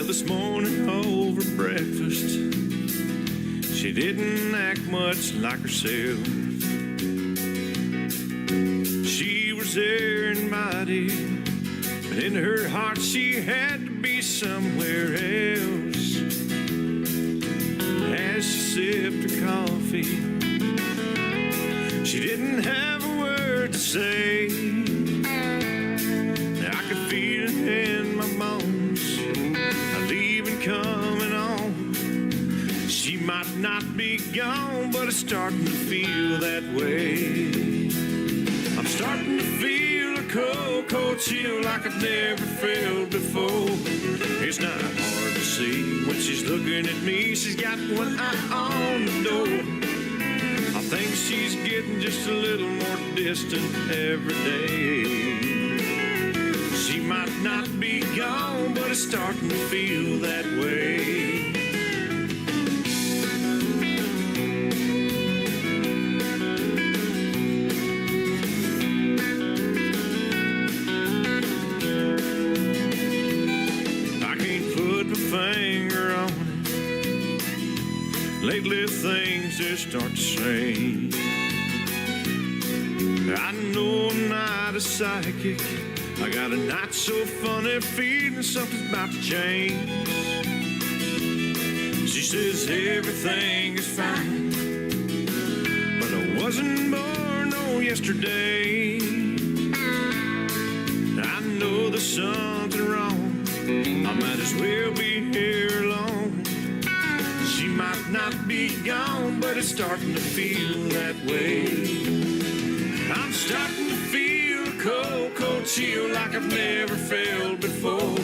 this morning over breakfast, she didn't act much like herself. She was there and mighty, but in her heart she had to be somewhere else. As she sipped her coffee, she didn't have a word to say. I could feel it in my bones, a leaving coming on. She might not be gone, but it's starting to feel that way. I'm starting to feel a cold, cold chill like I've never felt before. It's not hard to see when she's looking at me. She's got one eye on the door. I think she's getting just a little more distant every day. She might not be gone, but it's starting to feel that way. Finger on it. Lately things just aren't the same. I know I'm not a psychic. I got a not so funny feeling something's about to change. She says everything is fine, but I wasn't born on yesterday. I know there's something wrong. I might as well be here alone. She might not be gone, but it's starting to feel that way. I'm starting to feel a cold, cold chill like I've never felt before.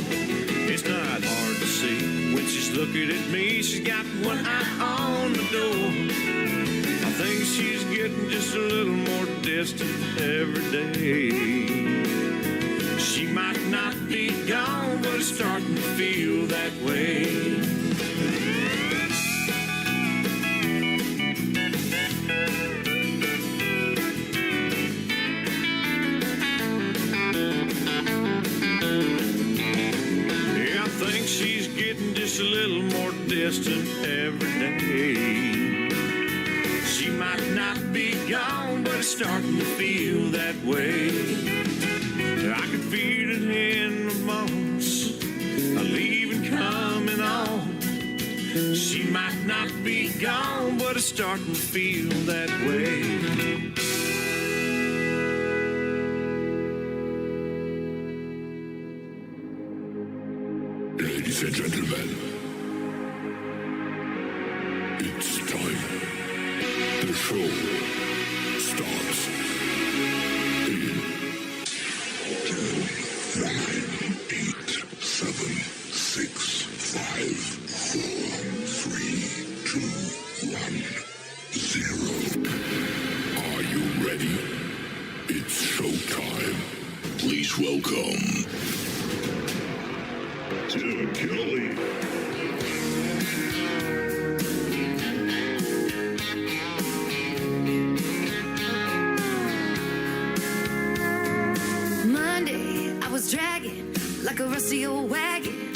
It's not hard to see when she's looking at me. She's got one eye on the door. I think she's getting just a little more distant every day. She might not be gone, but it's starting to feel that way. Yeah, I think she's getting just a little more distant every day. She might not be gone, but it's starting to feel that way. I can feel it in my bones, a leaving coming on. She might not be gone, but it's starting to feel that way. Ladies and gentlemen, it's time. The show starts in 10, 9, 8, 7, 6, 5, 4, 3, 2, 1, 0. Are you ready? It's showtime. Please welcome Tim Kelly. Dragging like a rusty old wagon,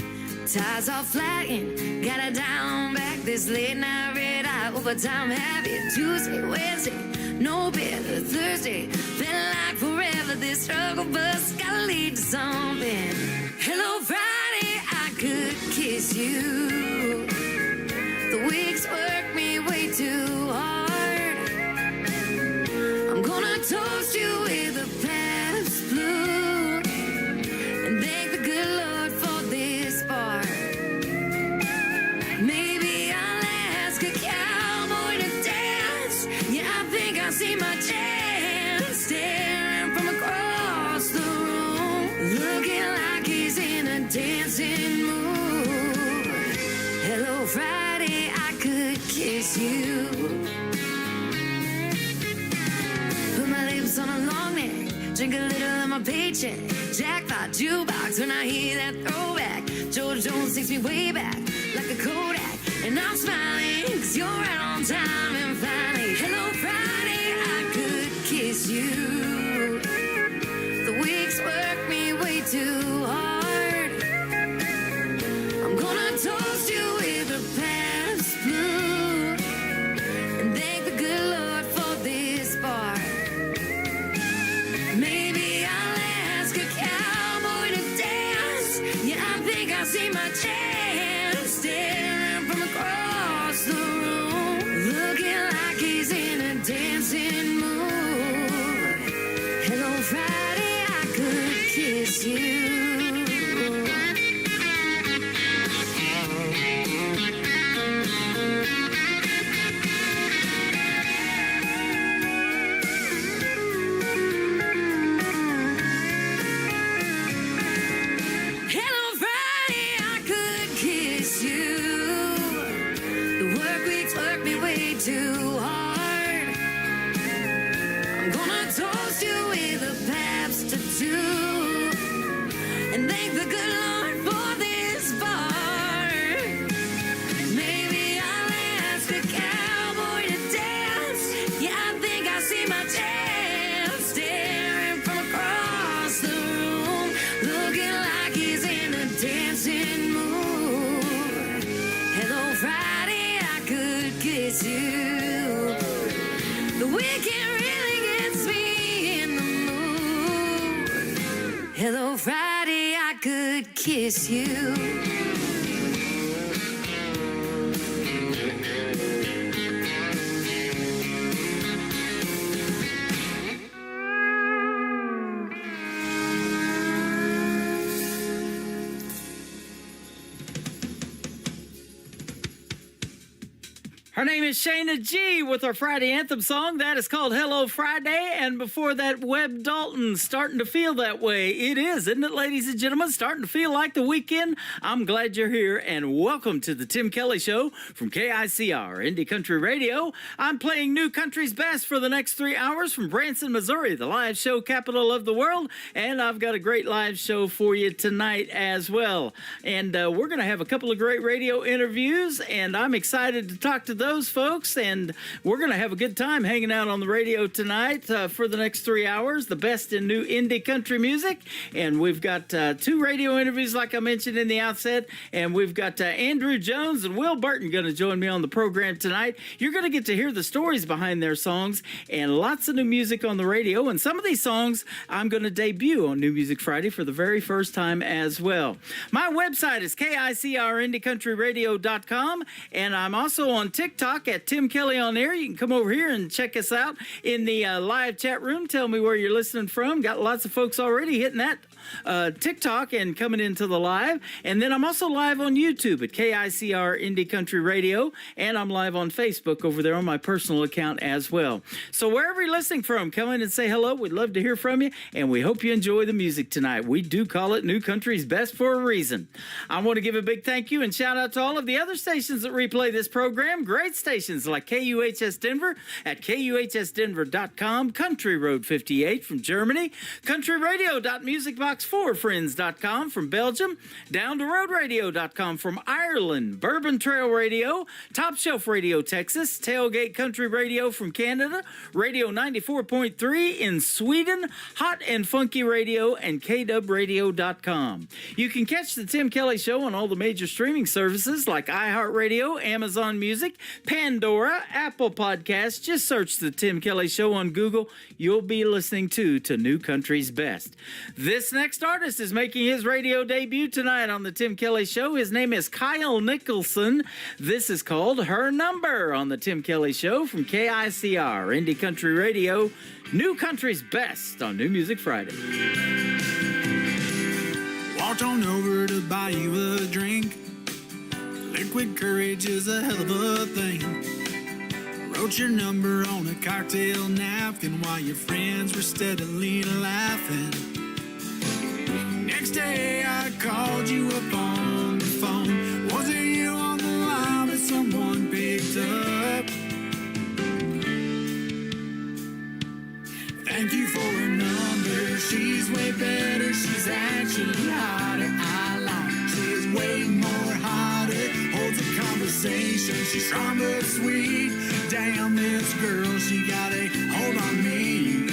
tires all flagging, got it down back. This late night red eye overtime habit. Tuesday, Wednesday, no better. Thursday, felt like forever. This struggle bus gotta lead to something. Hello Friday, I could kiss you. The weeks work me way too hard. I'm gonna toast you with a past blue. Thank the good Lord for this part. Maybe I'll ask a cowboy to dance. Yeah, I think I see my chance. Staring from across the room, looking like he's in a dancing mood. Hello Friday, I could kiss you. Put my lips on a long neck, drink a little of my paycheck. Jackpot jukebox when I hear that throwback. George Jones takes me way back like a Kodak. And I'm smiling cause you're right on time. And finally, hello Friday, I could kiss you. The weeks work me way too hard. I'm gonna think I see my chance staring from across the room, looking like he's in a dancing mood. Hello, Friday, I could kiss you. Too hard. I'm gonna toast you with a Pabst or two and thank the good Lord for this bar. Maybe I'll ask a cowboy to dance. Yeah, I think I see my chance staring from across the room, looking like he's in a dancing mood. Hello, Friday, I could kiss you. The weekend really gets me in the mood. Hello, Friday, I could kiss you. Her name is Shayna G with our Friday anthem song. That is called Hello Friday. And before that, Webb Dalton, Starting to Feel That Way. It is, isn't it, ladies and gentlemen? Starting to feel like the weekend. I'm glad you're here, and welcome to the Tim Kelly Show from KICR, Indie Country Radio. I'm playing New Country's Best for the next 3 hours from Branson, Missouri, the live show capital of the world. And I've got a great live show for you tonight as well. And we're going to have a couple of great radio interviews, and I'm excited to talk to those folks, and we're going to have a good time hanging out on the radio tonight for the next 3 hours, the best in new indie country music. And we've got 2 radio interviews like I mentioned in the outset, and we've got Andrew Jones and Will Burton going to join me on the program tonight. You're going to get to hear the stories behind their songs and lots of new music on the radio, and some of these songs I'm going to debut on New Music Friday for the very first time as well. My website is KICRIndieCountryRadio.com, and I'm also on TikTok at Tim Kelly on Air. You can come over here and check us out in the live chat room. Tell me where you're listening from. Got lots of folks already hitting that TikTok and coming into the live. And then I'm also live on YouTube at KICR Indie Country Radio, and I'm live on Facebook over there on my personal account as well. So wherever you're listening from, come in and say hello. We'd love to hear from you, and we hope you enjoy the music tonight. We do call it New Country's Best for a reason. I want to give a big thank you and shout out to all of the other stations that replay this program. Great stations like KUHS Denver at KUHSdenver.com, Country Road 58 from Germany, countryradio.musicbox4friends.com from Belgium, down to roadradio.com from Ireland, Bourbon Trail Radio, Top Shelf Radio Texas, Tailgate Country Radio from Canada, Radio 94.3 in Sweden, Hot and Funky Radio, and KWradio.com. You can catch the Tim Kelly Show on all the major streaming services like iHeartRadio, Amazon Music, Pandora, Apple Podcasts. Just search the Tim Kelly Show on Google. You'll be listening to New Country's Best. This next artist is making his radio debut tonight on the Tim Kelly Show. His name is Kyle Nicholson. This is called Her Number on the Tim Kelly Show from KICR, Indie Country Radio, New Country's Best on New Music Friday. Walked on over to buy you a drink. Liquid courage is a hell of a thing. Wrote your number on a cocktail napkin while your friends were steadily laughing. Next day I called you up on the phone. Wasn't you on the line, but someone picked up. Thank you for her number. She's way better. She's actually hotter. I like. She's way more hotter. Holds a conversation. She's strong but sweet. Damn, this girl, she got a hold on me.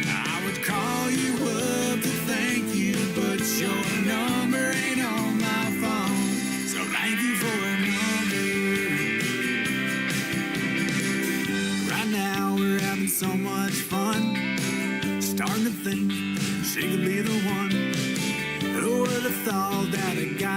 I would call you up to thank you, but your number ain't on my phone. So thank you for her number. Right now we're having so much fun. Starting to think she could be the one. Who would have thought that a guy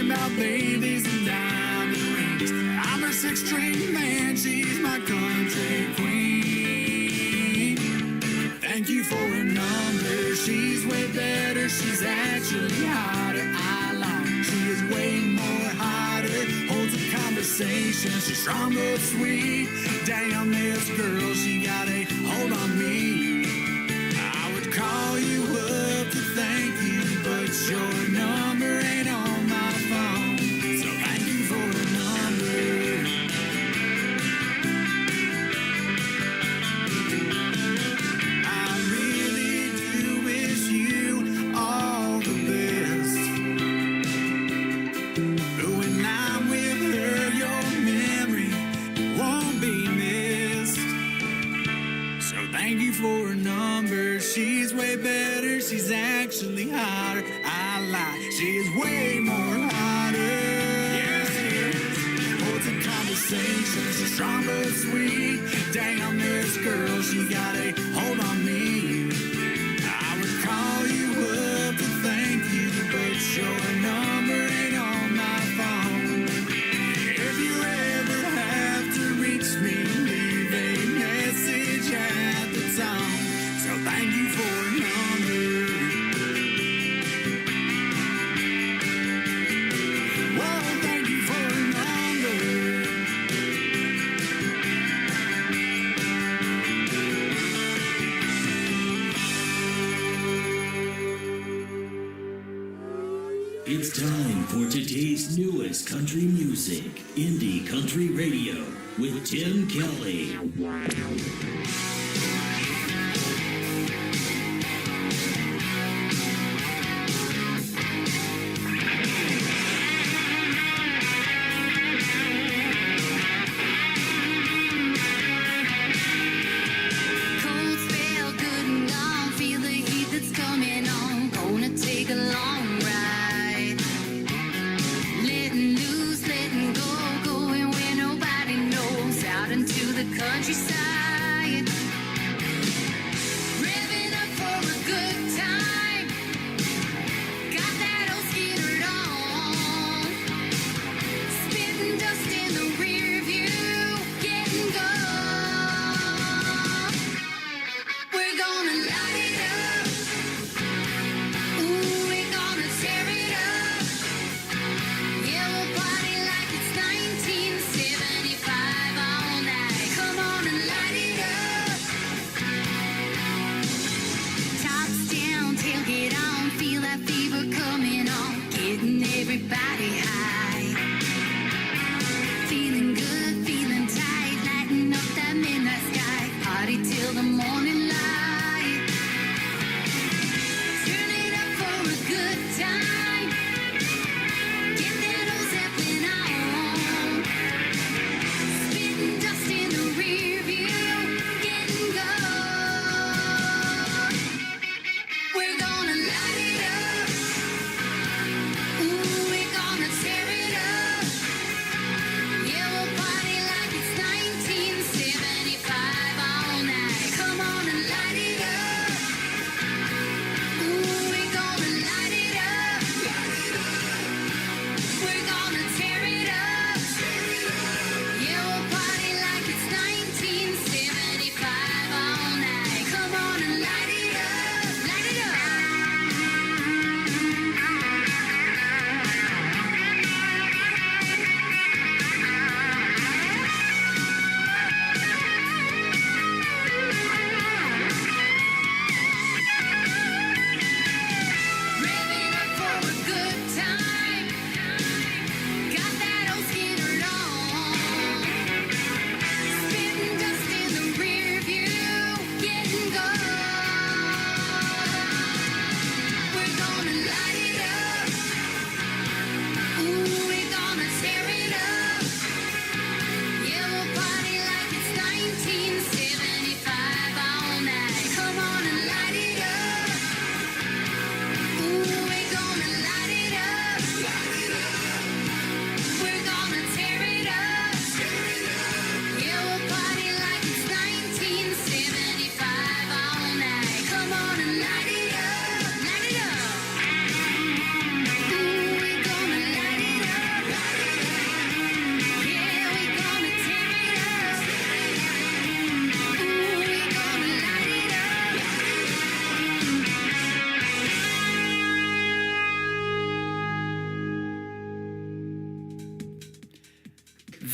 about ladies and diamond rings. I'm her six-string man, she's my country queen. Thank you for her number, she's way better, she's actually hotter. I like, she is way more hotter, holds a conversation, she's strong but sweet. Damn, this girl, she got a hold on me. I would call you up to thank you, but your number ain't on my phone. So thank you for the number. I really do wish you all the best. But when I'm with her, your memory won't be missed. So thank you for her number. She's way better. She's actually hotter. I lie. She is way more hotter. Yes, yes. Holds a conversation. She's strong but sweet. Damn, this girl, she got a hold on me. I would call you up to thank you, but your number ain't on my phone. If you ever have to reach me, leave a message at the tone. So thank you for a number. Whoa, thank you for a number. It's time for today's newest country music, Indie Country Radio, with Tim Kelly. Cold spell, good and gone. Feel the heat that's coming on. Gonna take a long ride. Letting loose, letting go. Going where nobody knows. Out into the countryside.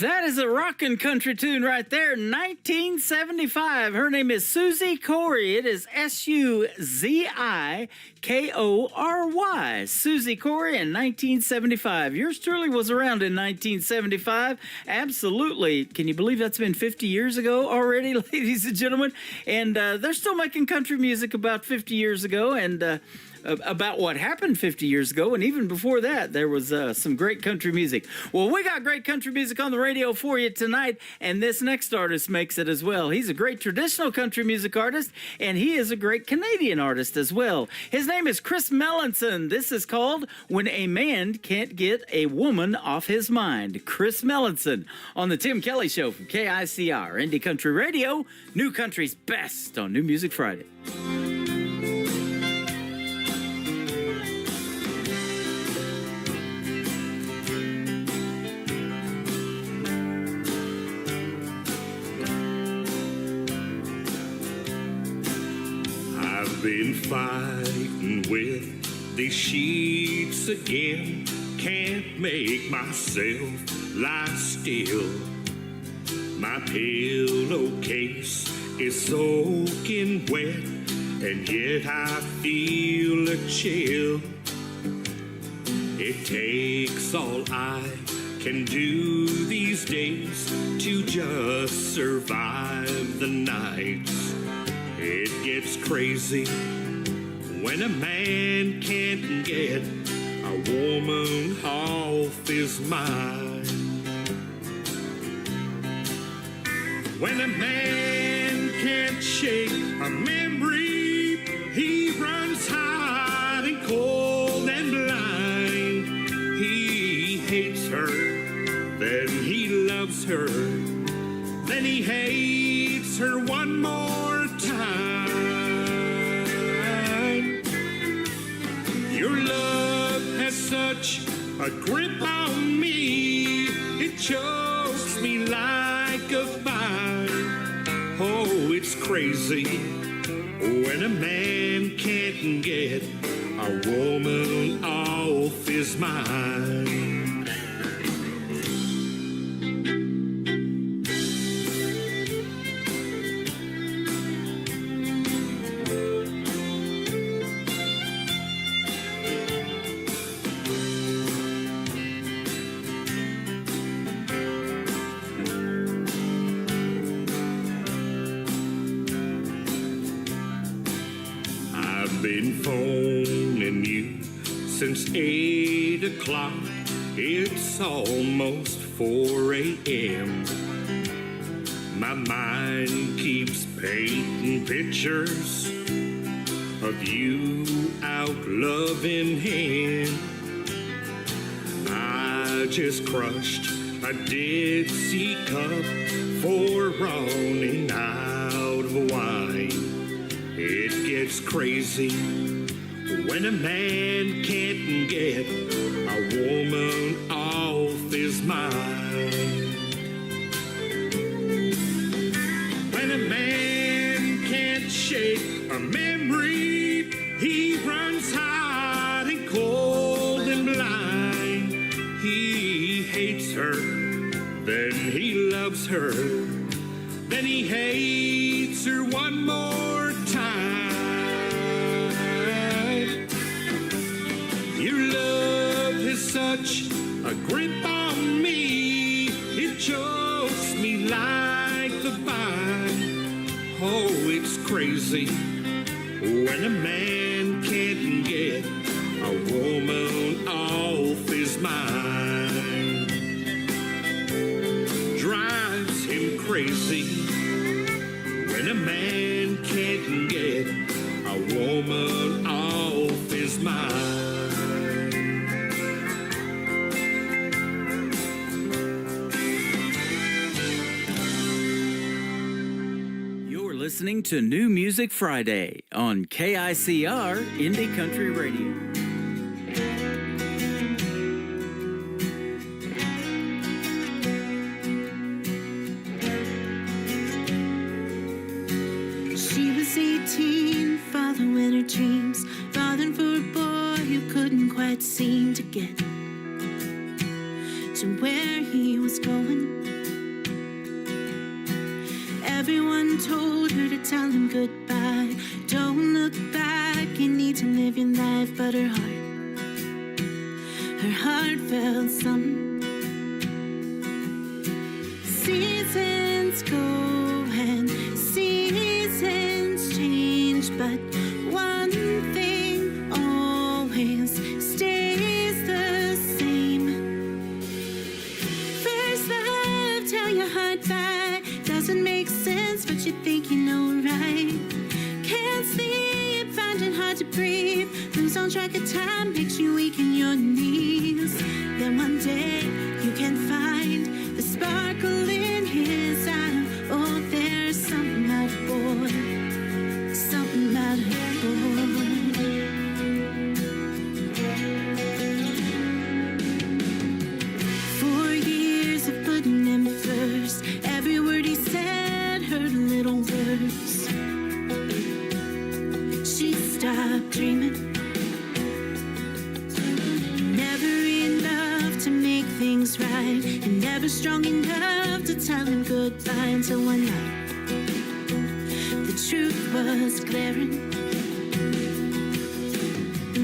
That is a rockin' country tune right there, 1975. Her name is Susie Corey. It is Suzikory. Susie Corey in 1975. Yours truly was around in 1975. Absolutely. Can you believe that's been 50 years ago already, ladies and gentlemen? And they're still making country music about 50 years ago, and about what happened 50 years ago, and even before that, there was some great country music. Well, we got great country music on the radio for you tonight, and this next artist makes it as well. He's a great traditional country music artist, and he is a great Canadian artist as well. His name is Chris Melanson. This is called When a Man Can't Get a Woman Off His Mind. Chris Melanson on the Tim Kelly Show from KICR, Indie Country Radio, New Country's best on New Music Friday. Been fighting with these sheets again. Can't make myself lie still. My pillowcase is soaking wet, and yet I feel a chill. It takes all I can do these days to just survive the nights. It gets crazy when a man can't get a woman off his mind. When a man can't shake a memory, he runs hot and cold and blind. He hates her, then he loves her, then he hates her one more time. Your love has such a grip on me, it chokes me like a vine. Oh, it's crazy when a man can't get a woman off his mind. Been phoning you since 8 o'clock. It's almost 4 a.m. My mind keeps painting pictures of you out loving him. I just crushed a Dead Sea cup for running out of wine. It gets crazy when a man can't get a woman off his mind. When a man can't shake a memory, he runs hot and cold and blind. He hates her, then he loves her, then he hates her one more time. Your love has such a grip on me, it chokes me like the vine. Oh, it's crazy when a man can't get a woman off his mind. Drives him crazy when a man can't get a woman off his mind. You're listening to New Music Friday on KICR Indie Country Radio. She was 18, following her dreams, falling for a boy who couldn't quite seem to get to where he was going. but her heart felt something. Seasons go and seasons change, but one thing always stays the same. First love, tell your heart that doesn't make sense, but you think you know right. Can't sleep, finding hard to breathe, lose on track of time, makes you weak in your knees. Then one day you can find the sparkle in his eye. Oh, there's something about a boy, something about a boy. Of putting him first, every word he said hurt a little worse. She stopped dreaming, never enough to make things right, and never strong enough to tell him goodbye. Until one night the truth was glaring.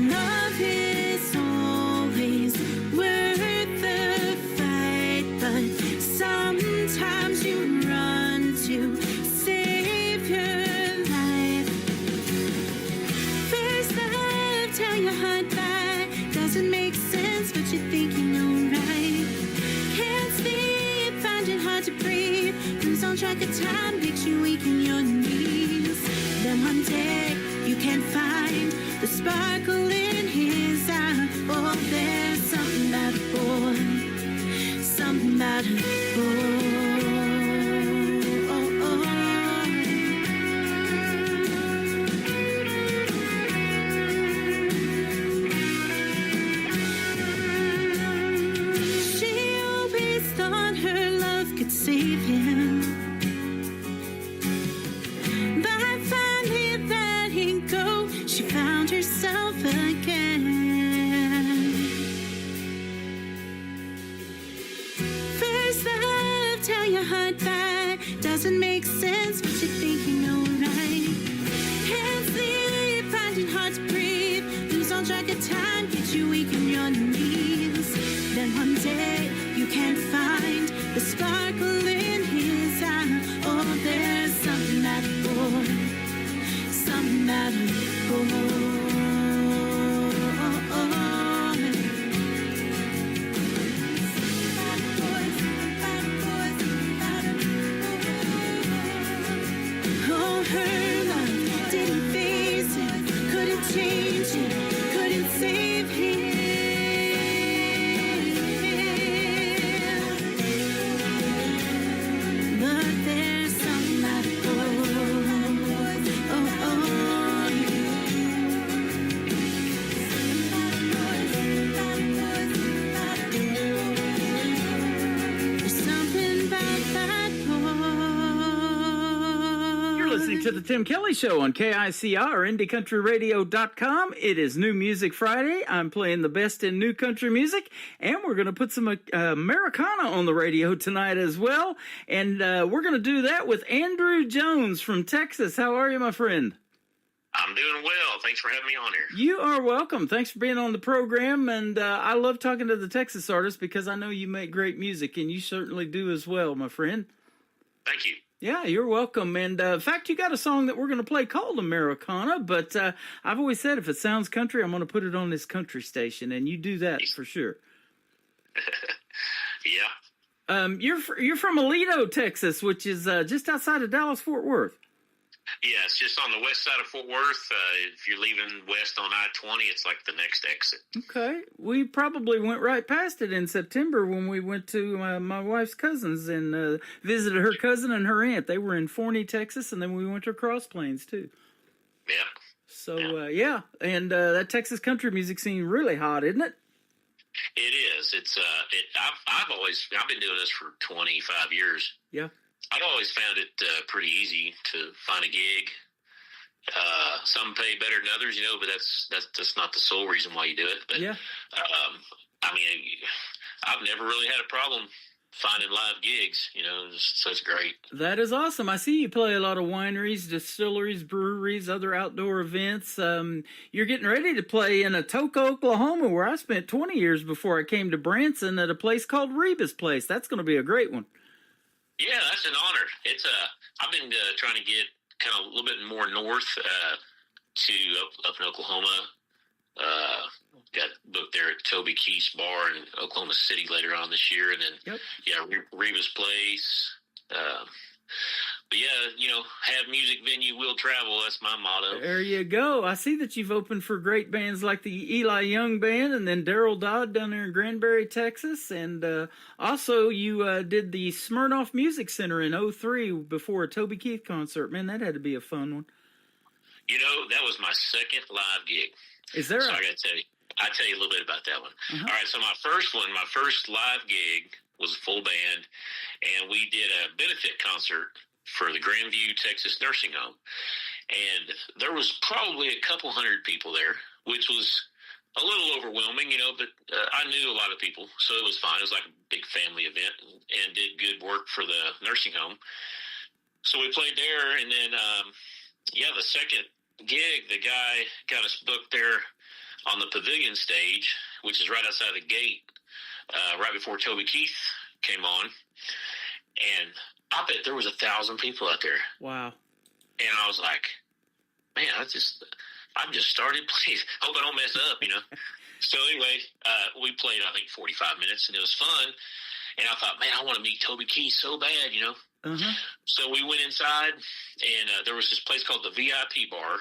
Love is always worth the fight, but sometimes you run to save your life. First love, tell your heart that doesn't make sense, but you think you know right. Can't sleep, find it hard to breathe, lose on track of time, makes you weak in your knees. Then one day you can find the sparkle in his eye. Oh, there's something about a boy, something about a boy. She always thought her love could save him, but finally letting go, she found herself again. First love, tell your heart that doesn't make sense, but you think you know right. Can't sleep, finding hard to breathe, lose on track of time, get you weak in your knees. Then one day you can find the sparkle in his eye. Oh, there's something about a boy, something about a boy. Oh, her love didn't face it, couldn't change it, couldn't save him. But there's something about a boy. Oh, there's something about that boy. You're listening to the Tim Kelly Show on KICR, IndieCountryRadio.com. It is New Music Friday. I'm playing the best in new country music, and we're going to put some Americana on the radio tonight as well. And we're going to do that with Andrew Jones from Texas. How are you, my friend? I'm doing well. Thanks for having me on here. You are welcome. Thanks for being on the program. And I love talking to the Texas artists because I know you make great music, and you certainly do as well, my friend. Thank you. Yeah, you're welcome. And in fact, you got a song that we're going to play called Americana, but I've always said if it sounds country, I'm going to put it on this country station, and you do that for sure. Yeah. You're from Aledo, Texas, which is just outside of Dallas-Fort Worth. Yeah, it's just on the west side of Fort Worth. If you're leaving west on I-20, it's like the next exit. Okay. We probably went right past it in September when we went to my wife's cousins and visited her cousin and her aunt. They were in Forney, Texas, and then we went to Cross Plains, too. Yeah. So, yeah. And that Texas country music scene really hot, isn't it? It is. It's I've been doing this for 25 years. Yeah. I've always found it pretty easy to find a gig. Some pay better than others, but that's not the sole reason why you do it. But yeah. I mean, I've never really had a problem finding live gigs. So it's great. That is awesome. I see you play a lot of wineries, distilleries, breweries, other outdoor events. You're getting ready to play in Atoka, Oklahoma, where I spent 20 years before I came to Branson at a place called Reba's Place. That's going to be a great one. Yeah, that's an honor. It's I've been trying to get kind of a little bit more north to up in Oklahoma. Got booked there at Toby Keith's Bar in Oklahoma City later on this year, and then Reba's Place. But yeah, have music venue, will travel. That's my motto. There you go. I see that you've opened for great bands like the Eli Young Band and then Daryl Dodd down there in Granbury, Texas. And also you did the Smirnoff Music Center in 2003 before a Toby Keith concert. Man, that had to be a fun one. That was my second live gig. Is there? So I got to tell you. I'll tell you a little bit about that one. Uh-huh. All right, so my first live gig was a full band, and we did a benefit concert for the Grandview, Texas nursing home. And there was probably a couple hundred people there, which was a little overwhelming, but I knew a lot of people, so it was fine. It was like a big family event and did good work for the nursing home. So we played there, and then, the second gig, the guy got us booked there on the pavilion stage, which is right outside the gate, right before Toby Keith came on. And I bet there was 1,000 people out there. Wow. And I was like, man, I've just started playing. Hope I don't mess up, So anyway, we played, I think, 45 minutes, and it was fun. And I thought, man, I want to meet Toby Keith so bad, Uh-huh. So we went inside, and there was this place called the VIP Bar.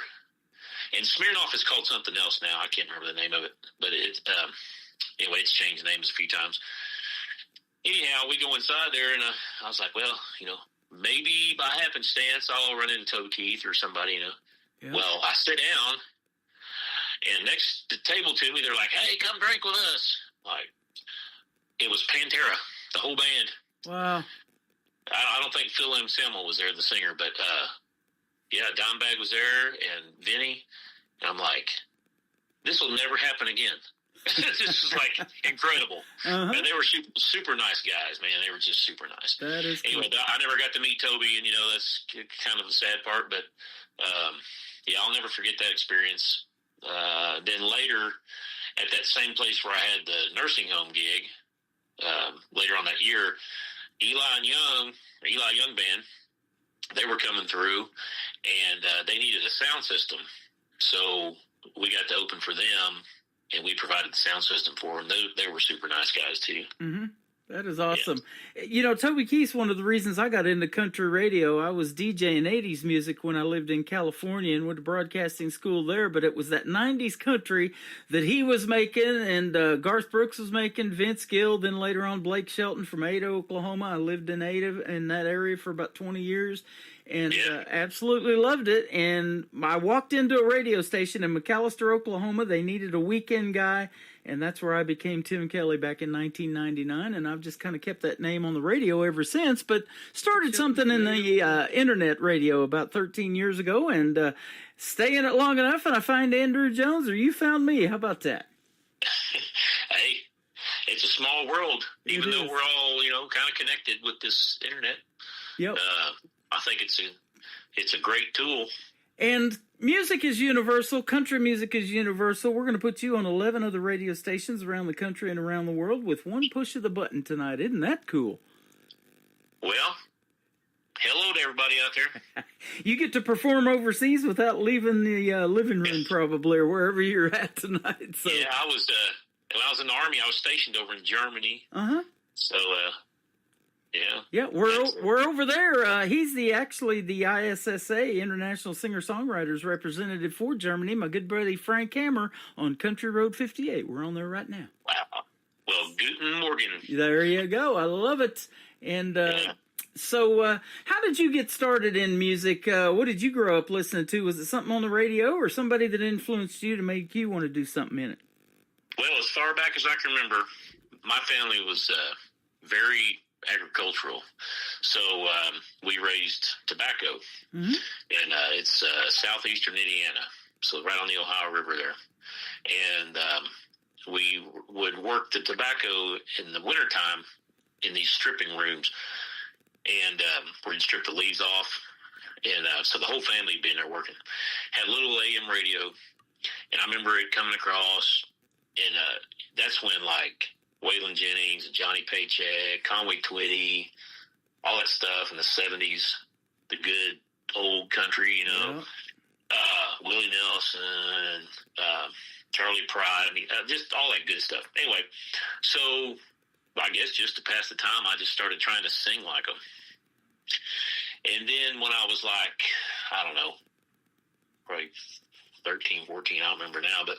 And Smirnoff is called something else now. I can't remember the name of it. But it's changed names a few times. Anyhow, we go inside there, and I was like, well, maybe by happenstance I'll run into Toby Keith or somebody, Yeah. Well, I sit down, and next to the table to me, they're like, hey, come drink with us. It was Pantera, the whole band. Wow. I don't think Phil Anselmo was there, the singer, but Dimebag was there, and Vinny. And I'm like, this will never happen again. This is like incredible. Uh-huh. And they were super, super nice guys, man. They were just super nice. That is anyway. cool. I never got to meet Toby, and that's kind of the sad part. But I'll never forget that experience. Then later, at that same place where I had the nursing home gig, later on that year, Eli Young Band, they were coming through, and they needed a sound system. So we got to open for them, and we provided the sound system for them. They were super nice guys, too. Mm-hmm. That is awesome. Yeah. Toby Keith's one of the reasons I got into country radio. I was DJing 80s music when I lived in California and went to broadcasting school there, but it was that 90s country that he was making, and Garth Brooks was making, Vince Gill, then later on Blake Shelton from Ada, Oklahoma. I lived in Ada, in that area, for about 20 years. And absolutely loved it. And I walked into a radio station in McAlester, Oklahoma. They needed a weekend guy, and that's where I became Tim Kelly back in 1999. And I've just kind of kept that name on the radio ever since, but started something in the internet radio about 13 years ago, and stay in it long enough, and I find Andrew Jones, or you found me. How about that? Hey, it's a small world, even though we're all, kind of connected with this internet. Yep. I think it's a great tool. And music is universal. Country music is universal. We're going to put you on 11 other radio stations around the country and around the world with one push of the button tonight. Isn't that cool? Well, hello to everybody out there. You get to perform overseas without leaving the living room, probably, or wherever you're at tonight. So. Yeah, I was when I was in the Army, I was stationed over in Germany. Uh-huh. So, yeah, we're over there. He's actually the ISSA, International Singer-Songwriters Representative for Germany. My good buddy Frank Hammer on Country Road 58. We're on there right now. Wow. Well, guten Morgen. There you go. I love it. And so how did you get started in music? What did you grow up listening to? Was it something on the radio or somebody that influenced you to make you want to do something in it? Well, as far back as I can remember, my family was very agricultural, so we raised tobacco, mm-hmm. and it's southeastern Indiana, so right on the Ohio River there, and we would work the tobacco in the wintertime in these stripping rooms, and where you strip the leaves off. And so the whole family had been there working. Had a little AM radio, and I remember it coming across, and that's when, like, Waylon Jennings and Johnny Paycheck, Conway Twitty, all that stuff in the 70s, the good old country, you know, Willie Nelson, Charlie Pride, I mean, just all that good stuff. Anyway, so I guess just to pass the time, I just started trying to sing like them. And then when I was like, I don't know, probably 13, 14, I don't remember now, but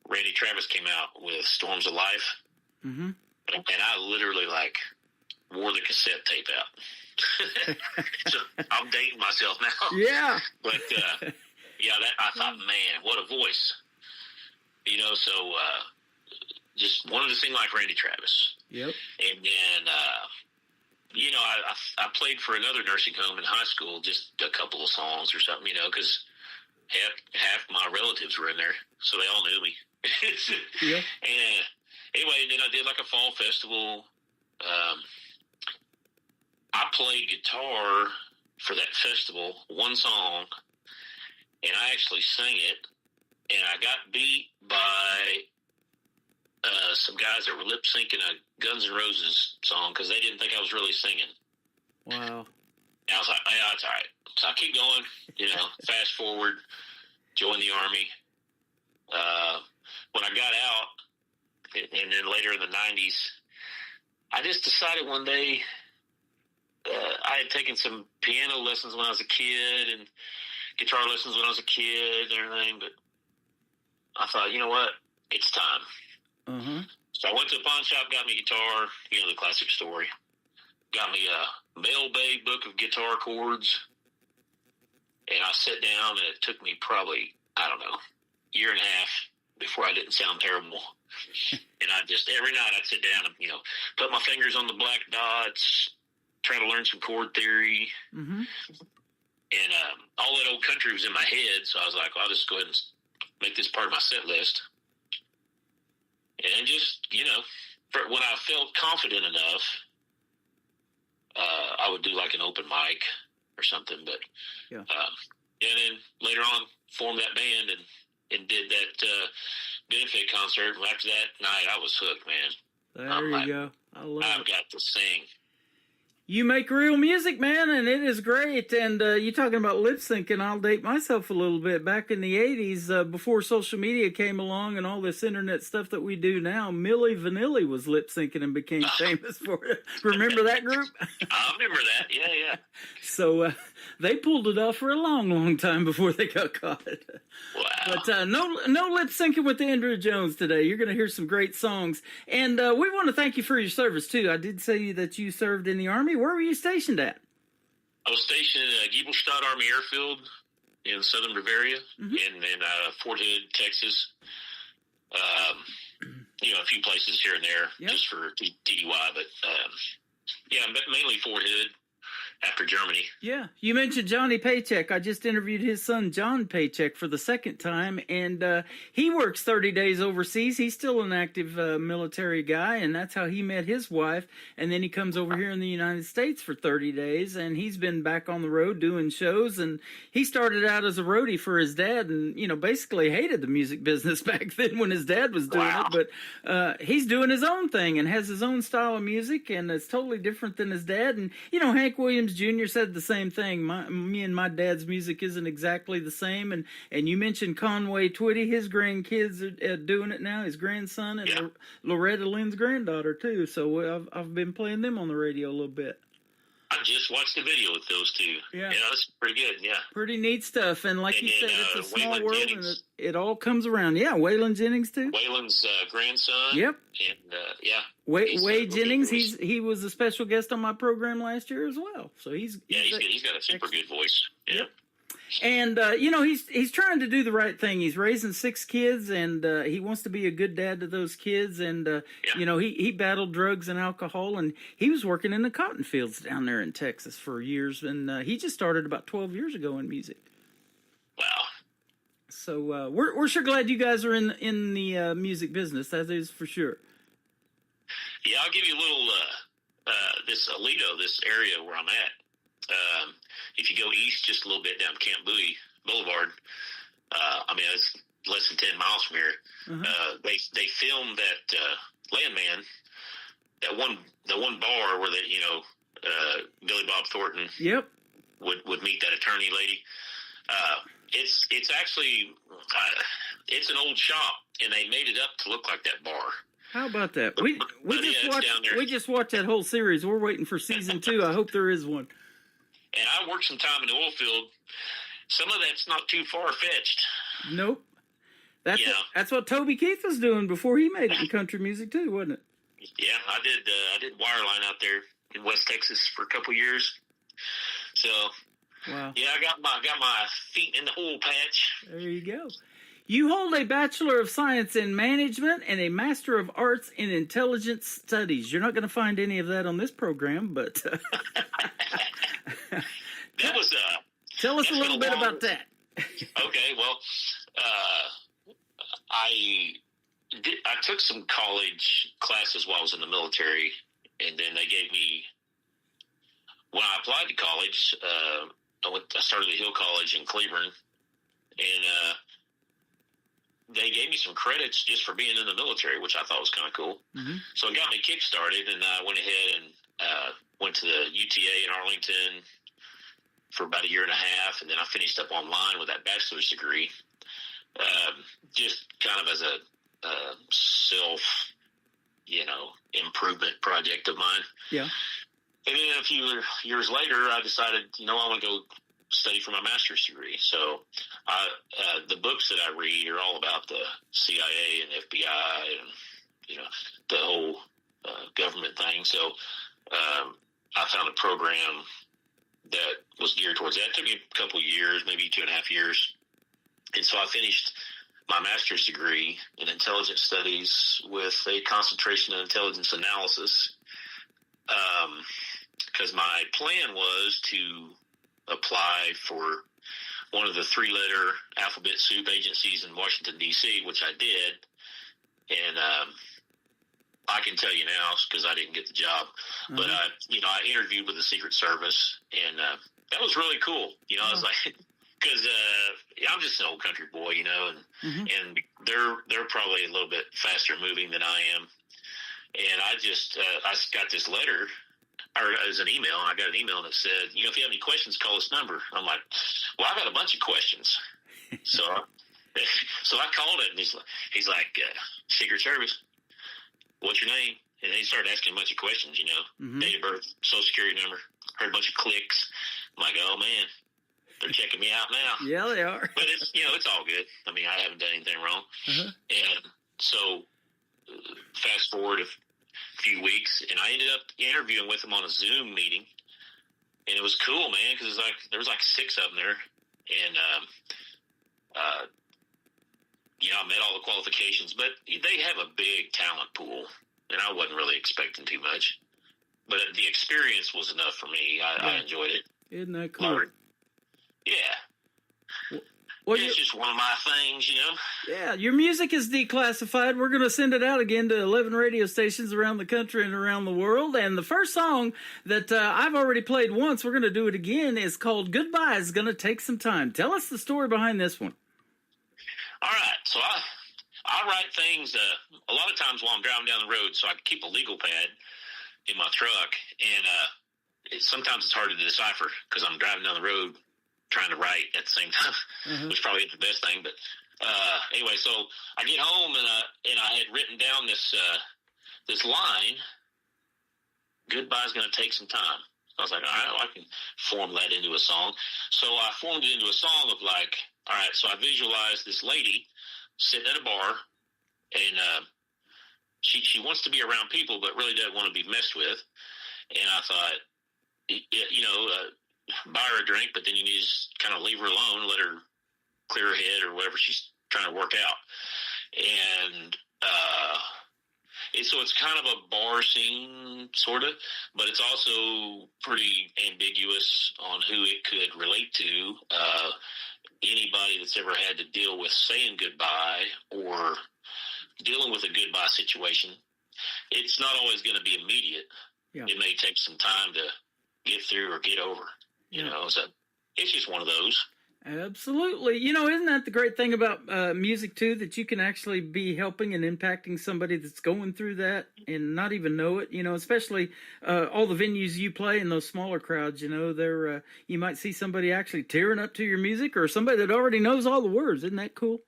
Randy Travis came out with Storms of Life. Mm-hmm. And I literally, like, wore the cassette tape out. So I'm dating myself now. Yeah. But, yeah, that I thought, man, what a voice. You know, so just wanted to sing like Randy Travis. Yep. And then, you know, I played for another nursing home in high school, just a couple of songs or something, you know, because half my relatives were in there, so they all knew me. Yeah. And anyway, then I did like a fall festival. I played guitar for that festival, one song, and I actually sang it, and I got beat by some guys that were lip syncing a Guns N' Roses song because they didn't think I was really singing. Wow. And I was like, yeah, that's all right. So I keep going, you know, fast forward, join the Army. When I got out, and then later in the 90s, I just decided one day, I had taken some piano lessons when I was a kid and guitar lessons when I was a kid and everything, but I thought, you know what, it's time. Mm-hmm. So I went to the pawn shop, got me a guitar, you know, the classic story. Got me a Mel Bay book of guitar chords, and I sat down, and it took me probably, I don't know, year and a half before I didn't sound terrible. And I just, every night I'd sit down and, you know, put my fingers on the black dots, try to learn some chord theory. Mm-hmm. And all that old country was in my head, so I was like, well, I'll just go ahead and make this part of my set list. And just, you know, when I felt confident enough, I would do like an open mic or something. But yeah. And then later on, formed that band and did that benefit concert. And after that night, I was hooked, man. There you go. I love I've got to sing. You make real music, man, and it is great. And you talking about lip syncing, I'll date myself a little bit. Back in the 80s, before social media came along and all this internet stuff that we do now, Milli Vanilli was lip syncing and became famous for it. Remember that group? I remember that, yeah. So they pulled it off for a long, long time before they got caught. Wow. But no lip syncing with Andrew Jones today. You're going to hear some great songs. And we want to thank you for your service, too. I did say that you served in the Army. Where were you stationed at? I was stationed at Giebelstadt Army Airfield in southern Bavaria, and then Fort Hood, Texas. You know, a few places here and there, just for TDY, but yeah, mainly Fort Hood after Germany. Yeah, you mentioned Johnny Paycheck. I just interviewed his son, John Paycheck, for the second time, and he works 30 days overseas. He's still an active military guy, and that's how he met his wife, and then he comes over here in the United States for 30 days, and he's been back on the road doing shows, and he started out as a roadie for his dad, and, you know, basically hated the music business back then when his dad was doing it, but he's doing his own thing and has his own style of music, and it's totally different than his dad, and, you know, Hank Williams Jr. said the same thing. Me and my dad's music isn't exactly the same. And you mentioned Conway Twitty. His grandkids are doing it now. His grandson and Loretta Lynn's granddaughter too. So I've been playing them on the radio a little bit. I just watched the video with those two. Yeah, that's pretty good. Yeah, pretty neat stuff. And like you said, it's a small Waylon world, Jennings. And it all comes around. Yeah, Waylon Jennings too. Waylon's grandson. Yep. And Wade Jennings. He was a special guest on my program last year as well. So he's got a super good voice. Yeah. Yep. And you know, he's trying to do the right thing. He's raising 6 kids, and he wants to be a good dad to those kids. And you know, he battled drugs and alcohol, and he was working in the cotton fields down there in Texas for years. And he just started about 12 years ago in music. Wow. So we're sure glad you guys are in the music business. That is for sure. Yeah, I'll give you a little this Aledo, this area where I'm at. If you go east just a little bit down Camp Bowie Boulevard, I mean, it's less than 10 miles from here. They filmed that Landman, that one bar where Billy Bob Thornton would meet that attorney lady. It's actually it's an old shop, and they made it up to look like that bar. How about that? We just watched that whole series. We're waiting for season 2. I hope there is one. And I worked some time in the oil field. Some of that's not too far-fetched. Nope. That's what Toby Keith was doing before he made it in country music too, wasn't it? Yeah, I did wireline out there in West Texas for a couple years. So, wow. Yeah, I got my feet in the oil patch. There you go. You hold a Bachelor of Science in Management and a Master of Arts in Intelligence Studies. You're not going to find any of that on this program, but that was tell us a little bit about that. Okay, well, I took some college classes while I was in the military, and then they gave me, when I applied to college, I started at Hill College in Cleveland, and they gave me some credits just for being in the military, which I thought was kind of cool. Mm-hmm. So it got me kick-started, and I went ahead and went to the UTA in Arlington for about a year and a half, and then I finished up online with that bachelor's degree, just kind of as a self, improvement project of mine. Yeah. And then a few years later, I decided, I want to go study for my master's degree. So the books that I read are all about the CIA and FBI and, the whole government thing. So I found a program that was geared towards that. It took me a couple of years, maybe 2.5 years. And so I finished my master's degree in intelligence studies with a concentration in intelligence analysis, because my plan was to apply for one of the 3-letter alphabet soup agencies in Washington, D.C., which I did. And I can tell you now, because I didn't get the job, but I interviewed with the Secret Service, and that was really cool. I was like, because I'm just an old country boy, and they're probably a little bit faster moving than I am. And I just I got this letter, or it was an email, and I got an email that said, if you have any questions, call this number. I'm like, well, I got a bunch of questions. So I called it, and he's like, Secret Service, what's your name? And he started asking a bunch of questions, date of birth, social security number, heard a bunch of clicks. I'm like, oh, man, they're checking me out now. Yeah, they are. But it's, it's all good. I mean, I haven't done anything wrong. And so fast forward a few weeks, and I ended up interviewing with him on a Zoom meeting. And it was cool, man, because there was like 6 of them there. And, I met all the qualifications, but they have a big talent pool, and I wasn't really expecting too much. But the experience was enough for me. I enjoyed it. Isn't that cool? Yeah. Well, it's just one of my things, Yeah, your music is declassified. We're going to send it out again to 11 radio stations around the country and around the world. And the first song that I've already played once, we're going to do it again, is called Goodbye Is Gonna Take Some Time. Tell us the story behind this one. All right. So I write things a lot of times while I'm driving down the road, so I can keep a legal pad in my truck. And sometimes it's hard to decipher because I'm driving down the road trying to write at the same time, which probably isn't the best thing. But anyway, so I get home and I had written down this line, goodbye's going to take some time. I was like, all right, well, I can form that into a song. So I formed it into a song of like, all right, so I visualized this lady sitting at a bar, and she wants to be around people, but really doesn't want to be messed with. And I thought, buy her a drink, but then you need to just kind of leave her alone, let her clear her head or whatever she's trying to work out. And so it's kind of a bar scene, sort of, but it's also pretty ambiguous on who it could relate to. Anybody that's ever had to deal with saying goodbye or dealing with a goodbye situation, it's not always going to be immediate. Yeah. it may take some time to get through or get over. You know, so it's just one of those. Absolutely. You know, isn't that the great thing about music, too, that you can actually be helping and impacting somebody that's going through that and not even know it, you know, especially all the venues you play in those smaller crowds, you know, they're you might see somebody actually tearing up to your music or somebody that already knows all the words. Isn't that cool?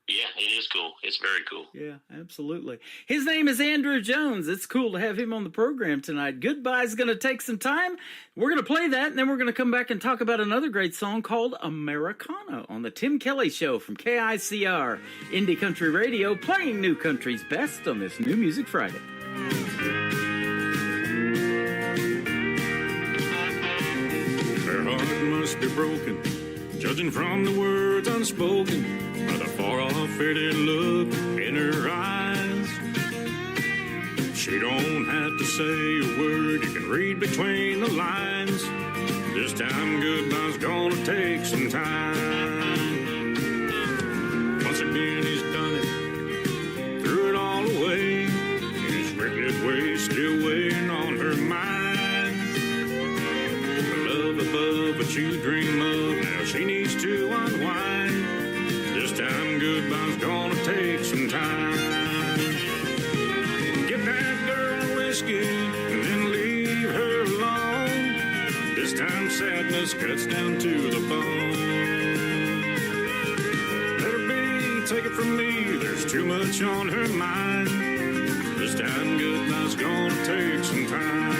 Yeah, it is cool. It's very cool. Yeah, absolutely. His name is Andrew Jones. It's cool to have him on the program tonight. Goodbye's going to take some time. We're going to play that, and then we're going to come back and talk about another great song called Americana on the Tim Kelly Show from KICR, Indie Country Radio, playing new country's best on this New Music Friday. Her heart must be broken, judging from the words unspoken, by the far-off faded look in her eyes. She don't have to say a word, you can read between the lines. This time goodbye's gonna take some time. Once again he's done it, threw it all away. His wicked ways still weighing on her mind. Love above what you dream of, now she needs to unwind. This time goodbye's gonna take some time. Get that girl a whiskey and then leave her alone. This time sadness cuts down to the bone. Let her be, take it from me, there's too much on her mind. This time goodbye's gonna take some time.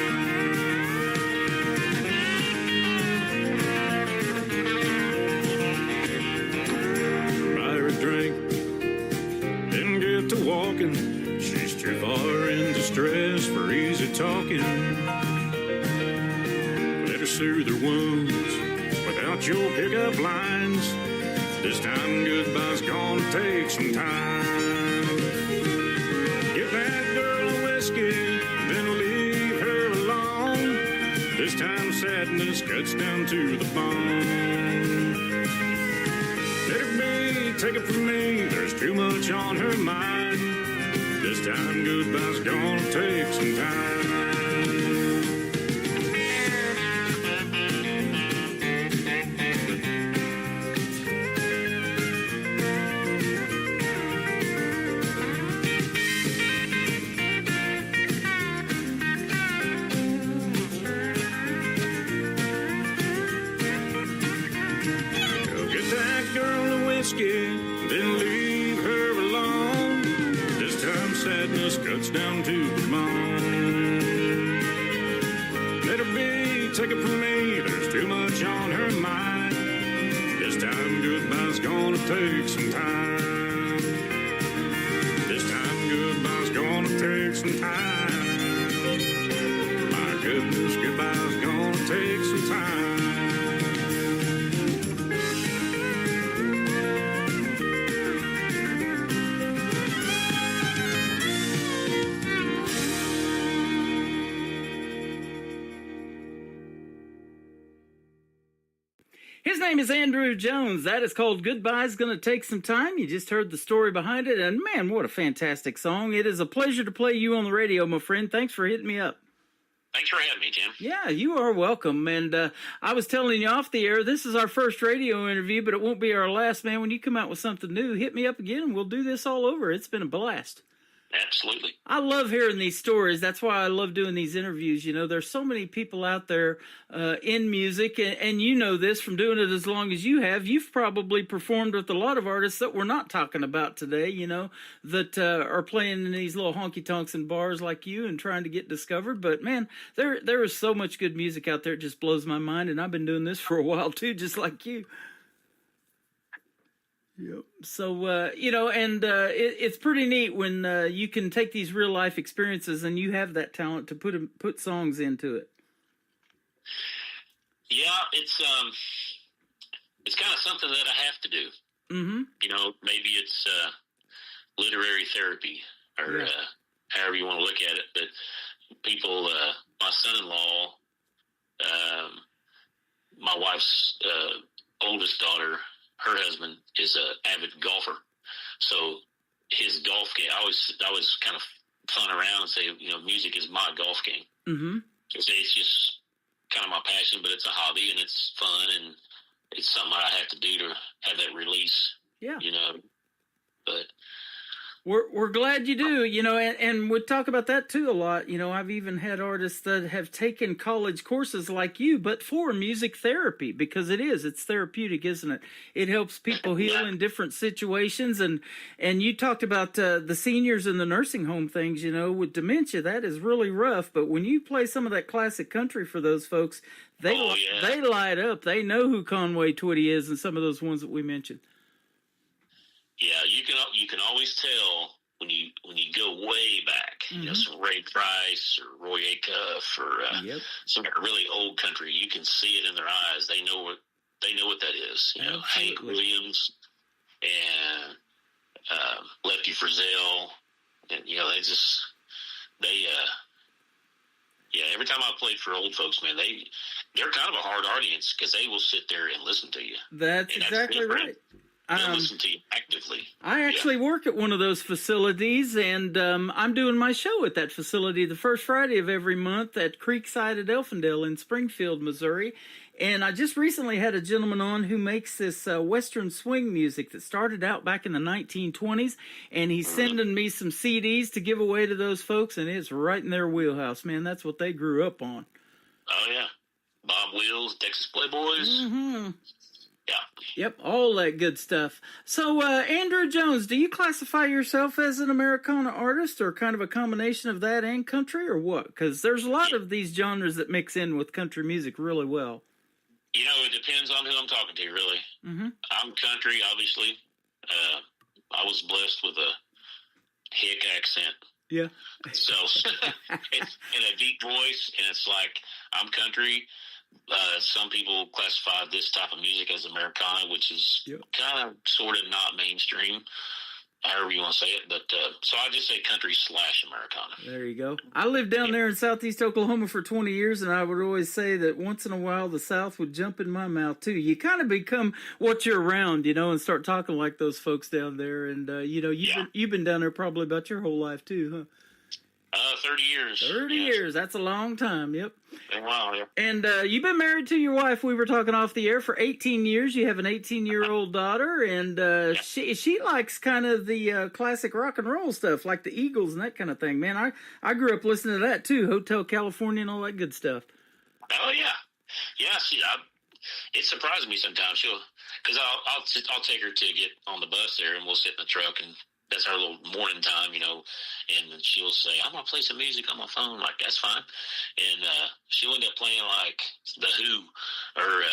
Drink, then get to walking. She's too far in distress for easy talking. Let her soothe her wounds without your pickup lines. This time goodbye's gonna take some time. Give that girl a whiskey, then leave her alone. This time sadness cuts down to the bone. Let her be, take it from me, there's too much on her mind. This time goodbye's gonna take some time. Then leave her alone. This time sadness cuts down to the bone. Let her be, take it from me, there's too much on her mind. This time goodbye's gonna take some time. This time goodbye's gonna take some time. My goodness, goodbye's gonna take some time. His name is Andrew Jones. That is called Goodbye's Gonna Take Some Time. You just heard the story behind it, and man, what a fantastic song. It is a pleasure to play you on the radio, my friend. Thanks for hitting me up. Thanks for having me, Tim. Yeah, you are welcome. And I was telling you off the air, this is our first radio interview, but it won't be our last, man. When you come out with something new, hit me up again, and we'll do this all over. It's been a blast. Absolutely. I love hearing these stories. That's why I love doing these interviews. You know, there's so many people out there in music, and you know this from doing it as long as you have. You've probably performed with a lot of artists that we're not talking about today, you know, that are playing in these little honky-tonks and bars like you and trying to get discovered. But, man, there is so much good music out there. It just blows my mind, and I've been doing this for a while, too, just like you. Yep. So, you know, and it's pretty neat when you can take these real life experiences and you have that talent to put songs into it. Yeah, it's kind of something that I have to do. Mm-hmm. You know, maybe it's literary therapy or however you want to look at it. But people, my son-in-law, my wife's oldest daughter, her husband is an avid golfer. So his golf game, I always kind of fun around and say, you know, music is my golf game. Mm-hmm. It's just kind of my passion, but it's a hobby and it's fun and it's something I have to do to have that release. Yeah. You know, but we're glad you do, you know, and we talk about that too a lot. You know, I've even had artists that have taken college courses like you, but for music therapy, because it's therapeutic, isn't it? It helps people heal in different situations. And you talked about the seniors in the nursing home things, you know, with dementia, that is really rough. But when you play some of that classic country for those folks, they light up. They know who Conway Twitty is and some of those ones that we mentioned. Yeah, you can always tell when you go way back. You know, some Ray Price or Roy Acuff or some really old country. You can see it in their eyes. They know what that is. You know, Hank Williams and Lefty Frizzell, and you know every time I played for old folks, man, they're kind of a hard audience because they will sit there and listen to you. That's exactly right. They'll listen to you actively. I actually work at one of those facilities, and I'm doing my show at that facility the first Friday of every month at Creekside at Elfindale in Springfield, Missouri. And I just recently had a gentleman on who makes this Western swing music that started out back in the 1920s, and he's sending me some CDs to give away to those folks, and it's right in their wheelhouse, man. That's what they grew up on. Oh, yeah. Bob Wills, Texas Playboys. Mm-hmm. Yeah. Yep, all that good stuff. So, Andrew Jones, do you classify yourself as an Americana artist or kind of a combination of that and country or what? Because there's a lot of these genres that mix in with country music really well. You know, it depends on who I'm talking to, really. Mm-hmm. I'm country, obviously. I was blessed with a hick accent. Yeah. So, it's in a deep voice, and it's like, I'm country. Some people classify this type of music as Americana, which is kind of sort of not mainstream, however you want to say it. But so I just say country / Americana. There you go. I lived down there in southeast Oklahoma for 20 years, and I would always say that once in a while the South would jump in my mouth too. You kind of become what you're around, you know, and start talking like those folks down there. And you know, you've been down there probably about your whole life too, huh? 30 years. 30 years. That's a long time. Yep. Wow, yeah. And you've been married to your wife. We were talking off the air for 18 years. You have an 18-year-old daughter, and she likes kind of the classic rock and roll stuff, like the Eagles and that kind of thing. Man, I grew up listening to that too, Hotel California and all that good stuff. Oh yeah, yeah. It surprises me sometimes. Because I'll take her to get on the bus there, and we'll sit in the truck and. That's our little morning time, you know, and she'll say, I'm going to play some music on my phone. I'm like, that's fine. And she'll end up playing, like, The Who or,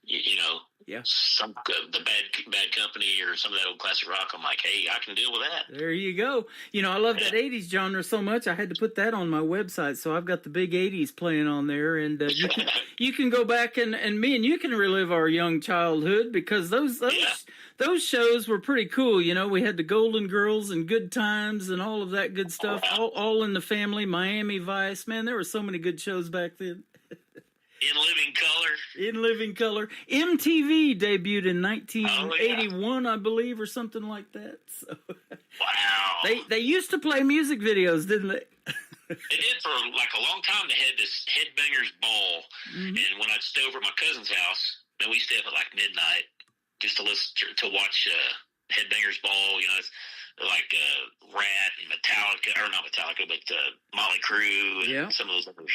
you know, some the Bad Company or some of that old classic rock. I'm like, hey, I can deal with that. There you go. You know, I love that 80s genre so much, I had to put that on my website, so I've got the big 80s playing on there, and you can go back, and me and you can relive our young childhood, because those shows were pretty cool. You know, we had the Golden Girls and Good Times and all of that good stuff, all in the family, Miami Vice. Man, there were so many good shows back then. In Living Color. MTV debuted in 1981, I believe, or something like that. So, wow. They used to play music videos, didn't they? They did for like a long time. They had this Headbangers Ball, and when I'd stay over at my cousin's house, then we stay up at like midnight just to listen to watch Headbangers Ball. You know, it's like Rat and Metallica, or not Metallica, but Motley Crue and some of those others.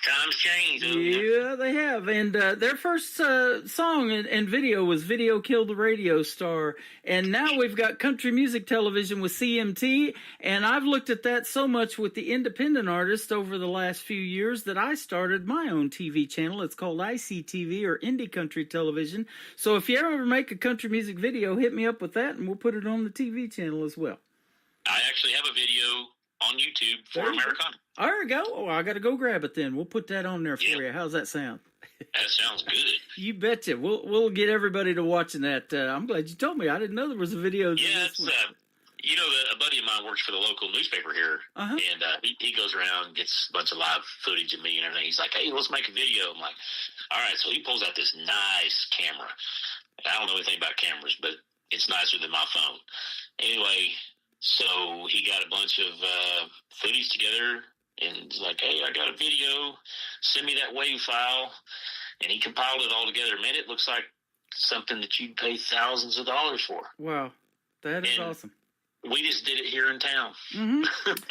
Times change. Yeah, they have. And their first song and video was Video Killed the Radio Star. And now we've got country music television with CMT. And I've looked at that so much with the independent artists over the last few years that I started my own TV channel. It's called ICTV, or Indie Country Television. So if you ever make a country music video, hit me up with that, and we'll put it on the TV channel as well. I actually have a video on YouTube for Americana. There you go. Oh, I got to go grab it then. We'll put that on there for you. How's that sound? That sounds good. You betcha. We'll get everybody to watching that. I'm glad you told me. I didn't know there was a video. Yeah, it's, you know, a buddy of mine works for the local newspaper here, and he goes around and gets a bunch of live footage of me and everything. He's like, hey, let's make a video. I'm like, all right. So he pulls out this nice camera. I don't know anything about cameras, but it's nicer than my phone. Anyway, So he got a bunch of foodies together and was like, hey, I got a video. Send me that WAV file. And he compiled it all together. Man, it looks like something that you'd pay thousands of dollars for. Wow. That is And awesome. we just did it here in town.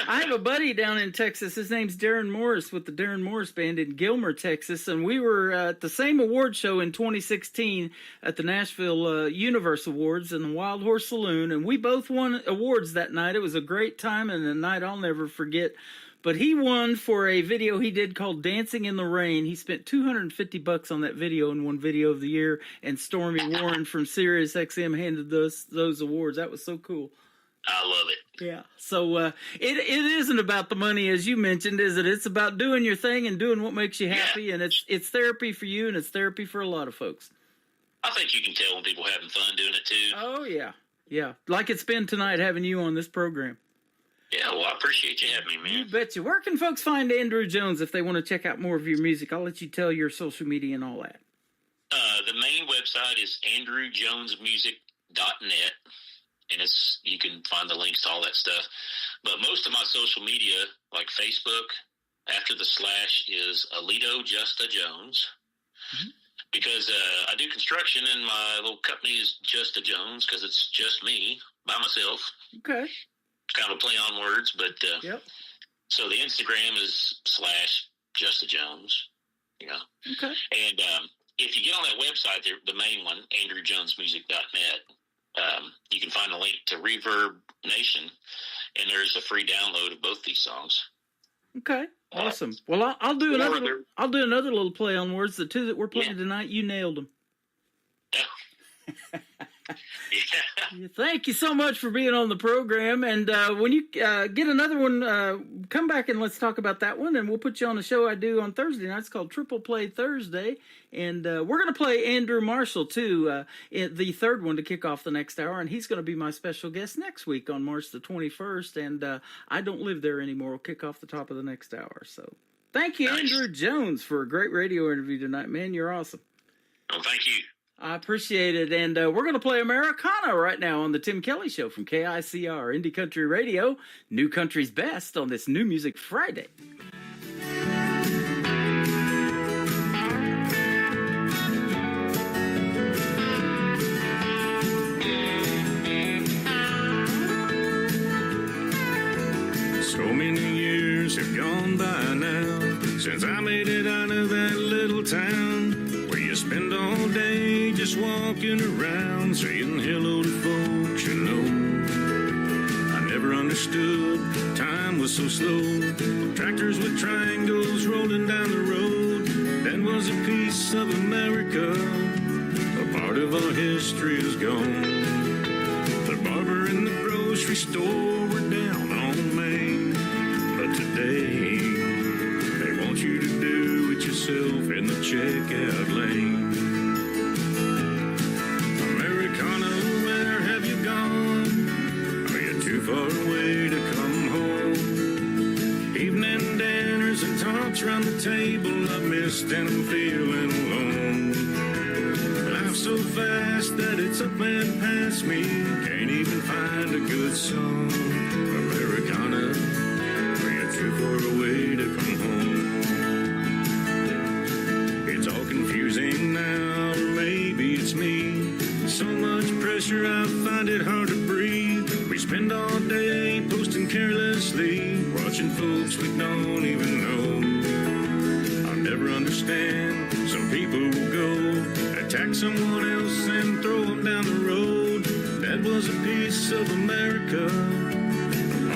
I have a buddy down in Texas. His name's Darren Morris with the Darren Morris Band in Gilmer, Texas. And we were at the same award show in 2016 at the Nashville Universe Awards in the Wild Horse Saloon. And we both won awards that night. It was a great time and a night I'll never forget. But he won for a video he did called Dancing in the Rain. He spent $250 on that video and won Video of the Year. And Stormy Warren from Sirius XM handed those awards. That was so cool. I love it. Yeah. So it isn't about the money, as you mentioned, is it? It's about doing your thing and doing what makes you happy. Yeah. And it's therapy for you, and it's therapy for a lot of folks. I think you can tell when people are having fun doing it, too. Oh, yeah. Yeah. Like it's been tonight having you on this program. Yeah, well, I appreciate you having me, man. You betcha. Where can folks find Andrew Jones if they want to check out more of your music? I'll let you tell your social media and all that. The main website is andrewjonesmusic.net, and you can find the links to all that stuff. But most of my social media, like Facebook, after the slash is Alito Justa Jones, because I do construction, and my little company is Justa Jones because it's just me by myself. Okay. Kind of a play on words, but yep. So the Instagram is slash Justa Jones, you know. Okay. And if you get on that website, the main one, andrewjonesmusic.net, you can find a link to Reverb Nation, and there's a free download of both these songs. Okay, awesome. Well, I'll do another little play on words. The two that we're playing tonight, you nailed them. Yeah. Thank you so much for being on the program. And when you get another one, come back and let's talk about that one. And we'll put you on a show I do on Thursday nights called Triple Play Thursday. And we're going to play Andrew Marshall, too, the third one to kick off the next hour. And he's going to be my special guest next week on March the 21st. And I Don't Live There Anymore will kick off the top of the next hour. So thank you, nice. Andrew Jones, for a great radio interview tonight, man. You're awesome. Well, thank you. I appreciate it. And we're going to play Americana right now on the Tim Kelly Show from KICR, Indie Country Radio, New Country's Best on this New Music Friday. So many years have gone by now since I made it out of that little town where you spend all day just walking around saying hello to folks you know. I never understood time was so slow. Tractors with triangles rolling down the road. That was a piece of America. A part of our history is gone. The barber and the grocery store were down on Main, but today they want you to do it yourself in the checkout lane. Americana, where have you gone? Are you too far away to come home? Evening dinners and talks round the table I've missed and I'm feeling alone. Life's so fast that it's up and past me. Can't even find a good song. Americana, are you too far away to come home? It's all confusing now, or maybe it's me. So much pressure I find it hard to breathe. We spend all day posting carelessly, watching folks we don't even know. I'll never understand. Some people will go attack someone else and throw them down the road. That was a piece of America, a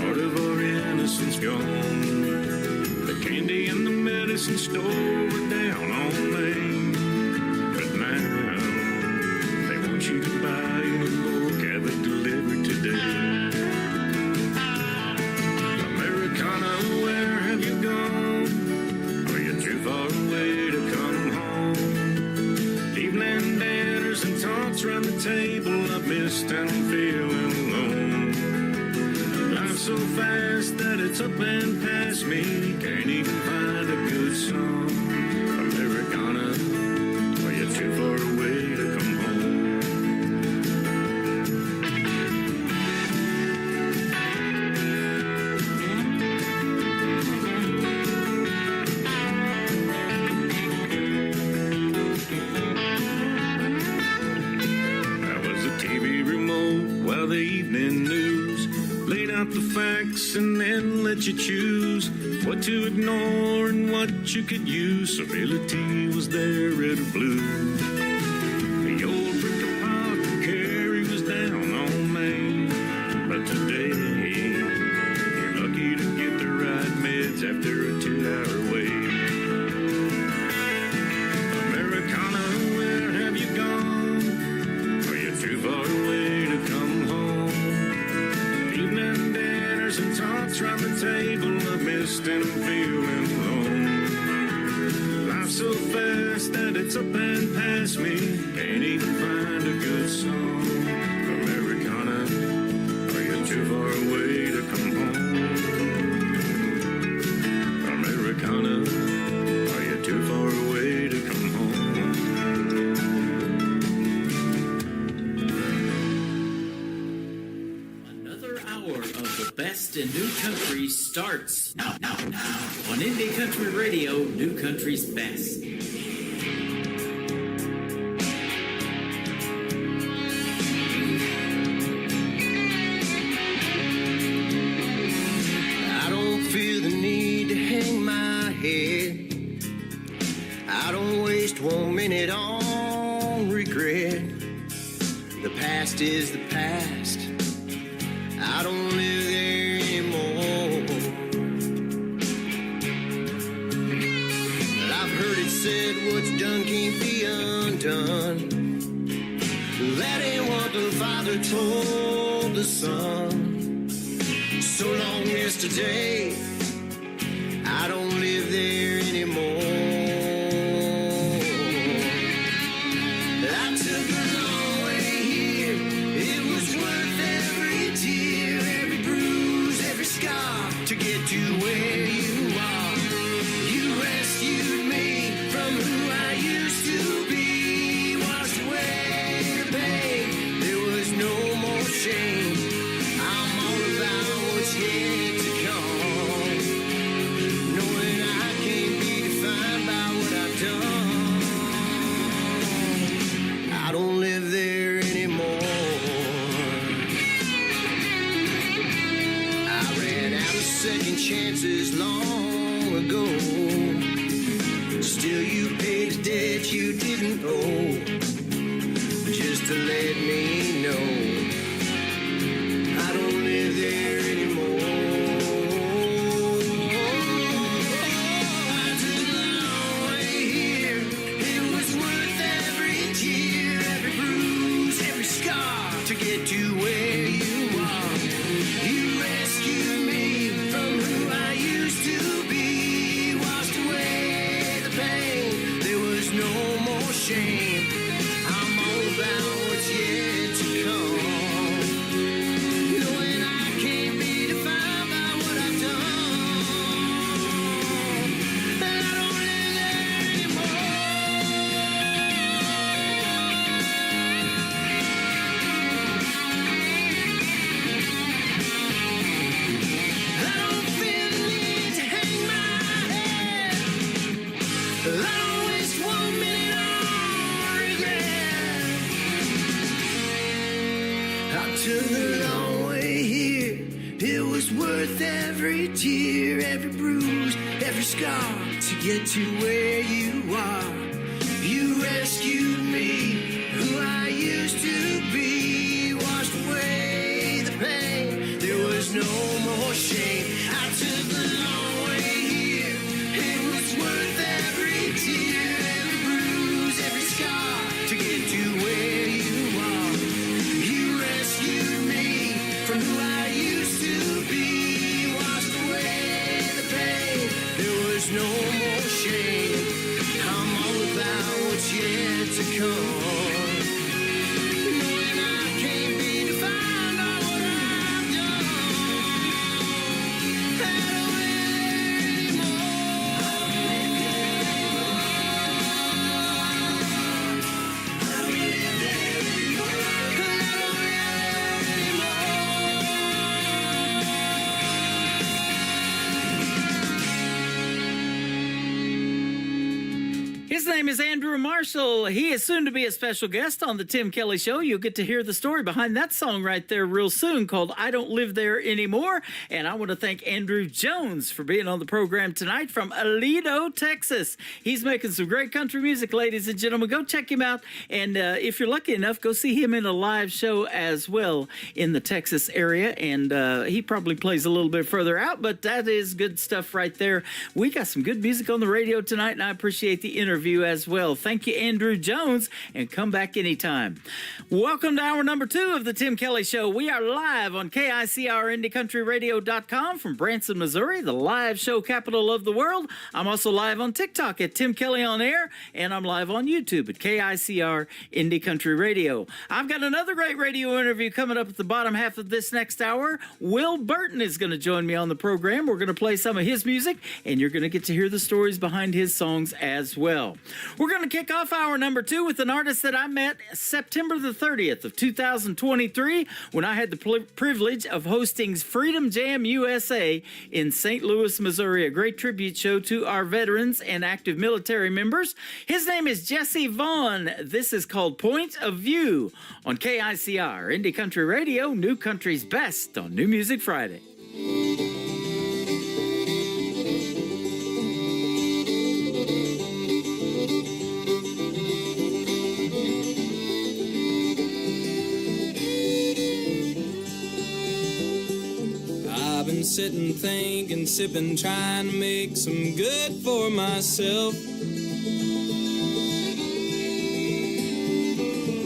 part of our innocence gone. The candy and the medicine store were down on Main, but now they want you to buy your book, have it delivered today. Americana, where have you gone? Are you too far away to come home? Evening dinners and talks round the table I've missed and I'm feeling alone. Life's so fast that it's up and past me. Can't even find a good song. Americana, are you too far away to come home? by the evening news. Laid out the facts and then let you choose what to ignore and what you could use. Civility was there, red or blue. The old brick apothecary was down on Main, but today you're lucky to get the right meds after a 2-hour wait. Americana, where have you gone? Are you too far away to come home? Evening dinners and talks round the table, I've missed and I'm feeling alone. Life's so fast that it's up and past me, can't even find a good song. Americana, are you too far away to come home? Americana, are you too far away to come home? Another hour of the best in new country starts now. On Indie Country Radio, New Country's best. I don't feel the need to hang my head. I don't waste 1 minute on regret. The past is the past. I don't live there anymore. Well, I've heard it said what's done can't be undone. That ain't what the Father told the Son. So long yesterday, I don't live there anymore. I took a long way here. It was worth every tear, every bruise, every scar to get to where you are. You rescued me from who I used to be. Washed away the pain. There was no more shame. I'm all about what's yet to come. Knowing I can't be defined by what I've done. I don't live there anymore. I ran out of second chances long ago. Still you paid the debt you didn't owe, just to let me know I don't live there anymore. I took a long way here. It was worth every tear, every bruise, every scar to get to where you are. You rescued me from who I used to be. Washed away the pain. There was no more shame. I'm all about what's yet to come. Knowing I can't be defined by what I've done. And I don't live there anymore. I don't feel the need to hang my head. I don't waste 1 minute on regret. I took the long way here. It was worth every tear, every bruise, every scar to get to where you are. You rescued me, who I used to be. Washed away the pain. There was no more shame. I took the long way here. It was worth every tear, every bruise, every scar to get to where you are. You rescued me from who I used to be. Washed away the pain. There was no more shame. I'm all about what's yet to come. Knowing I can't be defined by what I've done. I don't live His name is Andrew Marshall. He is soon to be a special guest on the Tim Kelly Show. You'll get to hear the story behind that song right there real soon called I Don't Live There Anymore. And I want to thank Andrew Jones for being on the program tonight from Aledo, Texas. He's making some great country music, ladies and gentlemen. Go check him out. And if you're lucky enough, go see him in a live show as well in the Texas area. And he probably plays a little bit further out, but that is good stuff right there. We got some good music on the radio tonight, and I appreciate the interview as well. Thank you, Andrew Jones, and come back anytime. Welcome to hour number 2 of the Tim Kelly Show. We are live on KICRIndieCountryRadio.com from Branson, Missouri, the live show capital of the world. I'm also live on TikTok at Tim Kelly On Air, and I'm live on YouTube at KICR Indie Country Radio. I've got another great radio interview coming up at the bottom half of this next hour. Will Burton is going to join me on the program. We're going to play some of his music, and you're going to get to hear the stories behind his songs as well. We're going to kick off hour number 2 with an artist that I met September the 30th of 2023 when I had the privilege of hosting Freedom Jam USA in St. Louis, Missouri, a great tribute show to our veterans and active military members. His name is Jesse Vaughn. This is called Point of View on KICR Indie Country Radio, New Country's Best on New Music Friday. I've been sitting, thinking, sipping, trying to make some good for myself.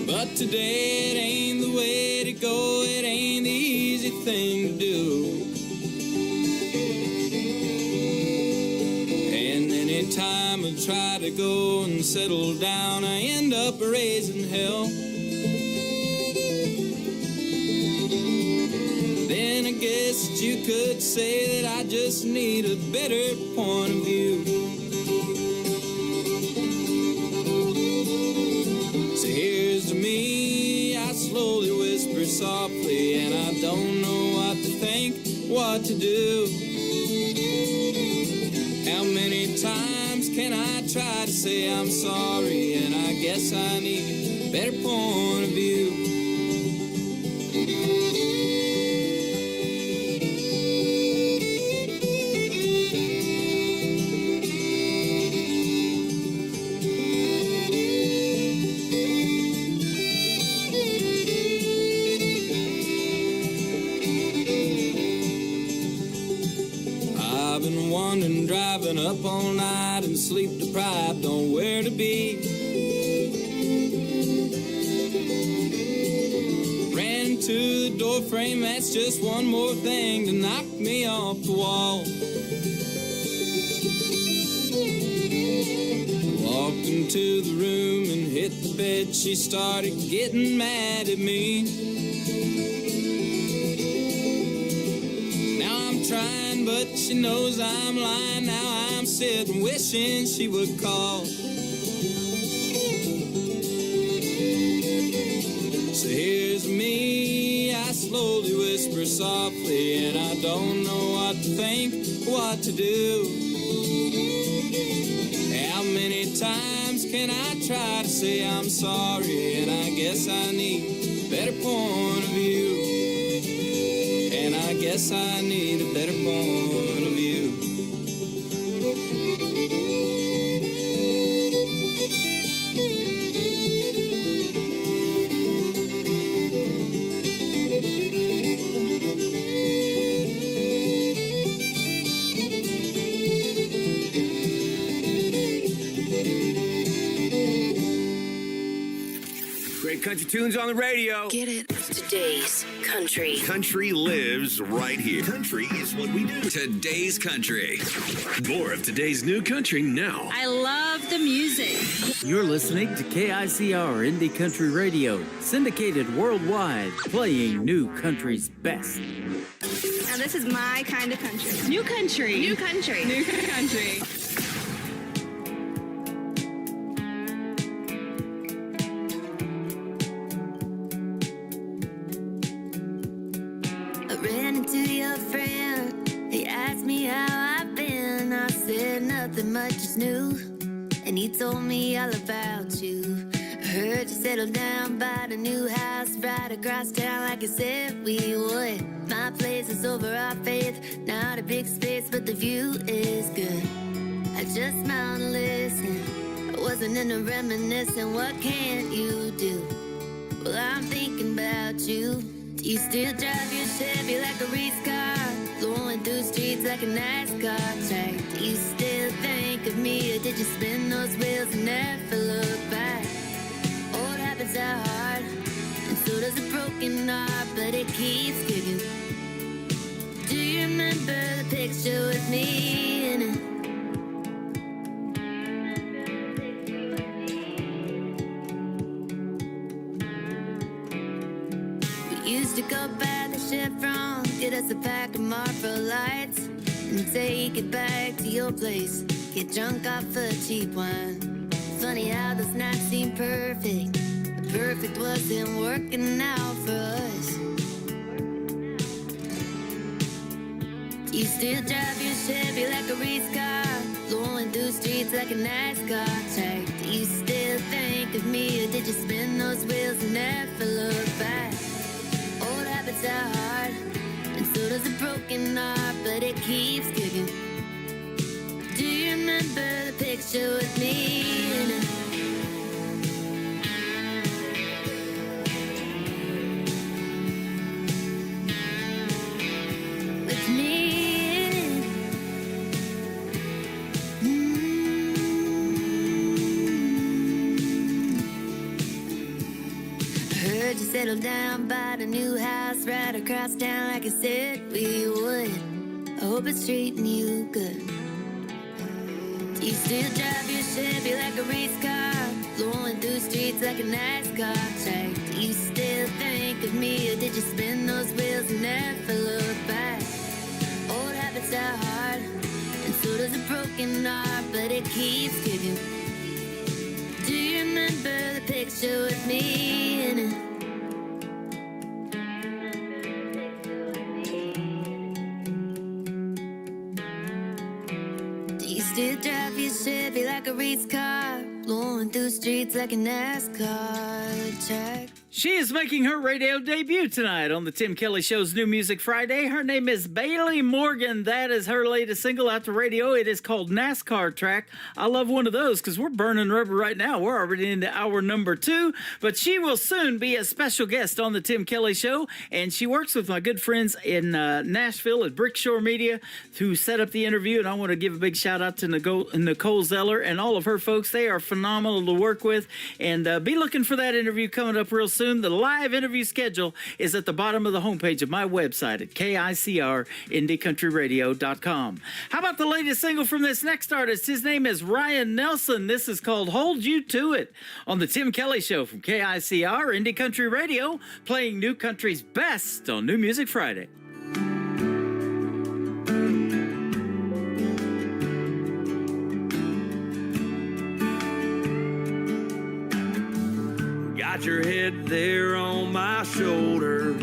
But today it ain't the way to go, it ain't the easy thing to do. And anytime I try to go and settle down, I end up raising hell. Then I guess that you could say that I just need a better point of view. So here's to me, I slowly whisper softly, and I don't know what to think, what to do. How many times can I try to say I'm sorry, and I guess I need a better point of view. Driving up all night and sleep deprived on where to be. Ran into the door frame, that's just one more thing to knock me off the wall. Walked into the room and hit the bed, she started getting mad at me. Now I'm trying, but she knows I'm lying. Now I'm sitting wishing she would call. So here's me, I slowly whisper softly, and I don't know what to think, what to do. How many times can I try to say I'm sorry, and I guess I need a better point of view. And I guess I need a better point of view. Great country tunes on the radio. Get it? Today's country. Country lives right here. Country is what we do. Today's country. More of today's new country now. I love the music. You're listening to KICR Indie Country Radio, syndicated worldwide, playing new country's best. Now this is my kind of country. New country. New country. New country. I ran into your friend. He asked me how I've been. I said nothing much is new. and he told me all about you. I heard you settled down, bought a new house right across town like you said we would. My place is over our faith, not a big space, but the view is good. I just smiled and listened. I wasn't into reminiscing, what can't you do? Well, I'm thinking about you. Do you still drive your Chevy like a race car, blowing through streets like a NASCAR track? Do you still think of me, or did you spin those wheels and never look back? Old habits are hard, and so does a broken heart, but it keeps kicking. Do you remember the picture with me in it? Used to go by the Chevron, get us a pack of Marlboro Lights, and take it back to your place, get drunk off a cheap wine. Funny how those nights seem perfect, but perfect wasn't working out for us. Do you still drive your Chevy like a race car, blowing through streets like a NASCAR track? Do you still think of me, or did you spin those wheels and never look back? Old habits are hard, and so does a broken heart, but it keeps kicking. Do you remember the picture with me in it? With me in it. Heard you settled down, bought a new house right across town like I said we would. I hope it's treating you good. Do you still drive your Chevy like a race car, blowing through streets like a NASCAR track? Do you still think of me, or did you spin those wheels and never look back? Old habits are hard, and so does a broken heart, but it keeps kicking. Do you remember the picture with me in it? Do you still drive your Chevy like a race car, blowing through streets like a NASCAR track? She is making her radio debut tonight on the Tim Kelly Show's New Music Friday. Her name is Bailey Morgan. That is her latest single out to radio. It is called NASCAR Track. I love one of those because we're burning rubber right now. We're already into hour number 2, but she will soon be a special guest on the Tim Kelly Show, and she works with my good friends in Nashville at Brickshore Media to set up the interview, and I want to give a big shout out to Nicole Zeller and all of her folks. They are phenomenal to work with, and be looking for that interview coming up real soon. The live interview schedule is at the bottom of the homepage of my website at KICRIndieCountryRadio.com. How about the latest single from this next artist? His name is Ryan Nelson. This is called Hold You To It on the Tim Kelly Show from KICR Indie Country Radio, playing new country's best on New Music Friday. Got your head there on my shoulder,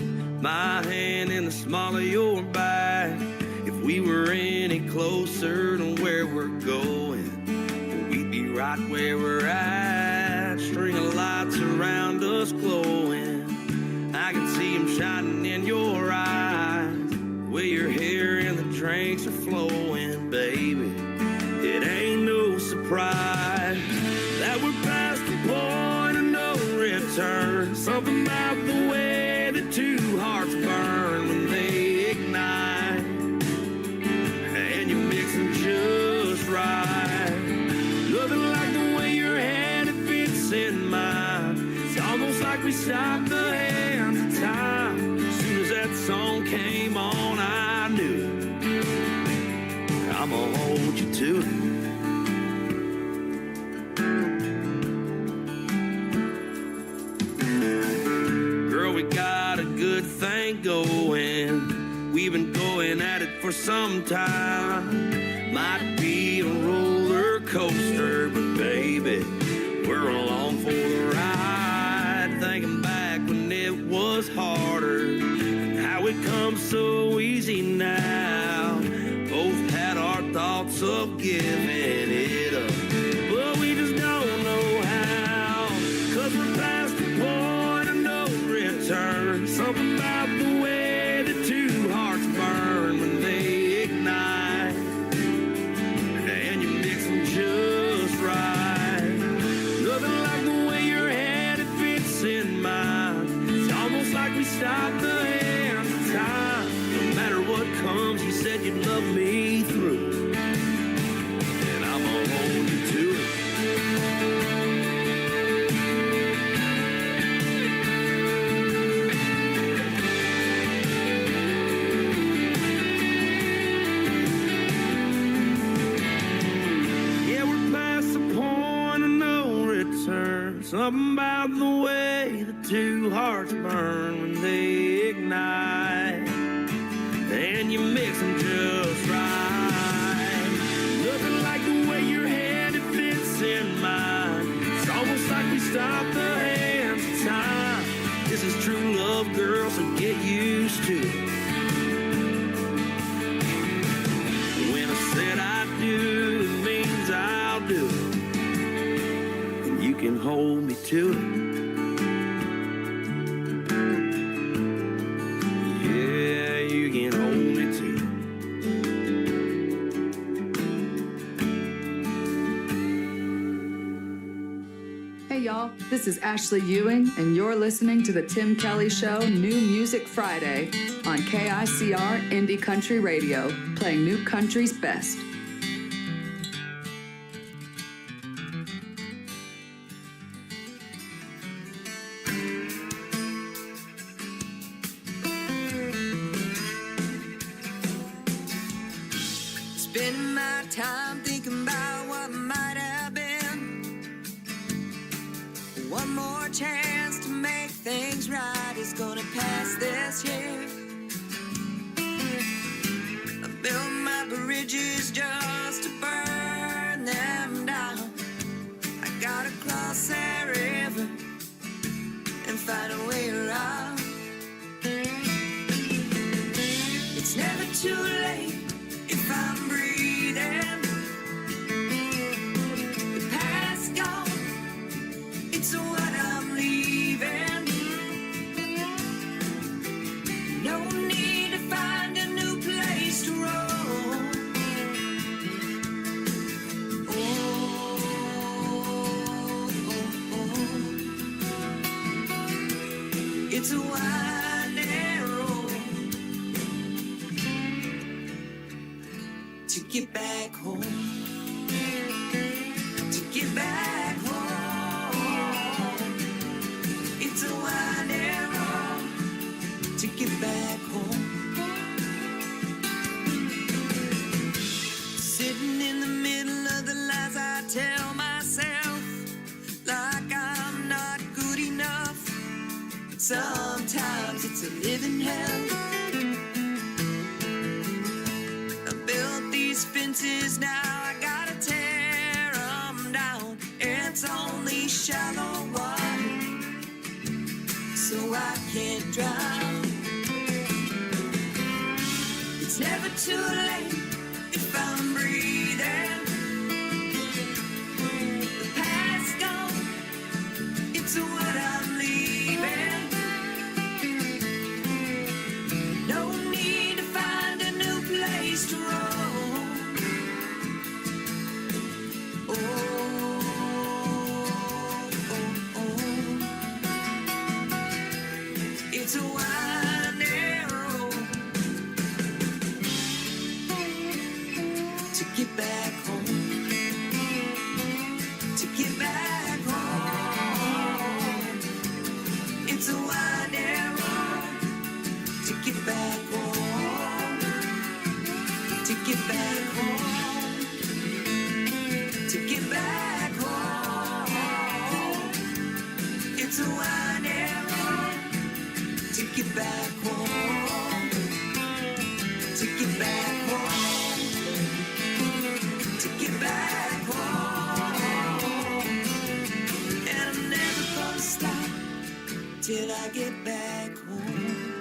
my hand in the small of your back. If we were any closer to where we're going, we'd be right where we're at. String of lights around us glowing, I can see them shining in your eyes. The way your hair and the drinks are flowing, baby, it ain't no surprise that we're past the point of no return. Something about the way the two hearts burn when they ignite, and you mix them just right. Nothing like the way your hand it fits in mine. It's almost like we stopped the hands of time. As soon as that song came on, I knew I'm gonna hold you to it. We got a good thing going. We've been going at it for some time. Might be a roller coaster, but baby, we're along for the ride. Thinking back when it was harder, and how it comes so easy now. Both had our thoughts of giving it up, but we just return. Something about the way the two hearts burn when they ignite, and you mix them just right. Nothing like the way your hand it fits in mine. It's almost like we stopped the hands of time. No matter what comes, you said you'd love me through, and I'm gonna hold you to it. Something about the way the two hearts burn when they ignite, and you mix them just right. Nothing like the way your hand it fits in mine. It's almost like we stopped the hands of time. This is true love, girl, so get used to it. When I said I do, it means I'll do it. You can hold me to it. Yeah, you can hold me to it. Hey y'all, this is Ashley Ewing, and you're listening to The Tim Kelly Show New Music Friday on KICR Indie Country Radio, playing new country's best. Spending my time thinking about what might have been. One more chance to make things right is gonna pass this year. I built my bridges just to burn them down. I gotta cross that river and find a way around. It's never too late if I'm breathing. The past gone, it's what I'm leaving. No need to find a new place to roam. It's a winding road to get back home, to get back home. It's a winding road to get back home. Sitting in the middle of the lies I tell myself, like I'm not good enough. Sometimes it's a living hell. I built these fences, now I gotta tear them down. It's only shallow water, so I can't drown. It's never too late if I'm breathing. The past gone, it's what I'm leaving. No need to find a new place to roam. Oh, oh, oh. It's a winding road to get back home, to get back home. It's a winding road to get back home, to get back home, to get back home. It's a winding road to get back home, to get back home, to get back home. And I'm never gonna stop till I get back home.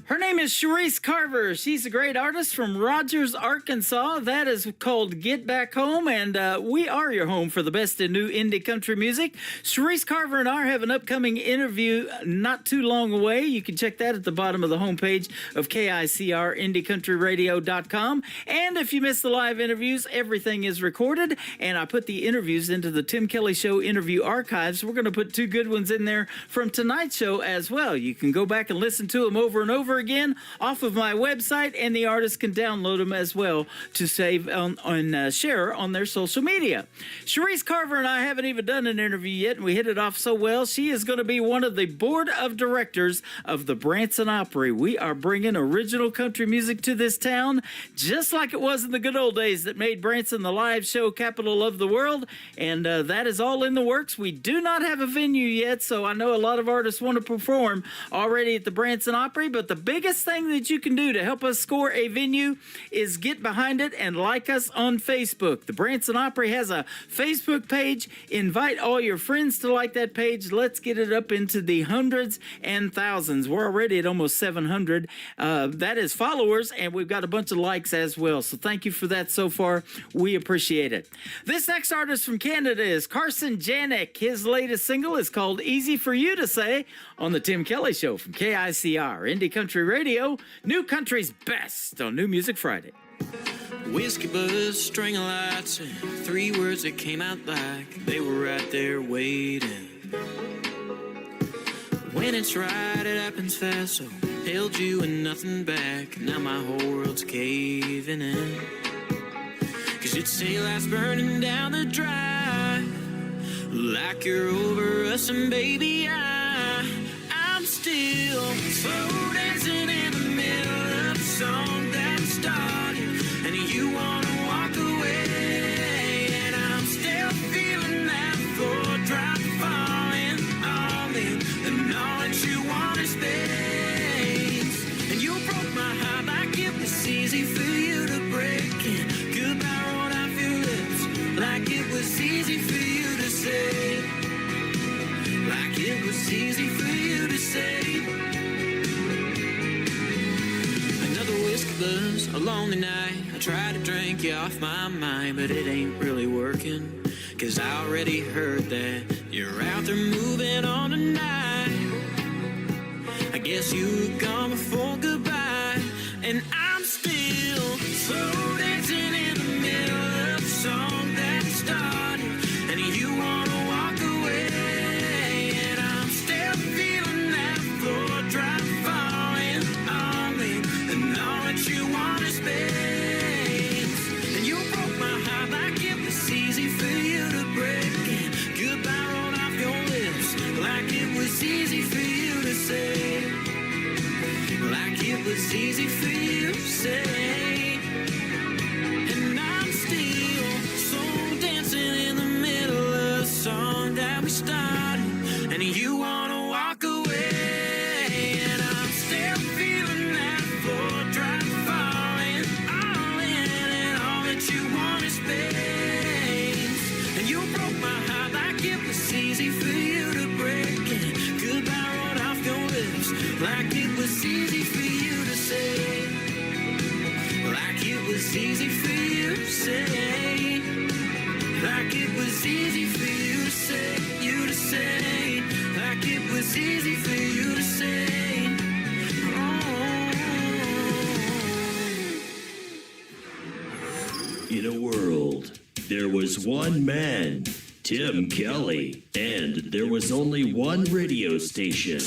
Her name name is Sharice Carver. She's a great artist from Rogers, Arkansas. That is called Get Back Home, and we are your home for the best in new indie country music. Sharice Carver and I have an upcoming interview not too long away. You can check that at the bottom of the homepage of KICR, IndieCountryRadio.com. And if you miss the live interviews, everything is recorded, and I put the interviews into the Tim Kelly Show interview archives. We're going to put 2 good ones in there from tonight's show as well. You can go back and listen to them over and over again off of my website, and the artists can download them as well to save and share on their social media. Sharice Carver and I haven't even done an interview yet, and we hit it off so well. She is going to be one of the board of directors of the Branson Opry. We are bringing original country music to this town, just like it was in the good old days that made Branson the live show capital of the world, and that is all in the works. We do not have a venue yet, so I know a lot of artists want to perform already at the Branson Opry, but the biggest thing that you can do to help us score a venue is get behind it and like us on Facebook. The Branson Opry has a Facebook page. Invite all your friends to like that page. Let's get it up into the hundreds and thousands. We're already at almost 700. That is followers, and we've got a bunch of likes as well. So thank you for that so far. We appreciate it. This next artist from Canada is Carson Janik. His latest single is called Easy For You To Say on the Tim Kelly Show from KICR, Indie Country Radio, New Country's best on New Music Friday. Whiskey buzz, string of lights, and 3 words that came out like they were right there waiting. When it's right, it happens fast, so held you and nothing back. Now my whole world's caving in. 'Cause you'd say life's burning down the drive, like you're over us, and baby, I'm still slow dancing in the middle of a song that started, and you wanna walk away, and I'm still feeling that floor drop falling all in, and all that you want is space, and you broke my heart like it was easy for you to break, and goodbye rolled off your lips like it was easy for you to say, like it was easy for you to say. Another whiskey buzz, a lonely night. I try to drink you off my mind, but it ain't really working. 'Cause I already heard that you're out there moving on tonight. I guess you were gone before goodbye, and I'm still slow dancing in the middle of a song that started, and you wanna walk away, and I'm still feeling that floor drop falling on me, and all that you want is space, and you broke my heart like it was easy for you to break, and goodbye rolled off your lips like it was easy for you to say, like it was easy for you to say, and I'm still soul dancing in the middle of a song that we started, and you wanna walk away, and I'm still feeling that floor drop falling all in, and all that you want is space, and you broke my heart like it was easy for you to break, and goodbye rolled off your lips like it was easy for you to say, like it was easy for you to say, like it was easy for you to say, like it was easy for you to say. In a world, there was one man, Tim Kelly, and there was only one radio station,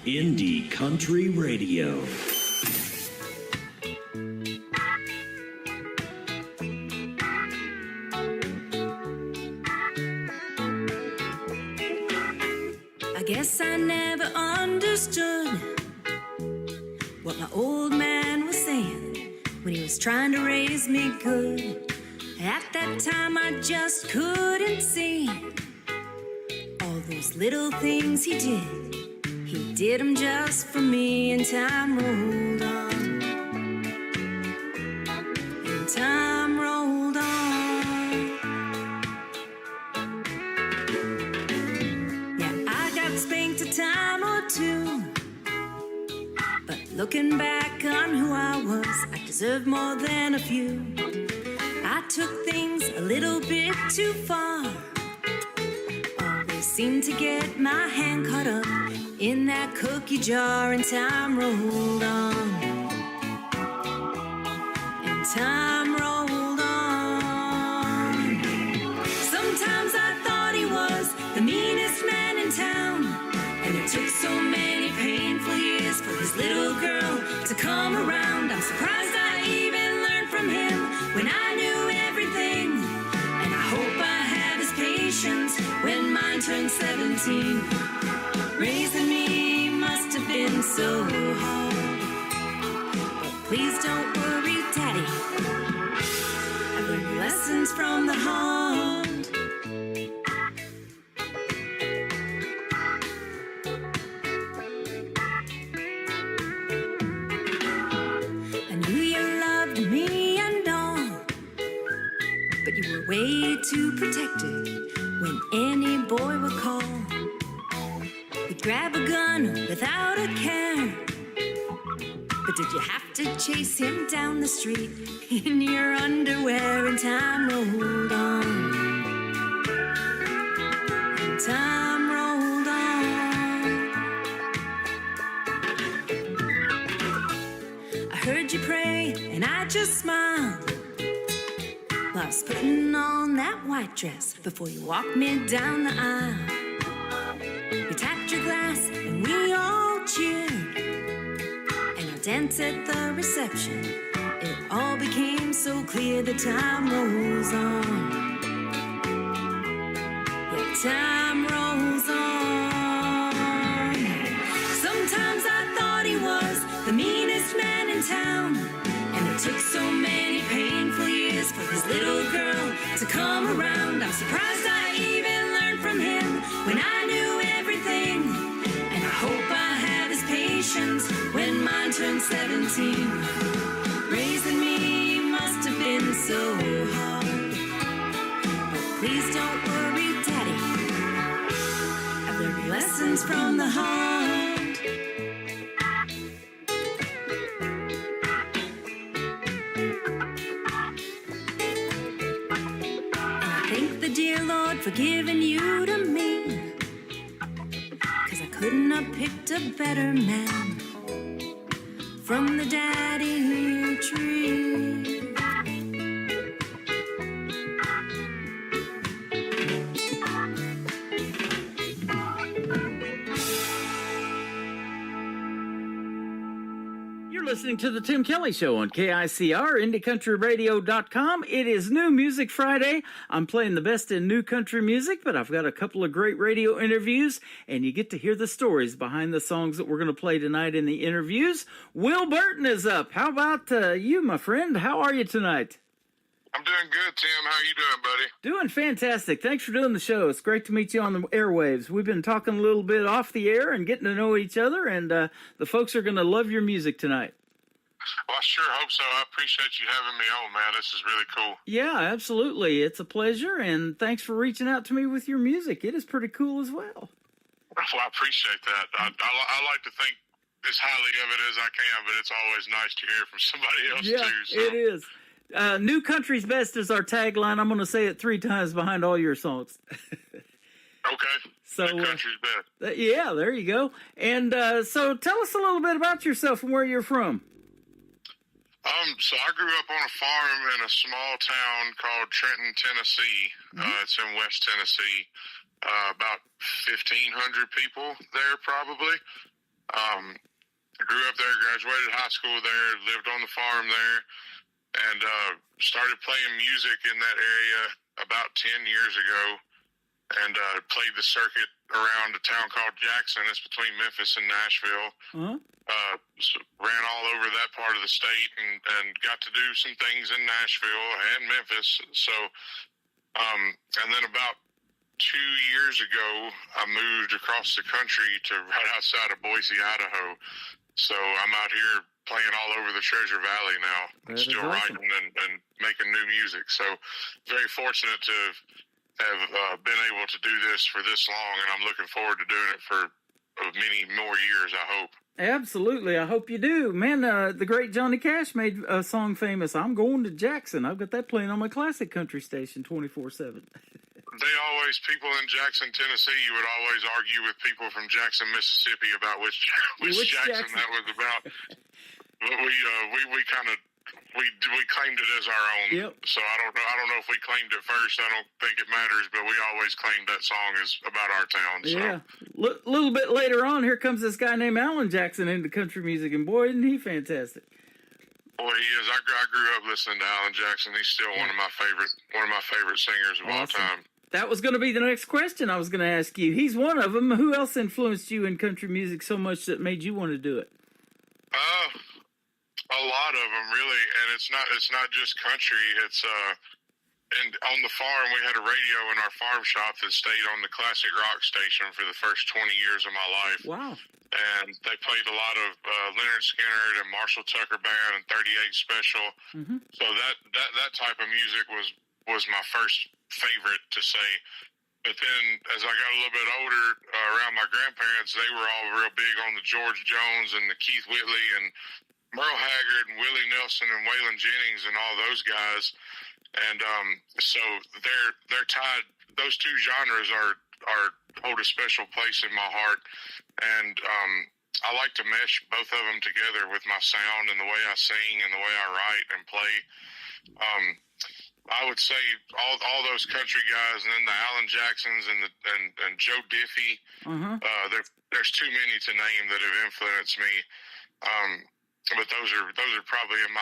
Indie Country Radio. I guess I never understood what my old man was saying when he was trying to raise me good. At that time I just couldn't see all those little things he did. He did them just for me, and time rolled on, and time rolled on. Yeah, I got spanked a time or two, but Looking back on who I was, I deserve more than a few. I took things a little bit too far. Always seemed to get my hand caught up in that cookie jar, and time rolled on. And time rolled on. Sometimes I thought he was the meanest man in town, and it took so many painful years for this little girl to come around. I'm surprised I even learned from him when I knew everything, and I hope I have his patience when mine turns 17. Raising me must have been so hard, but please don't worry, Daddy, I've learned lessons from the heart. Way too protected when any boy would call. You'd grab a gun without a care. But did you have to chase him down the street in your underwear? And time rolled on. And time rolled on. I heard you pray and I just smiled. I was putting on that white dress before you walked me down the aisle. You tapped your glass and we all cheered, and I danced at the reception. It all became so clear that time rolls on. Yeah, time rolls on. Sometimes I thought he was the meanest man in town, and it took so many painful years for this little girl to come around. I'm surprised I even learned from him when I knew everything, and I hope I have his patience when mine turns 17. Raising me must have been so hard, but please don't worry, Daddy, I've learned lessons from the heart. Dear Lord, for giving you to me, 'cause I couldn't have picked a better man from the daddy tree. Listening to the Tim Kelly Show on KICR, IndieCountryRadio.com. It is New Music Friday. I'm playing the best in new country music, but I've got a couple of great radio interviews, and you get to hear the stories behind the songs that we're going to play tonight in the interviews. Will Burton is up. How about you, my friend? How are you tonight? I'm doing good, Tim. How you doing, buddy? Doing fantastic. Thanks for doing the show. It's great to meet you on the airwaves. We've been talking a little bit off the air and getting to know each other, and the folks are going to love your music tonight. Well, I sure hope so. I appreciate you having me on, man. This is really cool. Yeah, absolutely. It's a pleasure, and thanks for reaching out to me with your music. It is pretty cool as well. Well, I appreciate that. I like to think as highly of it as I can, but it's always nice to hear from somebody else, too. So. It is. New Country's Best is our tagline. I'm going to say it 3 times behind all your songs. Okay. So, New Country's Best. Yeah, there you go. And so tell us a little bit about yourself and where you're from. So I grew up on a farm in a small town called Trenton, Tennessee. It's in West Tennessee. About 1,500 people there, probably. I grew up there, graduated high school there, lived on the farm there, and started playing music in that area about 10 years ago, and played the circuit around a town called Jackson. It's between Memphis and Nashville. So ran all over that part of the state and got to do some things in Nashville and Memphis. So, and then about 2 years ago, I moved across the country to right outside of Boise, Idaho. So I'm out here playing all over the Treasure Valley now. I'm still writing and making new music. So very fortunate to have been able to do this for this long, and I'm looking forward to doing it for many more years, I hope. Absolutely. I hope you do. Man, the great Johnny Cash made a song famous, I'm Going to Jackson. I've got that playing on my classic country station 24/7. People in Jackson, Tennessee, you would always argue with people from Jackson, Mississippi about which Jackson that was about. But we kind of we claimed it as our own. Yep. So I don't know if we claimed it first. I don't think it matters, but we always claimed that song is about our town. So. Yeah. A little bit later on, here comes this guy named Alan Jackson into country music, and boy, isn't he fantastic. Boy, he is. I grew up listening to Alan Jackson. He's still one of my favorite singers of all time. That was going to be the next question I was going to ask you. He's one of them. Who else influenced you in country music so much that made you want to do it? A lot of them, really, and it's not just country. It's and on the farm we had a radio in our farm shop that stayed on the classic rock station for the first 20 years of my life. Wow. And they played a lot of Leonard Skinner and Marshall Tucker Band and 38 Special. Mm-hmm. So that type of music was my first favorite to say. But then as I got a little bit older, around my grandparents, they were all real big on the George Jones and the Keith Whitley and Merle Haggard and Willie Nelson and Waylon Jennings and all those guys. And so they're tied. Those two genres hold a special place in my heart. And I like to mesh both of them together with my sound and the way I sing and the way I write and play. I would say all those country guys, and then the Alan Jacksons and Joe Diffie. Uh-huh. There's too many to name that have influenced me. But those are probably in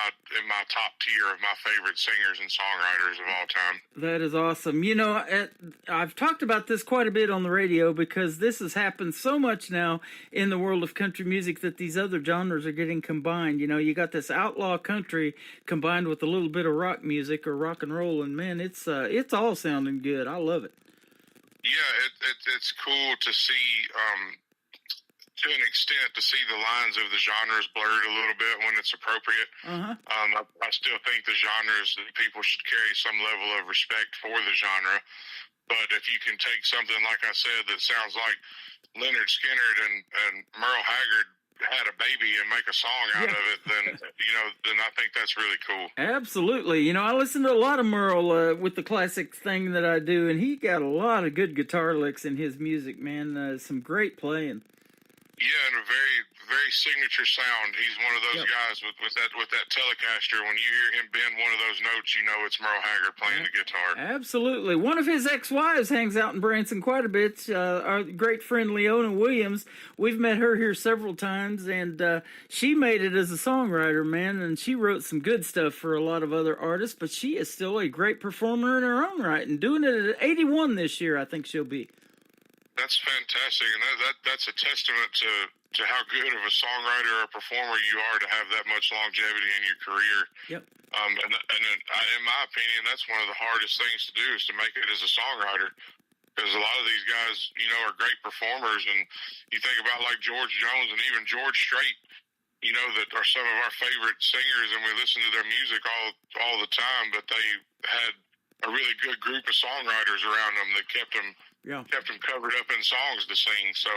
my top tier of my favorite singers and songwriters of all time. That is awesome. You know, I've talked about this quite a bit on the radio because this has happened so much now in the world of country music that these other genres are getting combined. You know, you got this outlaw country combined with a little bit of rock music or rock and roll, and man, it's all sounding good. I love it. Yeah, it's cool to see. To an extent, to see the lines of the genres blurred a little bit when it's appropriate. Uh-huh. I still think the genres, that people should carry some level of respect for the genre. But if you can take something, like I said, that sounds like Leonard Skinner and Merle Haggard had a baby and make a song out of it, then I think that's really cool. Absolutely. You know, I listen to a lot of Merle with the classic thing that I do, and he got a lot of good guitar licks in his music, man. Some great playing. Yeah, and a very, very signature sound. He's one of those guys with that Telecaster. When you hear him bend one of those notes, you know it's Merle Haggard playing the guitar. Absolutely. One of his ex-wives hangs out in Branson quite a bit. Our great friend Leona Williams. We've met her here several times, and she made it as a songwriter, man, and she wrote some good stuff for a lot of other artists, but she is still a great performer in her own right, and doing it at 81 this year, I think she'll be. That's fantastic, and that's a testament to how good of a songwriter or performer you are to have that much longevity in your career. Yep. And in my opinion, that's one of the hardest things to do is to make it as a songwriter, because a lot of these guys, are great performers, and you think about like George Jones and even George Strait, that are some of our favorite singers, and we listen to their music all the time, but they had a really good group of songwriters around them that kept them covered up in songs to sing. So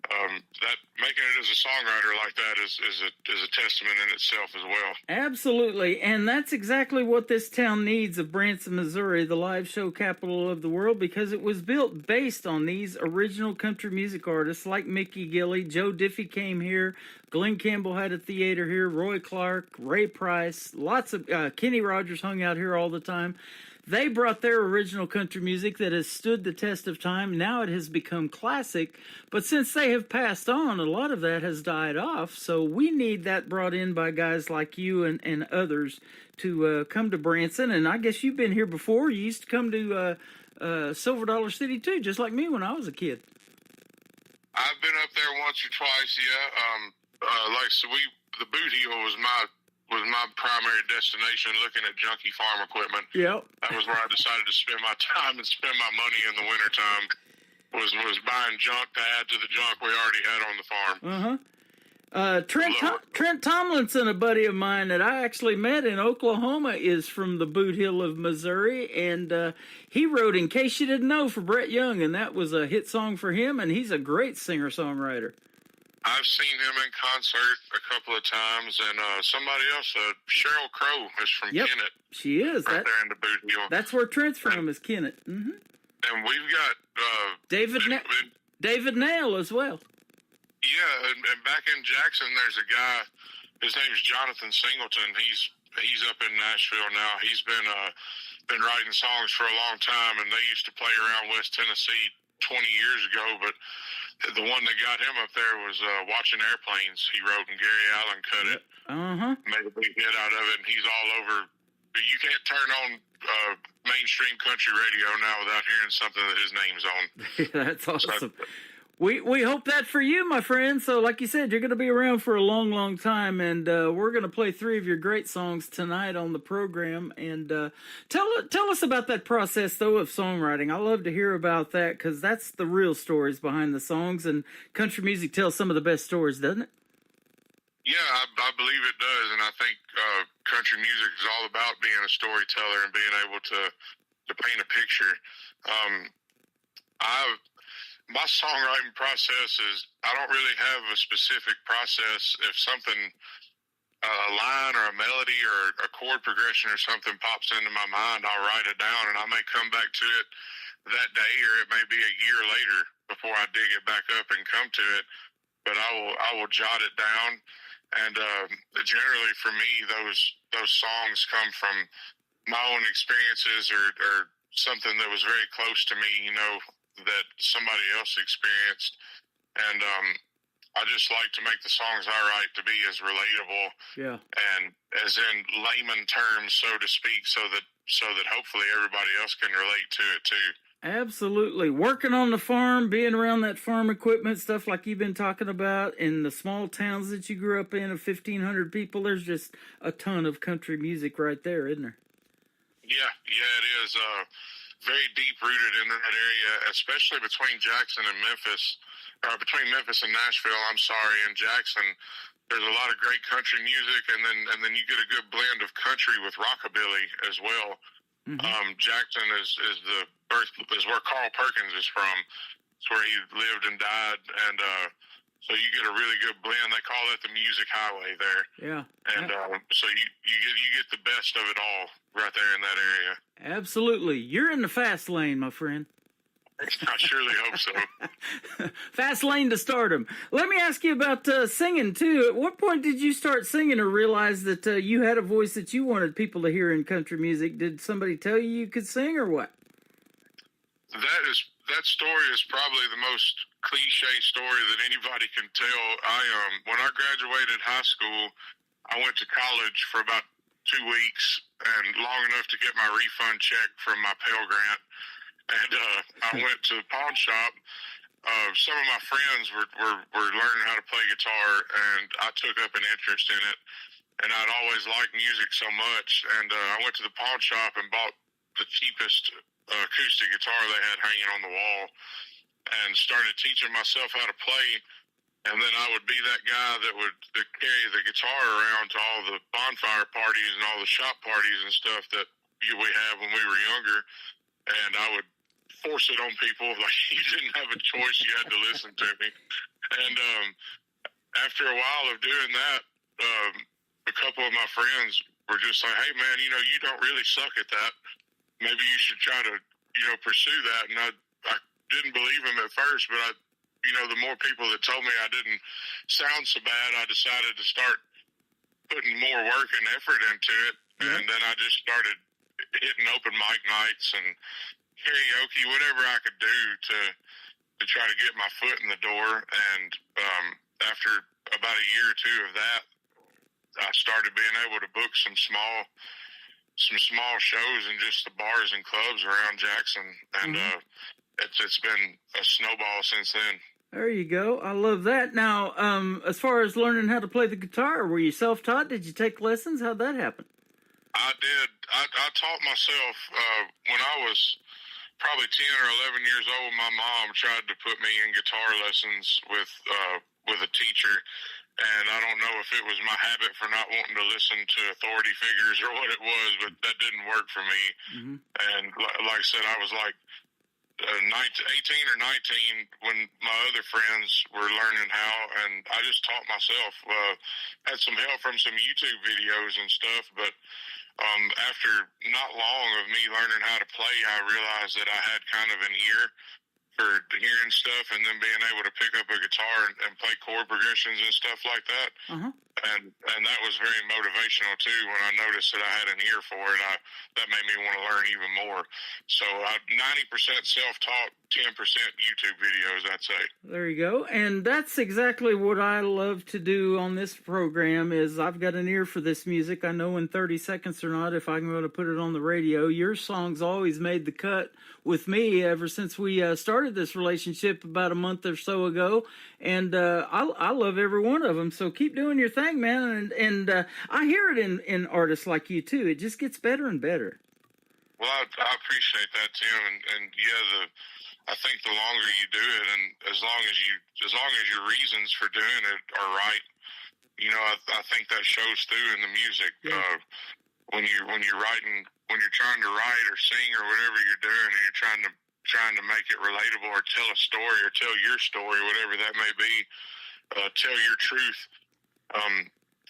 that making it as a songwriter like that is a testament in itself as well. Absolutely, and that's exactly what this town needs of Branson, Missouri, the live show capital of the world, because it was built based on these original country music artists like Mickey Gilley. Joe Diffie came here. Glenn Campbell had a theater here. Roy Clark, Ray Price, lots of Kenny Rogers hung out here all the time. They brought their original country music that has stood the test of time. Now it has become classic. But since they have passed on, a lot of that has died off. So we need that brought in by guys like you and others to come to Branson. And I guess you've been here before. You used to come to Silver Dollar City, too, just like me when I was a kid. I've been up there once or twice, the Boot Heel was my primary destination, looking at junky farm equipment. Yep. That was where I decided to spend my time and spend my money in the wintertime, was buying junk to add to the junk we already had on the farm. Trent Tomlinson, a buddy of mine that I actually met in Oklahoma, is from the Boot Heel of Missouri, and he wrote In Case You Didn't Know for Brett Young, and that was a hit song for him, and he's a great singer-songwriter. I've seen him in concert a couple of times, and somebody else, Cheryl Crow, is from Kennett. She is. Right there in the Boot Hill. That's where Trent's from, is Kennett. Mm-hmm. And we've got David Nail as well. Yeah, and back in Jackson, there's a guy. His name's Jonathan Singleton. He's up in Nashville now. He's been writing songs for a long time, and they used to play around West Tennessee 20 years ago. But the one that got him up there was Watching Airplanes. He wrote, and Gary Allen cut it. Made a big hit out of it, and he's all over. You can't turn on mainstream country radio now without hearing something that his name's on. That's awesome. We hope that for you, my friend. So, like you said, you're going to be around for a long, long time, and we're going to play 3 of your great songs tonight on the program. And tell us about that process, though, of songwriting. I love to hear about that because that's the real stories behind the songs, and country music tells some of the best stories, doesn't it? Yeah, I believe it does, and I think country music is all about being a storyteller and being able to paint a picture. My songwriting process is, I don't really have a specific process. If something, a line or a melody or a chord progression or something pops into my mind, I'll write it down, and I may come back to it that day, or it may be a year later before I dig it back up and come to it. But I will jot it down, and generally for me, those songs come from my own experiences or something that was very close to me, you know, that somebody else experienced. And I just like to make the songs I write to be as relatable and as in layman terms, so to speak, so that hopefully everybody else can relate to it too. Absolutely. Working on the farm, being around that farm equipment, stuff like you've been talking about, in the small towns that you grew up in of 1,500 people, there's just a ton of country music right there, isn't there? Yeah, it is. Very deep-rooted in that area, especially between Jackson and Memphis, between Memphis and Nashville, and Jackson. There's a lot of great country music, and then you get a good blend of country with rockabilly as well. Mm-hmm. Jackson is where Carl Perkins is from. It's where he lived and died, and so you get a really good blend. They call it the Music Highway there. Yeah. And so you get the best of it all right there in that area. Absolutely. You're in the fast lane, my friend. I surely hope so. Fast lane to stardom. Let me ask you about singing, too. At what point did you start singing or realize that you had a voice that you wanted people to hear in country music? Did somebody tell you could sing or what? That story is probably the most cliche story that anybody can tell. When I graduated high school, I went to college for about 2 weeks and long enough to get my refund check from my Pell Grant. And I went to the pawn shop. Some of my friends were learning how to play guitar, and I took up an interest in it. And I'd always liked music so much. And I went to the pawn shop and bought the cheapest acoustic guitar they had hanging on the wall and started teaching myself how to play. And then I would be that guy that would carry the guitar around to all the bonfire parties and all the shop parties and stuff that we had when we were younger. And I would force it on people. Like, you didn't have a choice. You had to listen to me. And after a while of doing that, a couple of my friends were just like, hey, man, you don't really suck at that. Maybe you should try to, pursue that. And I didn't believe him at first, but the more people that told me I didn't sound so bad, I decided to start putting more work and effort into it. And then I just started hitting open mic nights and karaoke, whatever I could do to try to get my foot in the door. And after about a year or two of that, I started being able to book some small shows in just the bars and clubs around Jackson. And it's been a snowball since then. There you go. I love that. Now, as far as learning how to play the guitar, were you self-taught? Did you take lessons? How'd that happen? I did. I taught myself when I was probably 10 or 11 years old. My mom tried to put me in guitar lessons with a teacher, and I don't know if it was my habit for not wanting to listen to authority figures or what it was, but that didn't work for me. And like I said, I was like 18 or 19 when my other friends were learning how, and I just taught myself. Had some help from some YouTube videos and stuff, but after not long of me learning how to play, I realized that I had kind of an ear for hearing stuff, and then being able to pick up a guitar and play chord progressions and stuff like that. And that was very motivational too. When I noticed that I had an ear for it, that made me want to learn even more. So 90% self-taught, 10% YouTube videos, I'd say. There you go. And that's exactly what I love to do on this program. Is I've got an ear for this music. I know in 30 seconds or not if I'm going to put it on the radio. Your song's always made the cut with me ever since we started this relationship about a month or so ago. And I love every one of them. So keep doing your thing, man. And I hear it in artists like you too. It just gets better and better. Well, I appreciate that, Tim. And yeah, I think the longer you do it, and as long as your reasons for doing it are right, you know, I think that shows through in the music. Yeah. When you're writing, when you're trying to write or sing or whatever you're doing, and you're trying to make it relatable or tell a story or tell your story, whatever that may be, tell your truth.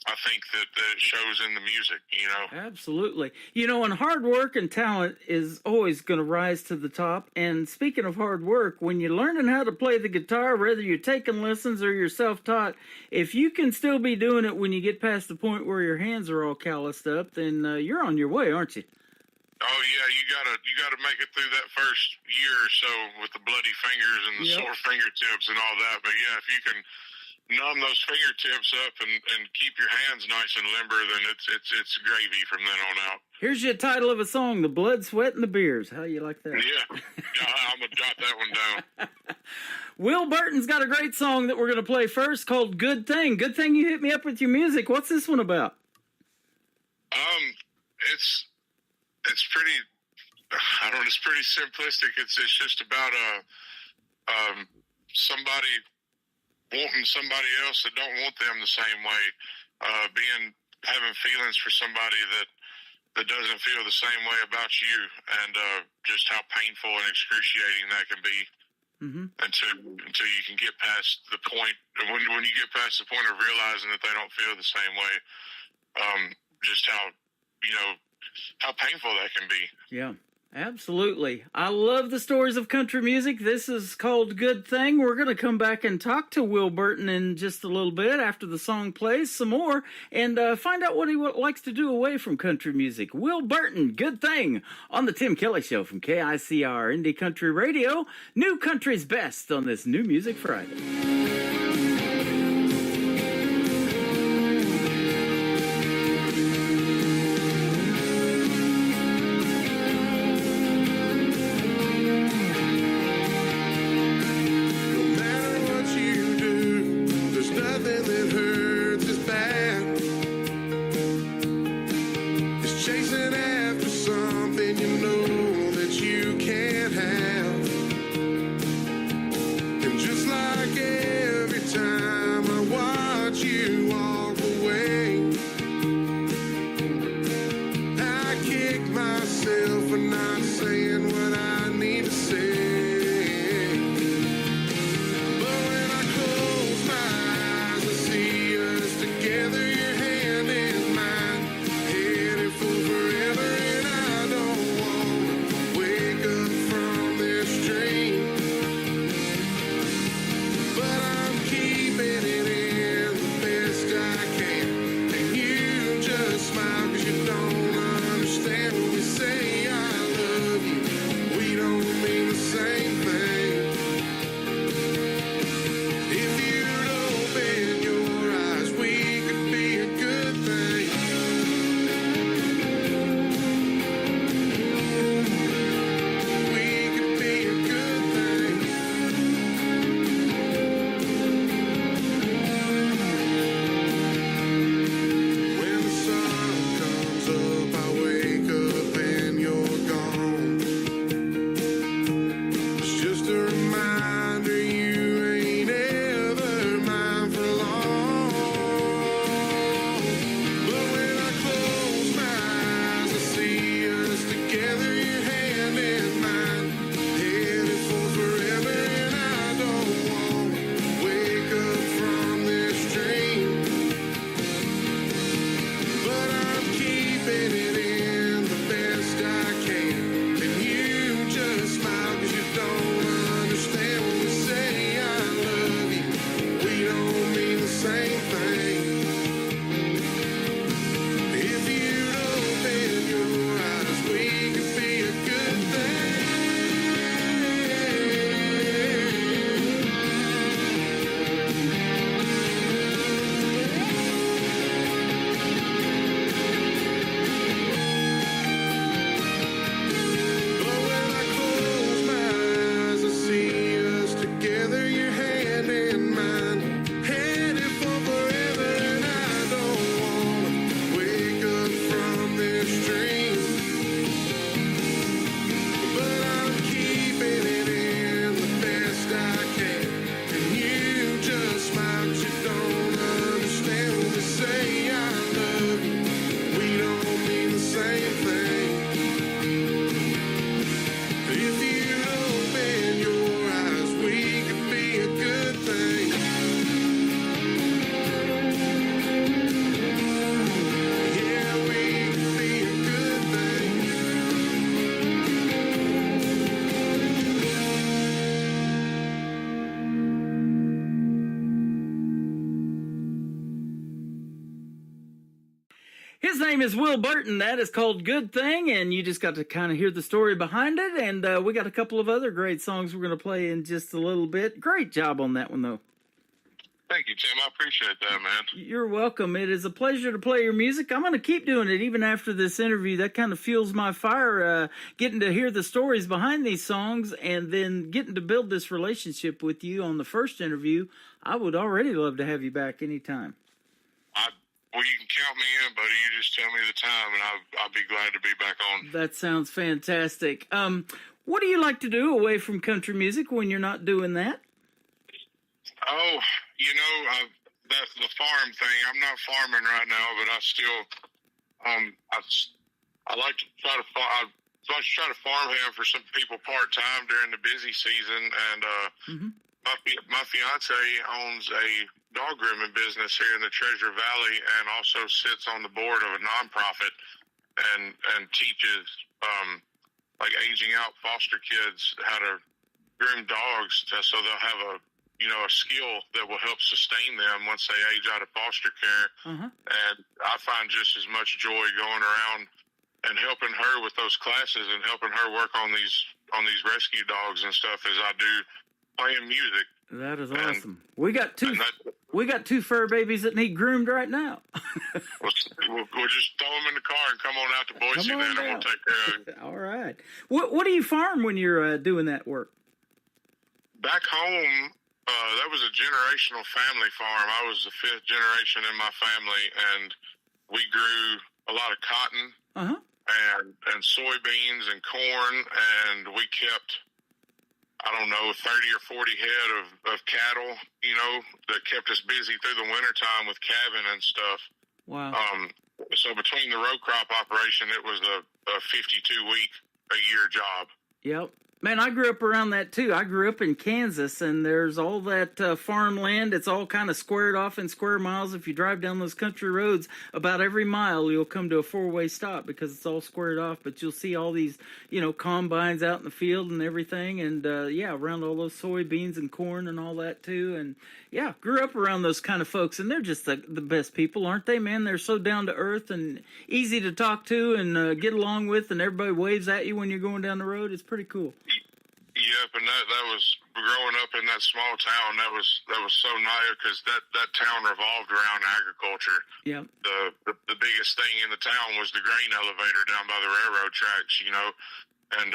I think that it shows in the music, you know. Absolutely. You know, and hard work and talent is always going to rise to the top. And speaking of hard work, when you're learning how to play the guitar, whether you're taking lessons or you're self-taught, if you can still be doing it when you get past the point where your hands are all calloused up, then you're on your way, aren't you? Oh yeah, you gotta make it through that first year or so with the bloody fingers and the sore fingertips and all that. But yeah, if you can numb those fingertips up and keep your hands nice and limber, then it's gravy from then on out. Here's your title of a song: "The Blood, Sweat, and the Beers." How you like that? Yeah, I'm gonna jot that one down. Will Burton's got a great song that we're gonna play first called "Good Thing." Good thing you hit me up with your music. What's this one about? It's pretty. I don't know. It's pretty simplistic. It's just about somebody wanting somebody else that don't want them the same way. Having feelings for somebody that doesn't feel the same way about you, and just how painful and excruciating that can be. Until you can get past the point. When you get past the point of realizing that they don't feel the same way, just how painful that can be. Yeah, absolutely. I love the stories of country music. This is called Good Thing. We're going to come back and talk to Will Burton in just a little bit after the song plays some more and find out what he likes to do away from country music. Will Burton, Good Thing, on the Tim Kelly Show from KICR Indie Country Radio. New Country's Best on this New Music Friday. Just like His name is Will Burton. That is called Good Thing, and you just got to kind of hear the story behind it. And we got a couple of other great songs we're going to play in just a little bit. Great job on that one, though. Thank you, Tim. I appreciate that, man. You're welcome. It is a pleasure to play your music. I'm going to keep doing it even after this interview. That kind of fuels my fire, getting to hear the stories behind these songs and then getting to build this relationship with you on the first interview. I would already love to have you back anytime. Well, you can count me in, buddy. You just tell me the time, and I'll be glad to be back on. That sounds fantastic. What do you like to do away from country music when you're not doing that? Oh, that's the farm thing. I'm not farming right now, but I still, I like to try to farm. I like to try to farmhand for some people part time during the busy season, and my fiance owns a dog grooming business here in the Treasure Valley, and also sits on the board of a nonprofit, and teaches like aging out foster kids how to groom dogs, so they'll have a skill that will help sustain them once they age out of foster care. And I find just as much joy going around and helping her with those classes and helping her work on these rescue dogs and stuff as I do playing music. That is awesome. We got two fur babies that need groomed right now. we'll just throw them in the car and come on out to Boise, then, and we'll take care of it. All right. What do you farm when you're doing that work? Back home, that was a generational family farm. I was the fifth generation in my family, and we grew a lot of cotton and soybeans and corn, and we kept, I don't know, 30 or 40 head of cattle, that kept us busy through the wintertime with calving and stuff. Wow. So between the row crop operation, it was a 52-week-a-year job. Yep. Man, I grew up around that too. I grew up in Kansas, and there's all that farmland. It's all kind of squared off in square miles. If you drive down those country roads, about every mile you'll come to a four-way stop because it's all squared off. But you'll see all these, combines out in the field and everything, and around all those soybeans and corn and all that too. And grew up around those kind of folks, and they're just the best people, aren't they, man? They're so down to earth and easy to talk to and get along with, and everybody waves at you when you're going down the road. It's pretty cool. Yep, and that was growing up in that small town. That was so nice because that town revolved around agriculture. Yep. The biggest thing in the town was the grain elevator down by the railroad tracks. And and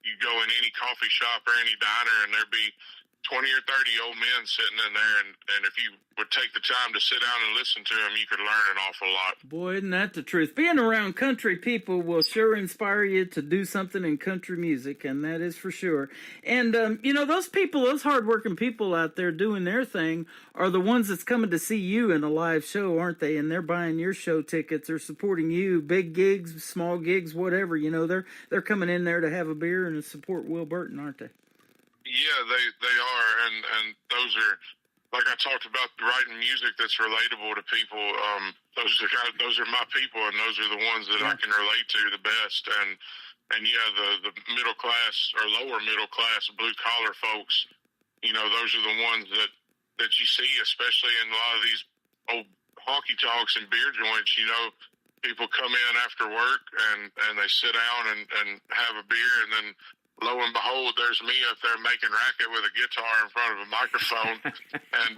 you go in any coffee shop or any diner, and there'd be 20 or 30 old men sitting in there, and if you would take the time to sit down and listen to them, you could learn an awful lot. Boy, isn't that the truth? Being around country people will sure inspire you to do something in country music, and that is for sure. And, those people, those hardworking people out there doing their thing are the ones that's coming to see you in a live show, aren't they? And they're buying your show tickets or supporting you, big gigs, small gigs, whatever. They're coming in there to have a beer and to support Will Burton, aren't they? Yeah, they are, and those are, like I talked about, writing music that's relatable to people. Those are my people, and those are the ones that I can relate to the best. And the middle class or lower middle class blue collar folks, those are the ones that you see, especially in a lot of these old honky tonks and beer joints. People come in after work and they sit down and have a beer, and then lo and behold, there's me up there making racket with a guitar in front of a microphone, and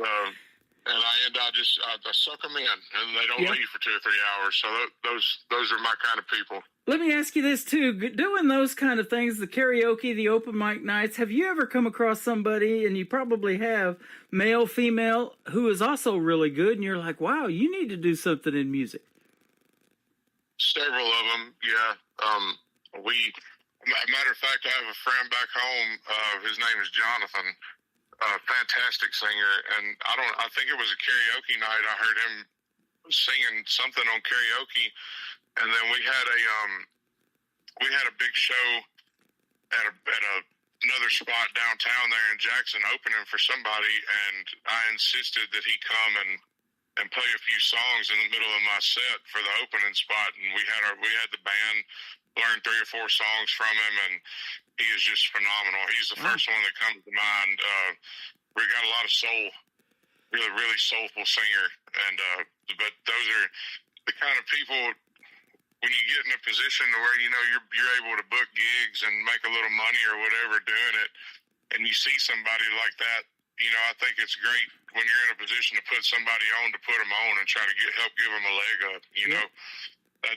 I suck them in, and they don't leave for 2 or 3 hours. So those are my kind of people. Let me ask you this too: doing those kind of things, the karaoke, the open mic nights. Have you ever come across somebody, and you probably have, male, female, who is also really good, and you're like, wow, you need to do something in music? Several of them, yeah. Matter of fact, I have a friend back home. His name is Jonathan, a fantastic singer, and I think it was a karaoke night. I heard him singing something on karaoke, and then we had a big show at another spot downtown there in Jackson, opening for somebody, and I insisted that he come and play a few songs in the middle of my set for the opening spot, and we had the band learn 3 or 4 songs from him, and he is just phenomenal. He's the first one that comes to mind. We got a lot of soul, really, really soulful singer, and but those are the kind of people, when you get in a position where you're able to book gigs and make a little money or whatever doing it, and you see somebody like that, I think it's great when you're in a position to put somebody on, to put them on and try to help give them a leg up.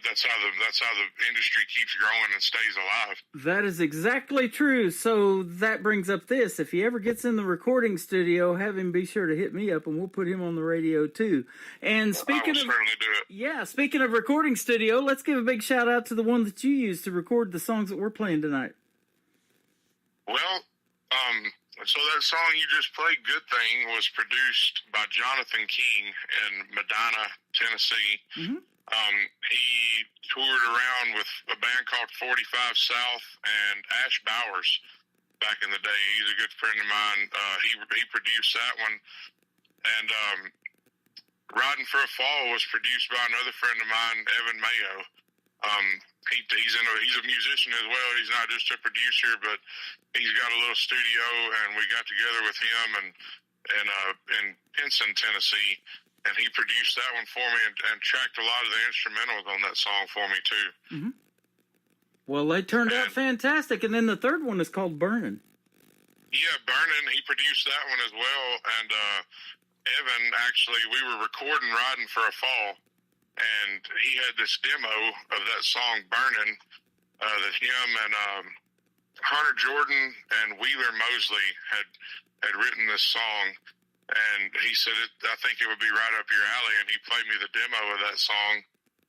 That's how the industry keeps growing and stays alive. That is exactly true. So that brings up this: if he ever gets in the recording studio, have him be sure to hit me up, and we'll put him on the radio too. And speaking of, speaking of recording studio, let's give a big shout out to the one that you used to record the songs that we're playing tonight. Well, so that song you just played, "Good Thing," was produced by Jonathan King in Medina, Tennessee. Mm-hmm. He toured around with a band called 45 South and Ash Bowers back in the day. He's a good friend of mine. He produced that one. And Riding for a Fall was produced by another friend of mine, Evan Mayo. He's a musician as well. He's not just a producer, but he's got a little studio, and we got together with him in Pinson, Tennessee. And he produced that one for me and tracked a lot of the instrumentals on that song for me, too. Mm-hmm. Well, they turned out fantastic. And then the third one is called Burnin'. Yeah, Burnin'. He produced that one as well. And Evan, actually, we were recording Riding for a Fall. And he had this demo of that song, Burnin', that him and Hunter Jordan and Wheeler Mosley had written this song. And he said, I think it would be right up your alley. And he played me the demo of that song.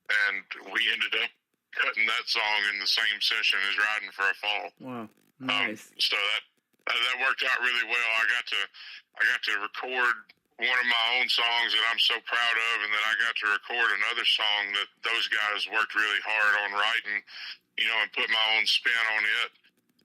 And we ended up cutting that song in the same session as Riding for a Fall. Wow. Nice. So that worked out really well. I got to record one of my own songs that I'm so proud of. And then I got to record another song that those guys worked really hard on writing, and put my own spin on it.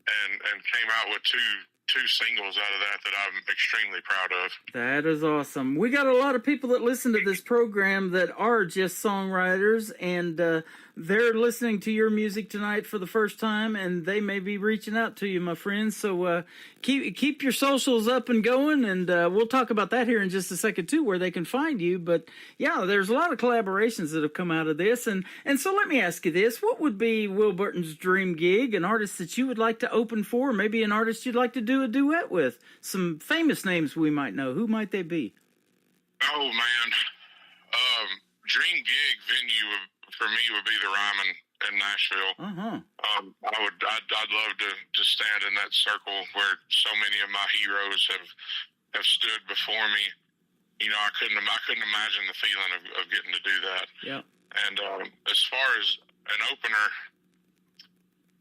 And came out with two singles out of that I'm extremely proud of. That is awesome. We got a lot of people that listen to this program that are just songwriters, and they're listening to your music tonight for the first time, and they may be reaching out to you, my friends. So keep your socials up and going, and we'll talk about that here in just a second too, where they can find you. But yeah, there's a lot of collaborations that have come out of this, and so let me ask you this: what would be Will Burton's dream gig? An artist that you would like to open for, maybe an artist you'd like to do a duet with? Some famous names we might know. Who might they be? Oh man, dream gig venue for me would be the Ryman in Nashville. I'd love to stand in that circle where so many of my heroes have stood before me. I couldn't imagine the feeling of getting to do that. Yeah. And as far as an opener,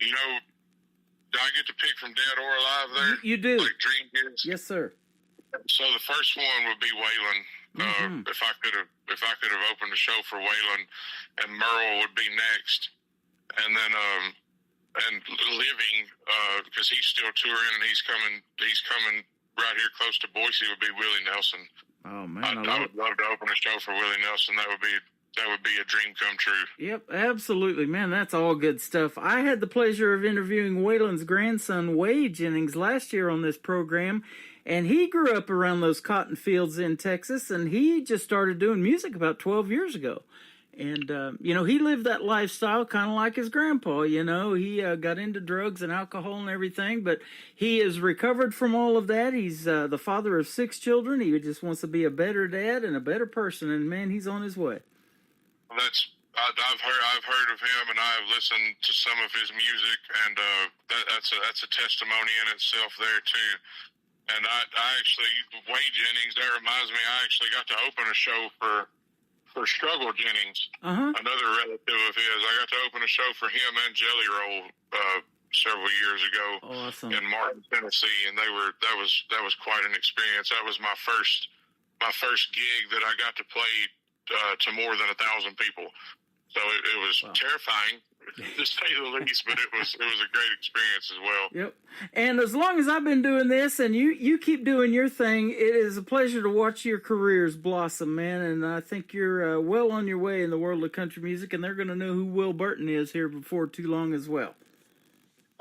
do I get to pick from dead or alive there? You do. Like dream gigs? Yes, sir. So the first one would be Waylon. If I could have opened a show for Waylon, and Merle would be next, and then and living because he's still touring and he's coming right here close to Boise would be Willie Nelson. Oh man, I would love to open a show for Willie Nelson. That would be a dream come true. Yep, absolutely, man. That's all good stuff. I had the pleasure of interviewing Waylon's grandson, Wade Jennings, last year on this program, and he grew up around those cotton fields in Texas, and he just started doing music about 12 years ago. And, he lived that lifestyle kind of like his grandpa, He got into drugs and alcohol and everything, but he is recovered from all of that. He's the father of 6 children. He just wants to be a better dad and a better person, and, man, he's on his way. I've heard of him, and I have listened to some of his music, and that's a testimony in itself there too. And I actually, Wade Jennings, that reminds me, I actually got to open a show for Struggle Jennings, another relative of his. I got to open a show for him and Jelly Roll several years ago. Awesome. In Martin, Tennessee, and that was quite an experience. That was my first gig that I got to play to more than 1,000 people. So it was terrifying, to say the least, but it was a great experience as well. Yep. And as long as I've been doing this and you keep doing your thing, it is a pleasure to watch your careers blossom, man. And I think you're well on your way in the world of country music, and they're going to know who Will Burton is here before too long as well.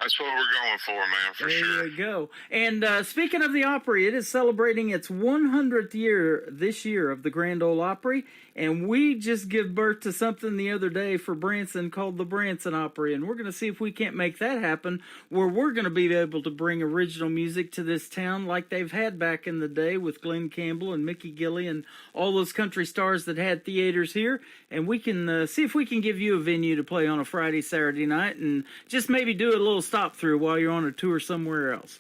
That's what we're going for, man, for sure. There you go. And speaking of the Opry, it is celebrating its 100th year this year of the Grand Ole Opry, and we just give birth to something the other day for Branson called the Branson Opry, and we're going to see if we can't make that happen, where we're going to be able to bring original music to this town like they've had back in the day with Glenn Campbell and Mickey Gilley and all those country stars that had theaters here, and we can see if we can give you a venue to play on a Friday, Saturday night, and just maybe do a little stop through while you're on a tour somewhere else.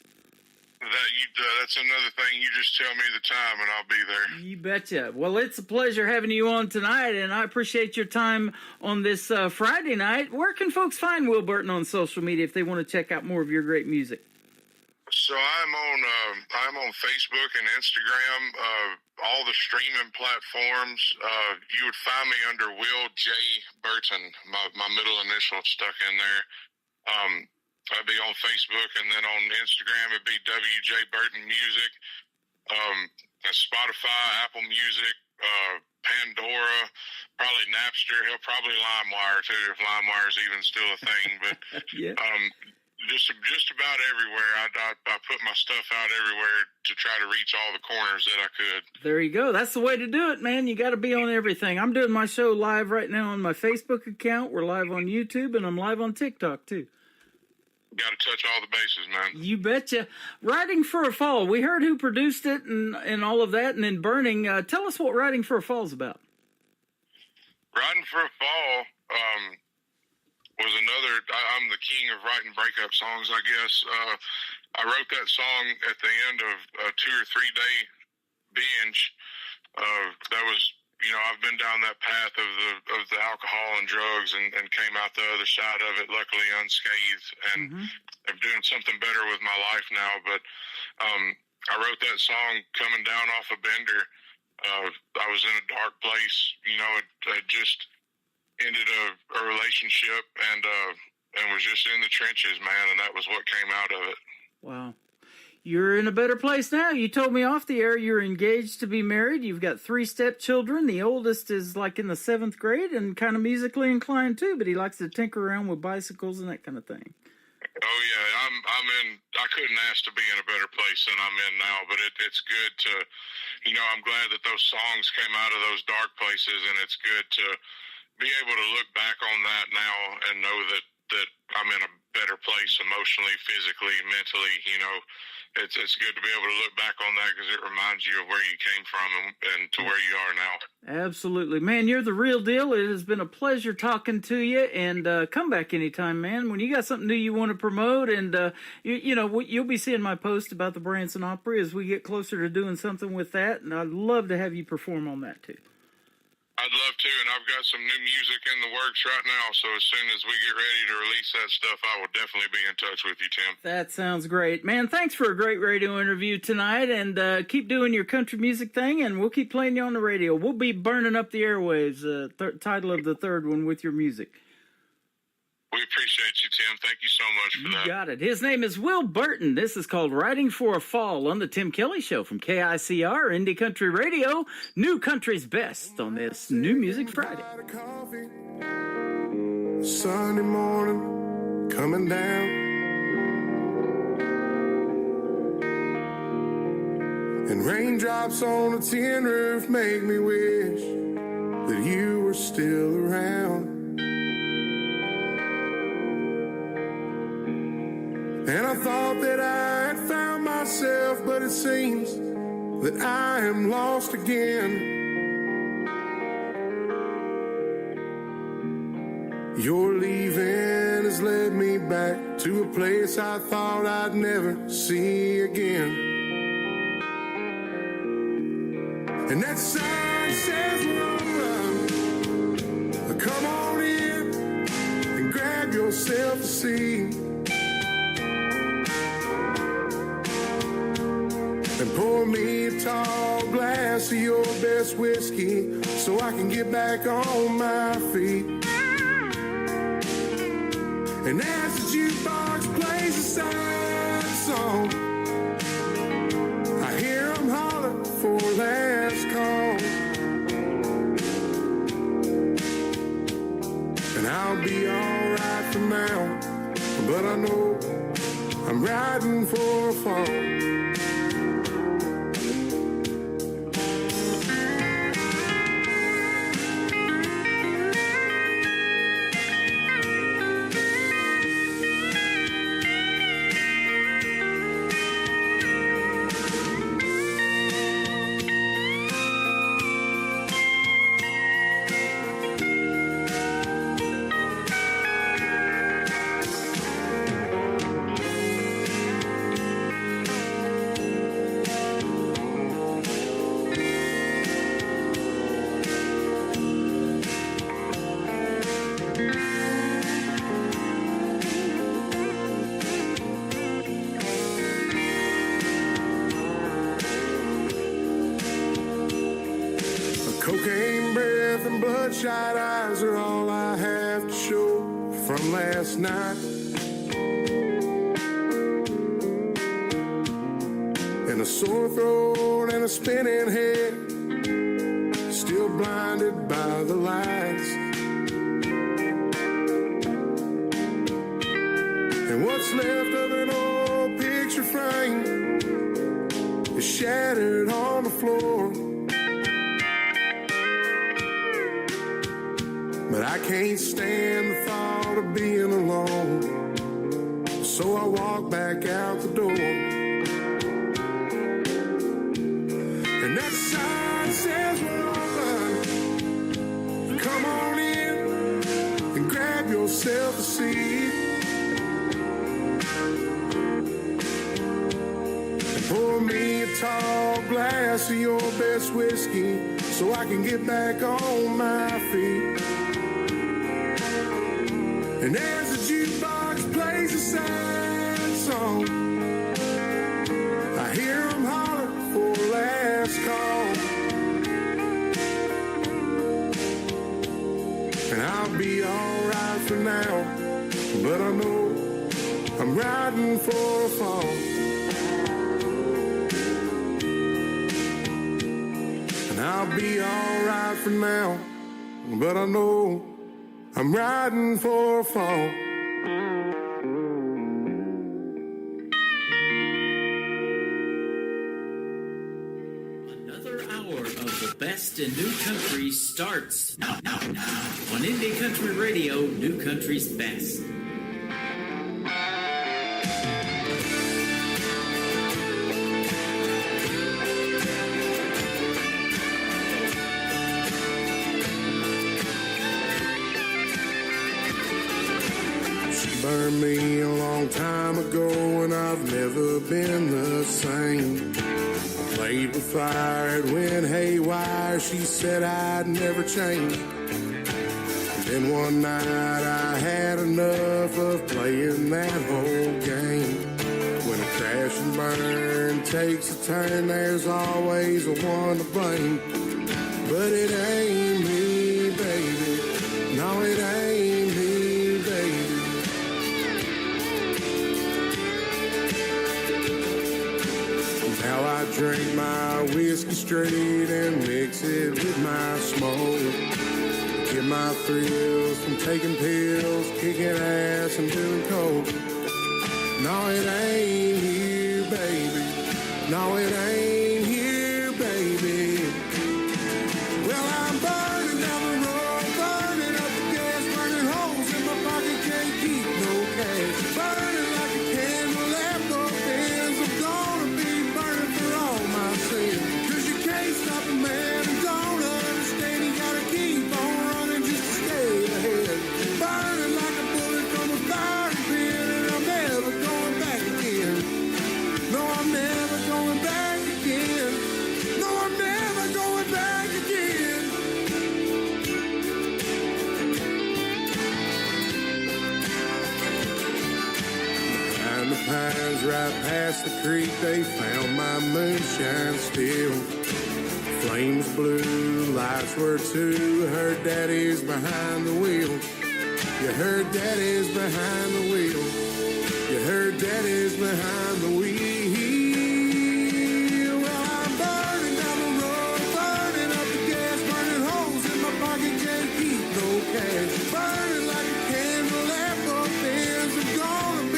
That's another thing. You just tell me the time and I'll be there. You betcha. Well, it's a pleasure having you on tonight, and I appreciate your time on this Friday night. Where can folks find Will Burton on social media if they want to check out more of your great music? So I'm on Facebook and Instagram, all the streaming platforms. You would find me under Will J. Burton, my middle initial stuck in there. I'd be on Facebook, and then on Instagram it'd be WJ Burton Music. Spotify, Apple Music, Pandora, probably Napster. He'll probably LimeWire too, if LimeWire is even still a thing. But yeah. Just about everywhere. I put my stuff out everywhere to try to reach all the corners that I could. There you go. That's the way to do it, man. You got to be on everything. I'm doing my show live right now on my Facebook account. We're live on YouTube, and I'm live on TikTok too. Got to touch all the bases, man. You betcha. Riding for a Fall. We heard who produced it and all of that, and then Burning. Tell us what Riding for a Fall is about. Riding for a Fall was another. I'm the king of writing breakup songs, I guess. I wrote that song at the end of a 2 or 3 day binge. That was, I've been down that path of the alcohol and drugs and came out the other side of it, luckily unscathed, and I'm doing something better with my life now. But I wrote that song coming down off a bender. I was in a dark place, it just ended a relationship and was just in the trenches, man, and that was what came out of it. Wow. You're in a better place now. You told me off the air you're engaged to be married. You've got 3 stepchildren. The oldest is like in the 7th grade and kind of musically inclined too, but he likes to tinker around with bicycles and that kind of thing. Oh yeah, I'm in. I couldn't ask to be in a better place than I'm in now. But it's good to, I'm glad that those songs came out of those dark places, and it's good to be able to look back on that now and know that I'm in a better place emotionally, physically, mentally. It's good to be able to look back on that because it reminds you of where you came from and to where you are now. Absolutely. Man, you're the real deal. It has been a pleasure talking to you, and come back anytime, man. When you got something new you want to promote, and you'll be seeing my post about the Branson Opry as we get closer to doing something with that, and I'd love to have you perform on that too. I'd love to, and I've got some new music in the works right now, so as soon as we get ready to release that stuff, I will definitely be in touch with you, Tim. That sounds great. Man, thanks for a great radio interview tonight, and keep doing your country music thing, and we'll keep playing you on the radio. We'll be burning up the airwaves, title of the third one, with your music. We appreciate you, Tim. Thank you so much for that. You got it. His name is Will Burton. This is called Riding for a Fall on the Tim Kelly Show from KICR Indie Country Radio. New country's best on this New Music Friday. Sunday morning coming down, and raindrops on a tin roof make me wish that you were still around. And I thought that I had found myself, but it seems that I am lost again. Your leaving has led me back to a place I thought I'd never see again. And that sign says we're on the run. Come on in and grab yourself a seat. And pour me a tall glass of your best whiskey so I can get back on my feet. And as the jukebox plays a sad song, I hear them holler for last call. And I'll be alright for now. I'm but I know I'm riding for a fall. Cocaine breath and bloodshot eyes are all I have to show from last night. And a sore throat and a spinning head, still blinded by the lights. And what's left of an old picture frame is shattered on the floor. But I can't stand the thought of being alone, so I walk back out the door. And that sign says we're open. Come on in and grab yourself a seat. And pour me a tall glass of your best whiskey so I can get back on my feet. And as the jukebox plays a sad song, I hear them holler for last call. And I'll be alright for now, but I know I'm riding for a fall. And I'll be alright for now, but I know I'm riding for a fall. Another hour of the best in new country starts now. On Indie Country Radio, New Country's Best. Burned me a long time ago and I've never been the same. Played with fire, it went haywire, she said I'd never change. And then one night I had enough of playing that whole game. When a crash and burn takes a turn, there's always a one to blame. But it ain't me, baby, no it ain't me, baby. Now I drink my whiskey straight and mix it with my smoke. Get my thrills from taking pills, kicking ass and doing coke. No, it ain't here, baby. No, it ain't here, baby. Well, I'm burning down the road, burning up the gas, burning holes in my pocket, can't keep no cash. Burning like a candle, left off ends, I'm gonna be burning for all my sins. 'Cause you can't stop a man and don't understand, you gotta keep on running just to stay ahead. Burning like a bullet from a fire pit, and I'm never going back again. No, I'm never going back again. No, I'm never going back again. Behind the pines right past the creek, they found my moonshine still. Flames blue, lights were too. Her daddy's behind the wheel. You heard daddy's behind the wheel. You heard daddy's behind the wheel. Well, I'm burning down the road, burning up the gas, burning holes in my pocket, can't keep no cash. Burning like a candle, left off ends, I'm gonna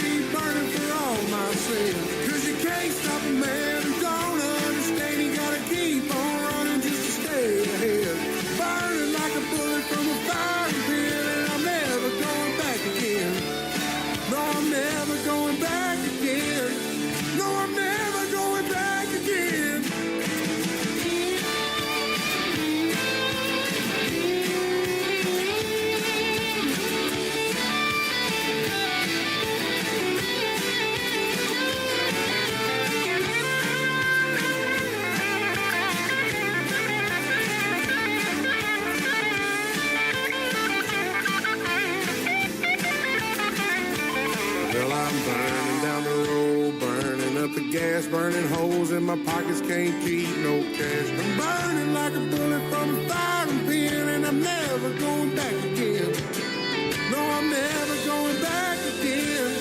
Burning down the road, burning up the gas, burning holes in my pockets, can't keep no cash. I'm burning like a bullet from a firing pin, and I'm never going back again. No, I'm never going back again.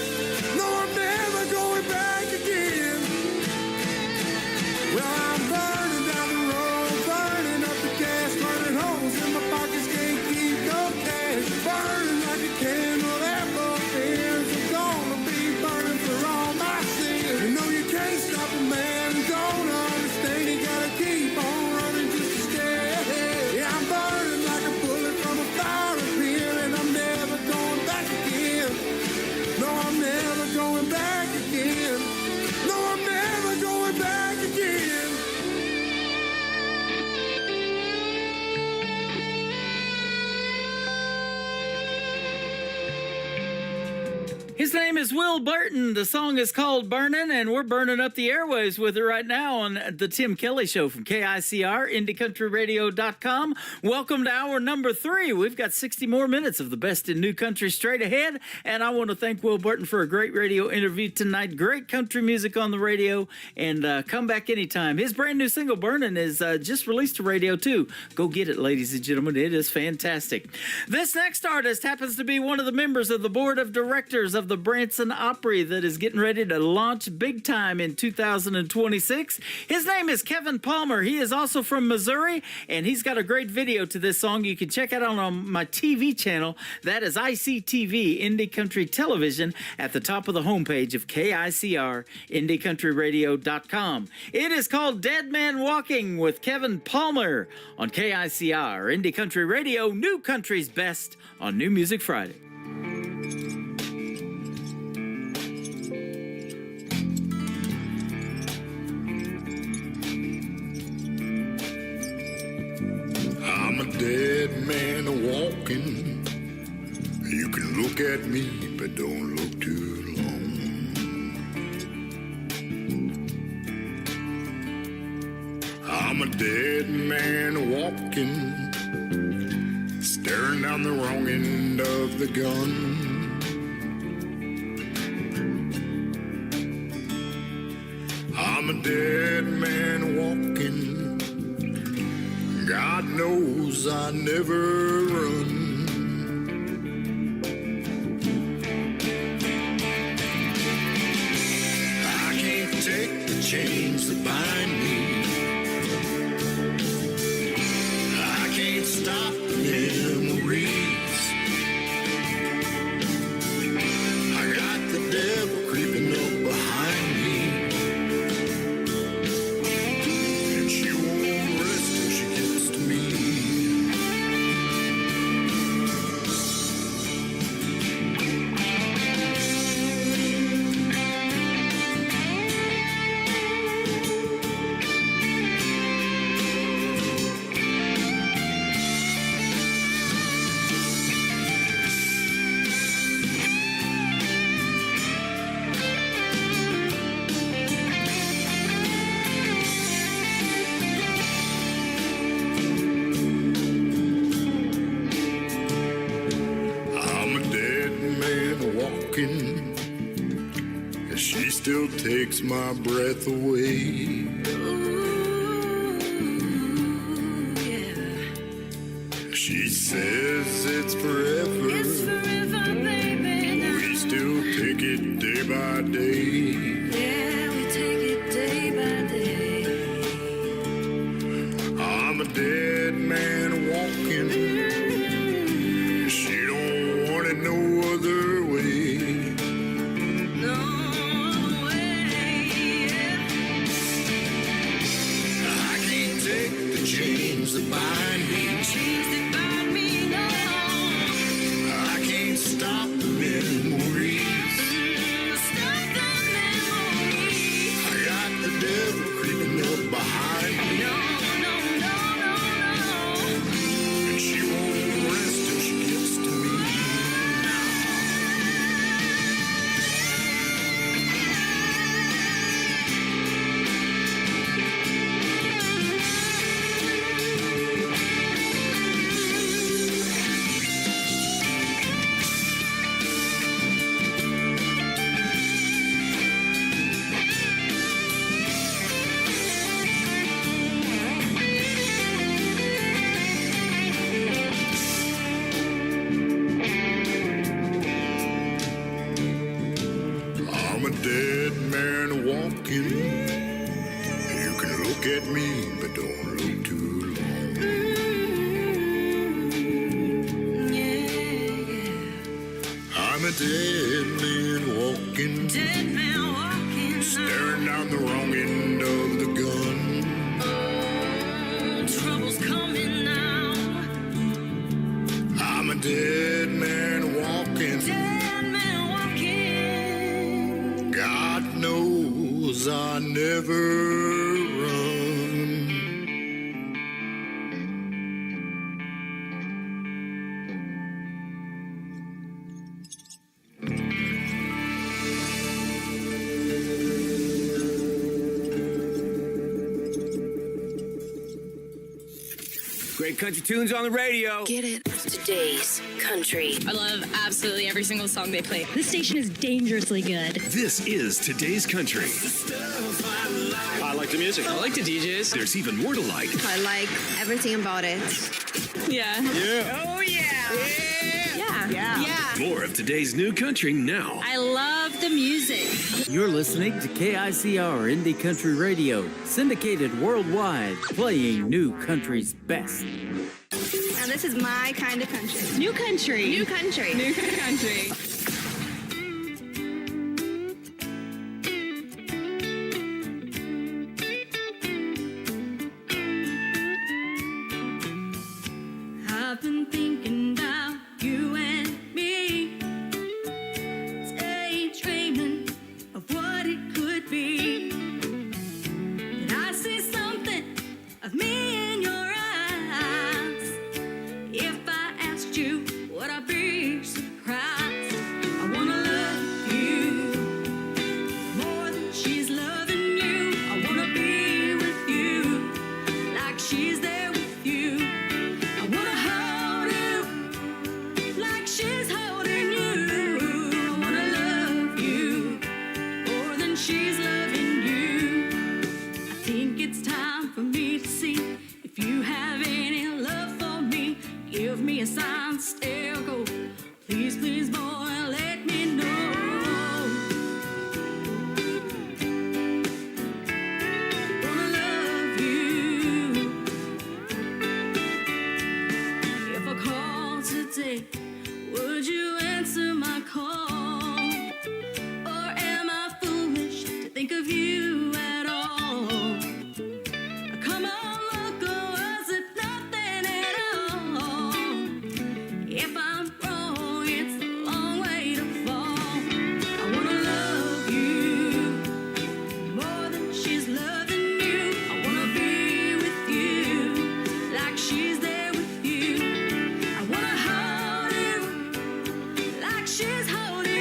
No, I'm never going back again. Well, I'm burning down the road, burning up the gas, burning holes in my pockets, can't keep no cash. Burning like a candle that burns. I'm gonna be burning for all my sins. You know you can't stop a man who don't understand. You gotta keep on running just to stay ahead. Yeah, I'm burning like a bullet from a firing pin, and I'm never going back again. No, I'm never going back again. No, I'm never going back again. His name is Will Burton. The song is called Burnin', and we're burning up the airwaves with it right now on the Tim Kelly Show from KICR, IndieCountryRadio.com. Welcome to hour number 3. We've got 60 more minutes of the best in new country straight ahead, and I want to thank Will Burton for a great radio interview tonight. Great country music on the radio, and come back anytime. His brand new single, Burnin', is just released to radio, too. Go get it, ladies and gentlemen. It is fantastic. This next artist happens to be one of the members of the board of directors of the Branson Opry that is getting ready to launch big time in 2026. His name is Kevin Palmer. He is also from Missouri, and he's got a great video to this song. You can check it out on my TV channel. That is ICTV, Indie Country Television, at the top of the homepage of KICR, IndieCountryRadio.com. It is called Dead Man Walking with Kevin Palmer on KICR, Indie Country Radio, New Country's Best on New Music Friday. I'm a dead man walking. You can look at me, but don't look too long. I'm a dead man walking, staring down the wrong end of the gun. I'm a dead man walking. God knows I never run. I can't take the chains that bind me. I can't stop the memories. I got the devil creeping up behind me. And she won't rest till she gets to me. I'm a dead man walking, and she still takes my breath away. She says it's forever. It's forever, baby. We still take it day by day. Yeah, we take it day by day. I'm a dead man walking. She don't want it no other way. No way. I can't take the chains that bind me. Chains that bind me, no. I can't stop the memories. Stop the memories. don't look too long. I'm a dead man walking, staring down the wrong end of the gun. Trouble's coming now. I'm a dead man walking. God knows I never run. Great country tunes on the radio. Get it? Today's country. I love absolutely every single song they play. This station is dangerously good. This is Today's Country. I like the music. I like the DJs. There's even more to like. I like everything about it. Yeah. Yeah. Oh, yeah. Yeah. More of today's new country now. I love the music. You're listening to KICR Indie Country Radio, syndicated worldwide, playing new country's best. Now this is my kind of country. New country. New country. New country. I've been thinking about you and me, daydreaming of what it could be. And I see something of me in your eyes. If I asked you, would I be surprised? I wanna love you more than she's loving you. I wanna be with you like she's there with you. I wanna hold you like she's holding you. I wanna love you more than she's loving you. I think it's time for me to see if you have any love for me. Give me a sign, stay or go. Please, please, boy, let me know. Wanna love you. If I call today, would you answer my call? Or am I foolish to think of you at all? Come on, look, or was it nothing at all? If I'm wrong, it's a long way to fall. I wanna love you more than she's loving you. I wanna be with you like she's there with you. I wanna hold you like she's holding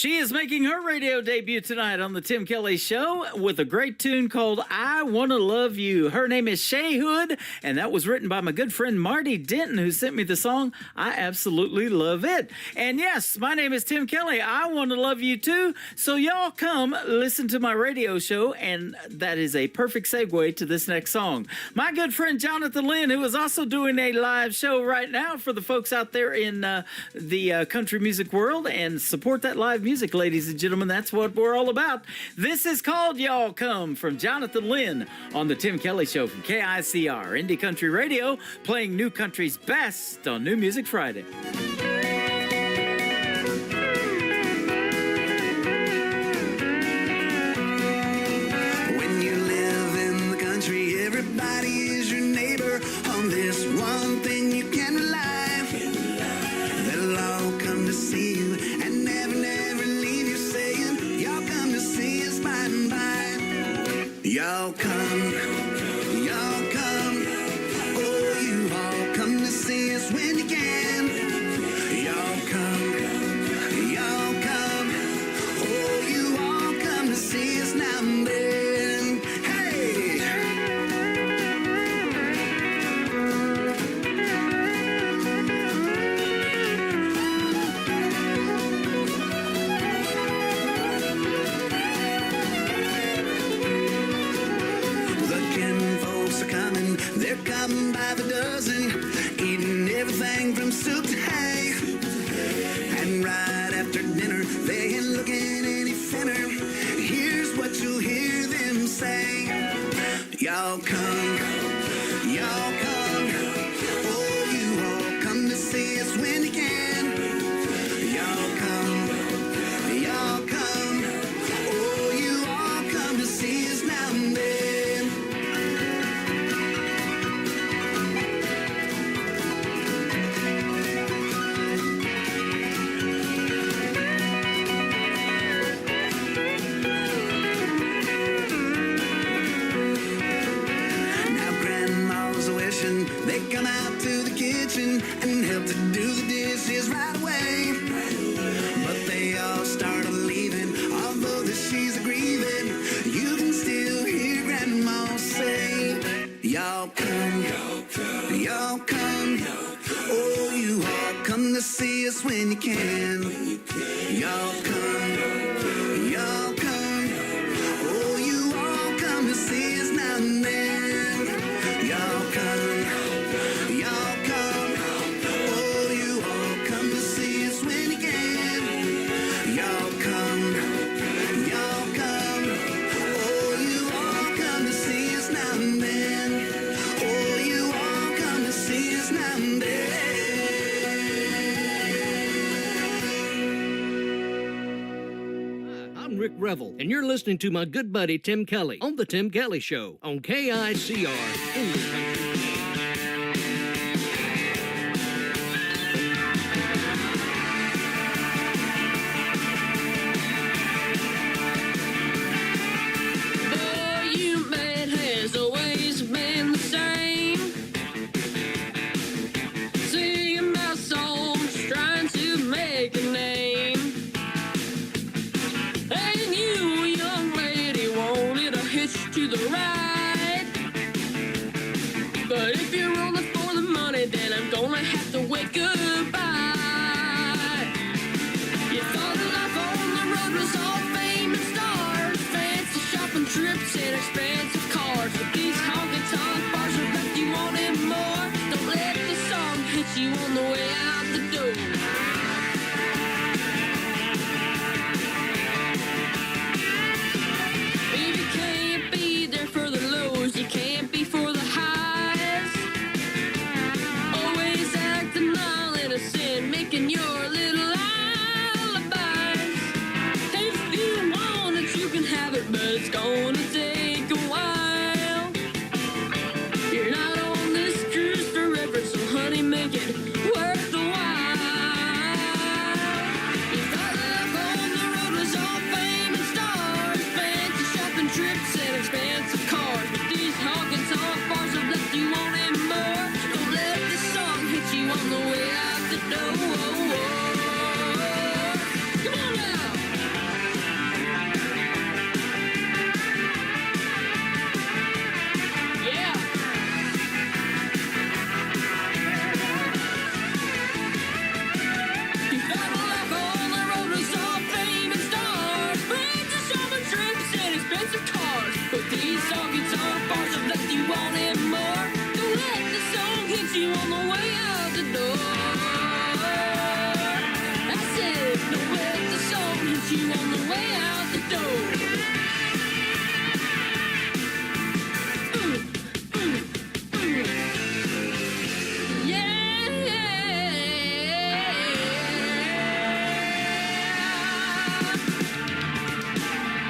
She is making her radio debut tonight on the Tim Kelly Show with a great tune called I Wanna Love You. Her name is Shay Hood, and that was written by my good friend Marty Denton, who sent me the song. I absolutely love it. And yes, my name is Tim Kelly. I want to love you too. So y'all come listen to my radio show, and that is a perfect segue to this next song. My good friend Jonathan Lynn, who is also doing a live show right now for the folks out there in the country music world, and support that live music, ladies and gentlemen. That's what we're all about. This is called Y'all Come from Jonathan Lynn on the Tim Kelly Show from KICR, Indie Country Radio, playing New Country's best on New Music Friday. When you live in the country, everybody is your neighbor. On this one thing you can rely. They'll all come to see you and never, never leave you saying, y'all come to see us by and by. Y'all come, y'all come. Oh, you all come to see us when you can. Y'all come, y'all come. Oh, you all come to see us now and then. Hey! The kin folks are coming, they're coming by the dozen, eating everything from soup to hay. And right after dinner, they ain't looking any thinner. Here's what you'll hear them say. Y'all come, y'all come. Oh, you all come to see us when you can. Y'all come, y'all come. Oh, you all come to see us now and then. Now grandma's wishing they come out to the kitchen and help to do the dishes right away. But they all started leaving, although that she's grieving. You can still hear grandma say, y'all come, y'all come. Oh, you all come to see us when you can. Y'all come, y'all come. Oh, you all come to see us now and then. Y'all come, y'all come. Oh, you all come to see us when you can. Y'all come, y'all come. Oh, you all come to see us now and then. Oh, you all come to see us now and then. I'm Rick Revel, and you're listening to my good buddy Tim Kelly on The Tim Kelly Show on KICR in your country. Boy, you man has always been the same. Singing my songs, trying to make a name. And you, young lady, wanted a hitch to the ride. But if you're only for the money, then I'm gonna have to wait goodbye. You thought that life on the road was all fame and stars, fancy shopping trips and expensive cars. But these honky-tonk bars are left you wanting more. Don't let the song hit you on the way out the door. If you can't be there for the lows, you can't be for the highs. Always acting all innocent, making your little alibis. If you want it, you can have it, but it's gonna take a while. song gets on bars of left you wanting more. Don't let the song hit you on the way out the door. I said, don't let the song hit you on the way out the door.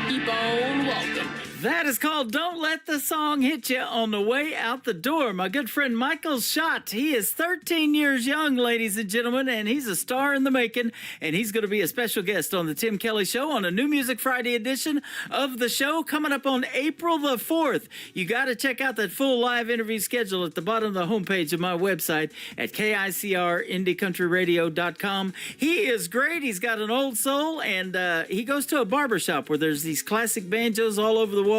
Keep on walking. That is called Don't Let the Song Hit You on the Way Out the Door. My good friend Michael Schott, he is 13 years young, ladies and gentlemen, and he's a star in the making, and he's going to be a special guest on the Tim Kelly Show on a New Music Friday edition of the show coming up on April the 4th. You got to check out that full live interview schedule at the bottom of the homepage of my website at KICRIndieCountryRadio.com. He is great. He's got an old soul, and he goes to a barbershop where there's these classic banjos all over the wall.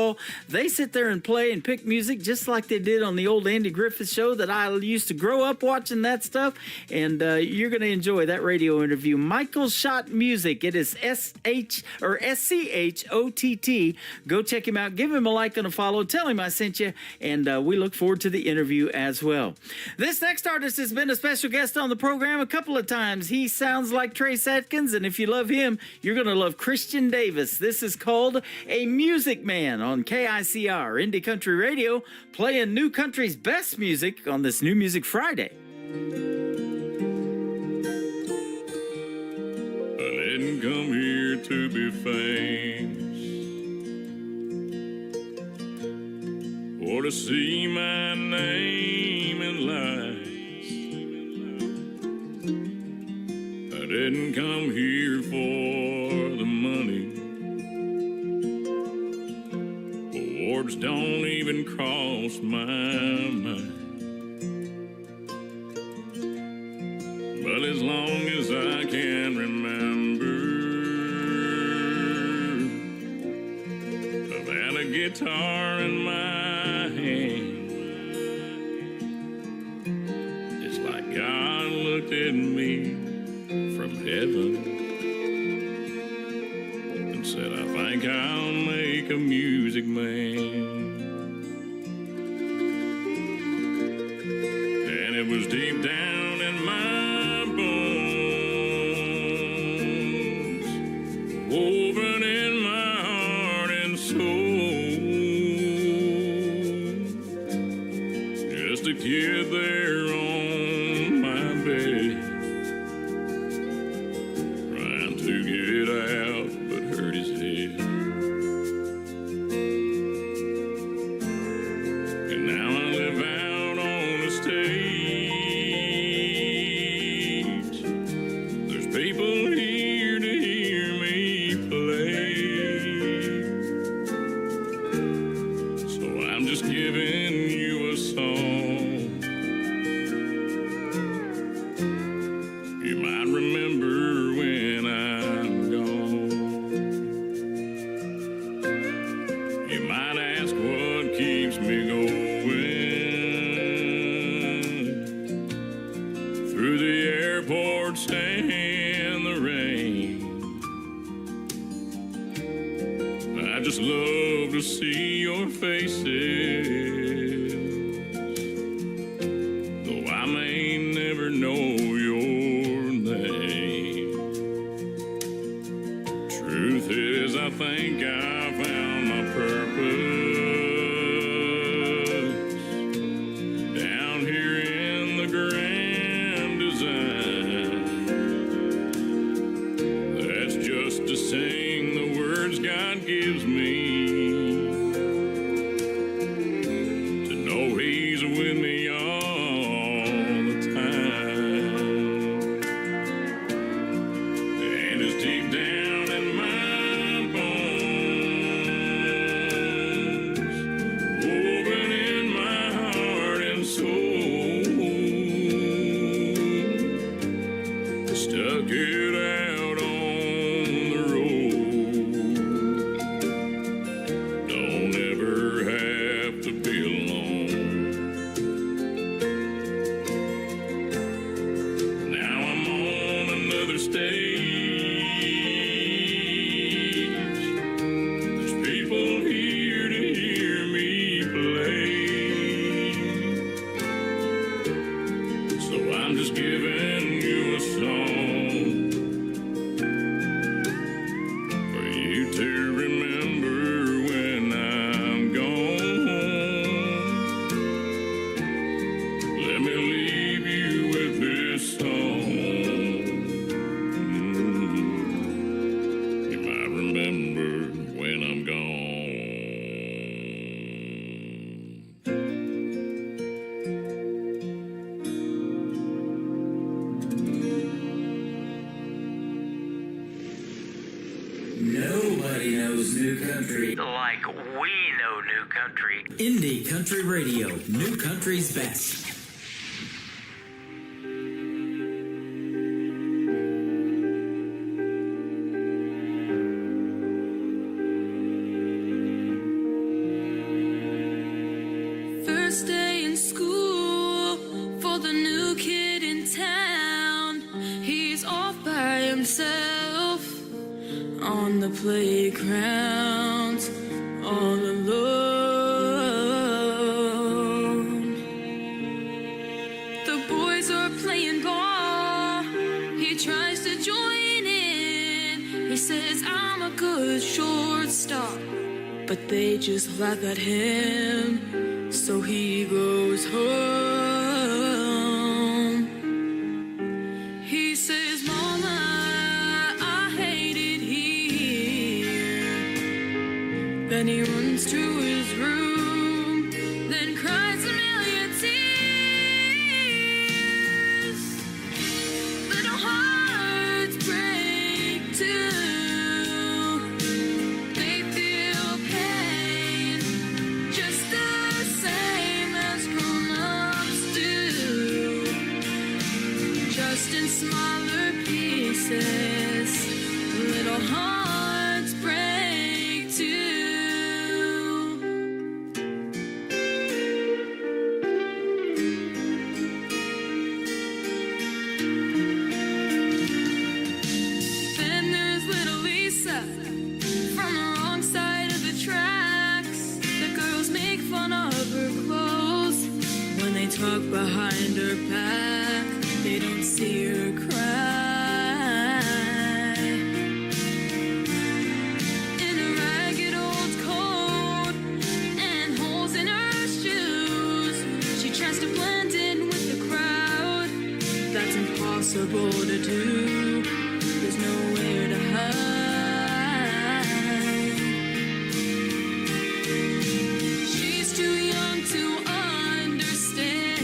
They sit there and play and pick music just like they did on the old Andy Griffith show that I used to grow up watching that stuff. And you're going to enjoy that radio interview. Michael Schott Music. It is SCHOTT. Go check him out. Give him a like and a follow. Tell him I sent you. And we look forward to the interview as well. This next artist has been a special guest on the program a couple of times. He sounds like Trace Atkins. And if you love him, you're going to love Christian Davis. This is called A Music Man on KICR Indie Country Radio, playing new country's best music on this New Music Friday. I didn't come here to be famous or to see my name in lights. I didn't come here for the money. Awards don't even cross my mind. But as long as I can remember, I've had a guitar in my hand. It's like God looked at me from heaven and said, I think I'll make a music man. And it was deep down in my bones, woven in my heart and soul. Just a kid there on my bed, trying to get out but hurt his head. And now I live out on the stage. There's people here to hear me play. So I'm just giving you a song. You might remember when I'm gone. You might ask what keeps me going through the airports and the rain. I just love to see your faces, though I may never know your name. Truth is, I think I found my purpose down here in the grand design. That's just to sing the words God gives me, to know He's with me all the time. And it's deep down in my bones, woven in my heart and soul. Stuck it out on the road. Don't ever have to be alone. country like we know new country. Indie Country Radio, new country's best. First day in school for the new kid in town. He's off by himself on the playground, all alone. The boys are playing ball. He tries to join in. He says, I'm a good shortstop, but they just laugh at him. So he goes home. He says, Mama, I hate it here. Then he runs to his room, then cries a million tears. Little hearts break too. They feel pain just the same as grown-ups do, just in smaller pieces. Little hearts break too. Then there's little Lisa from the wrong side of the tracks. The girls make fun of her clothes when they talk behind her back. They don't see her cry. In a ragged old coat and holes in her shoes, she tries to blend in with the crowd. That's impossible to do. There's nowhere to hide. She's too young to understand,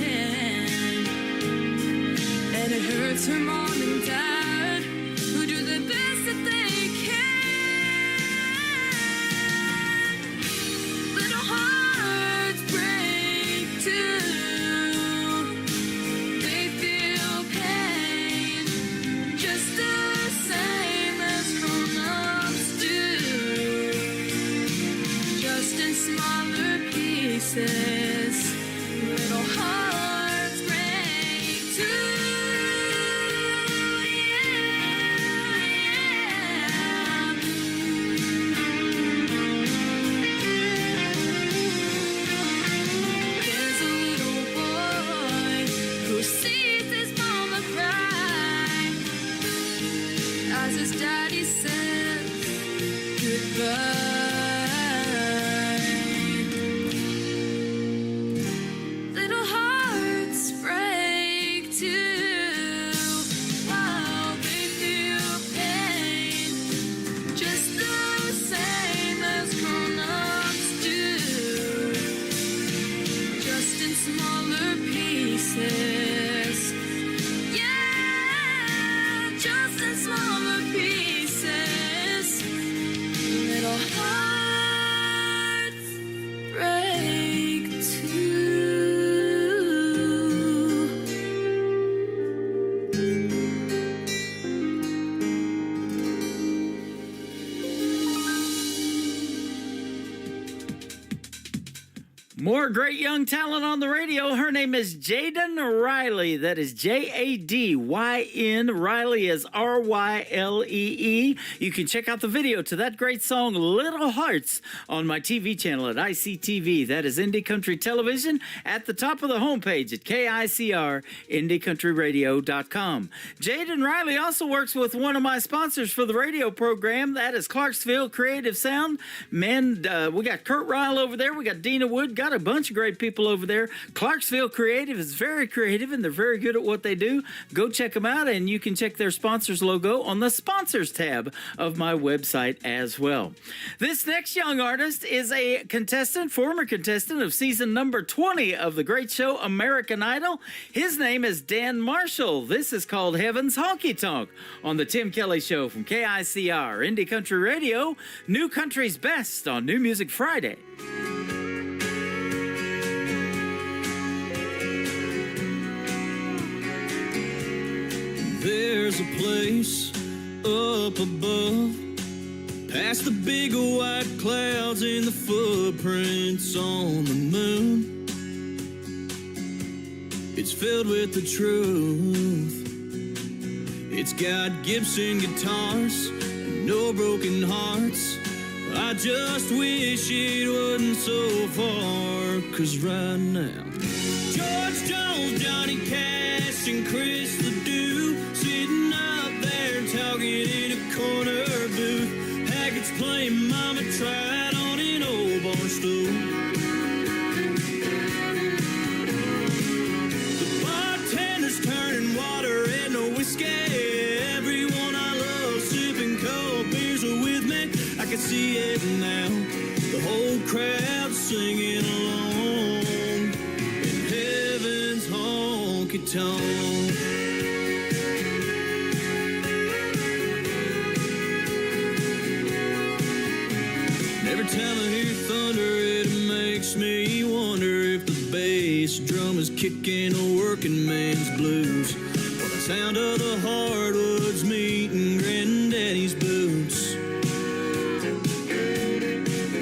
and it hurts her mom and dad, who do the best that they can. Little hearts break too. They feel pain just the same as grown-ups do, just in smaller pieces. Little hearts break too. There's a little boy who sees his mama cry as his daddy says goodbye. Little hearts break too, while they feel pain just the same as grown-ups do, just in smaller pieces. Yeah, just in smaller pieces. Little hearts break too. More great young talent on the radio. Her name is Jaden Riley. That is Jadyn. Riley is Ryle. You can check out the video to that great song, Little Hearts, on my TV channel at ICTV. That is Indie Country Television at the top of the homepage at KICR, IndieCountryRadio.com. Jaden Riley also works with one of my sponsors for the radio program. That is Clarksville Creative Sound. Man, we got Kurt Ryle over there. We got Dina Wood. God got a bunch of great people over there. Clarksville Creative is very creative, and they're very good at what they do. Go check them out, and you can check their sponsors logo on the sponsors tab of my website as well. This next young artist is a former contestant of season number 20 of the great show American Idol. His name is Dan Marshall. This is called Heaven's Honky Tonk on the Tim Kelly Show from KICR, Indie Country Radio, New Country's Best on New Music Friday. There's a place up above, past the big white clouds and the footprints on the moon. It's filled with the truth. It's got Gibson guitars and no broken hearts. I just wish it wasn't so far, 'cause right now George Jones, Johnny Cash, and Chris Ledoux sitting up there talking in a corner booth. Haggart's playing Mama Tried on an old barn stool. The bartender's turning water into whiskey. Everyone I love sipping cold beers are with me. I can see it now, the whole crowd singing along in heaven's honky tonk. Every time I hear thunder, it makes me wonder if the bass drum is kicking a working man's blues, or the sound of the hardwoods meeting granddaddy's boots.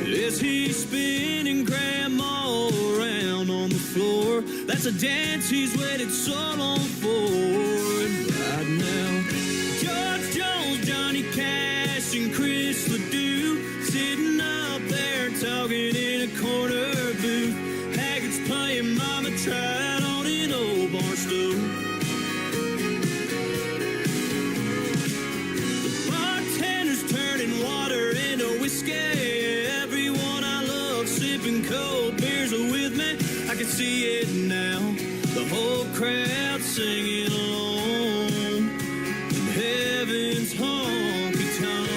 Is he spinning grandma around on the floor? That's a dance he's waited so long for. And right now, George Jones, Johnny Cash, and Chris Ledoux sitting up there talking in a corner booth. Haggart's playing Mama Tried on an old barn stool. The bartender's turning water into whiskey. Everyone I love sipping cold beers are with me. I can see it now, the whole crowd singing along in heaven's honky tonk.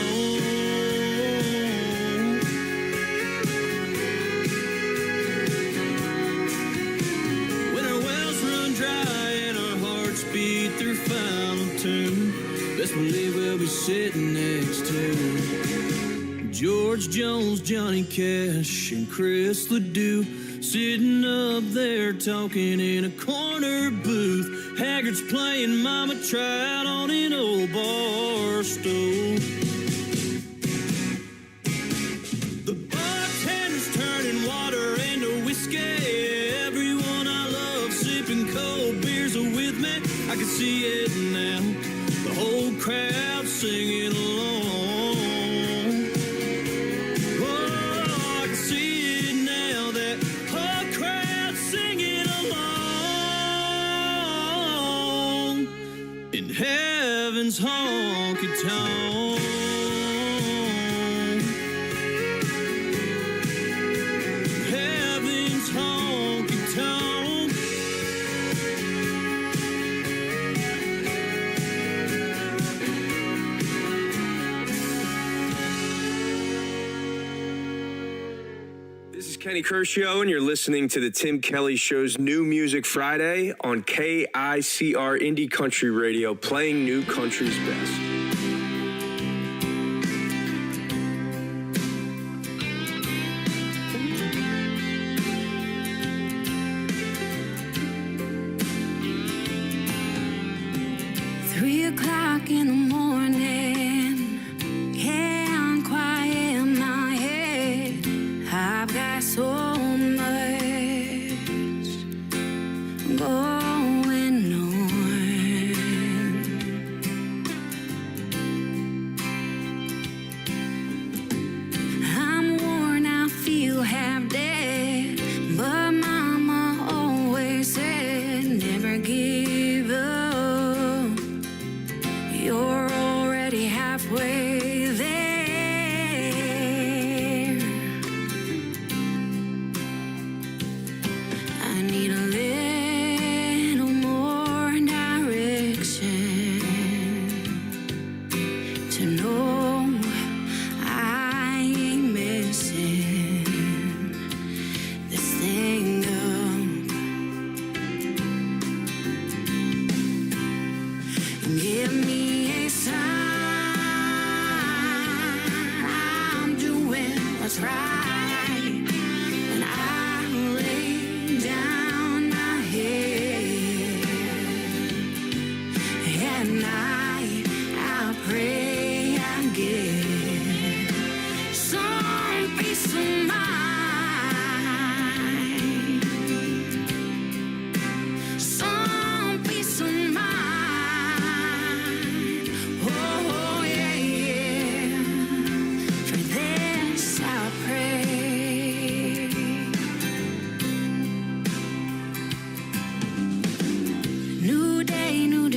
When our wells run dry and our hearts beat their final tune, best believe we'll be sitting next to George Jones, Johnny Cash, and Chris Ledoux sitting up there talking in a corner booth. Haggart's playing Mama Tried on an old bar stool. The bartender's turning water into whiskey. Everyone I love sipping cold beers are with me. I can see it now, the whole crowd singing along. Oh, I can see it now, that whole crowd singing along in heaven's honky tonk. Heaven's honky tonk. This is Kenny Kershaw, and you're listening to the Tim Kelly Show's New Music Friday on KICR Indie Country Radio, playing New Country's Best. Three o'clock in the morning, yeah, I'm quiet in my head. I've got so much going on. I'm worn, I feel half dead, but Mama always said, never give up. You're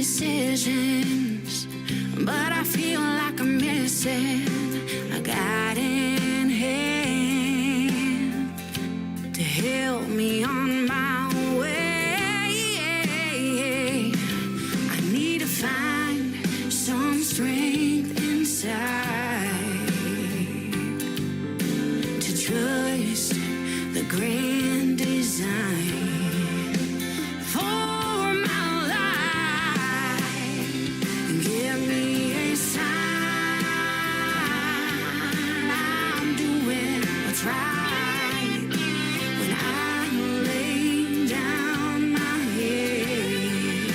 decisions, but I feel like I'm missing a guiding hand to help me on my way. I need to find some strength inside to trust the grand design for my life. Give me a sign I'm doing what's right when I lay down my head.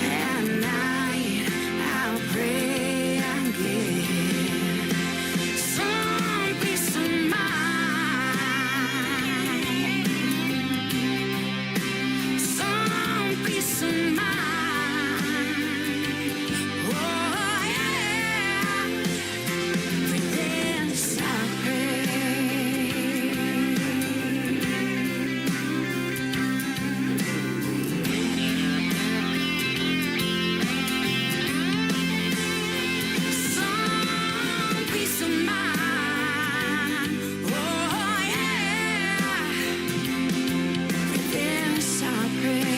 At night I'll pray I get some peace of mind, some peace of mind. Oh yeah, for this I some peace of mind. Oh yeah, for this I pray.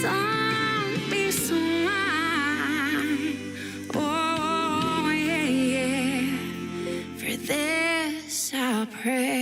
Some peace of mind. Oh yeah, for this I pray.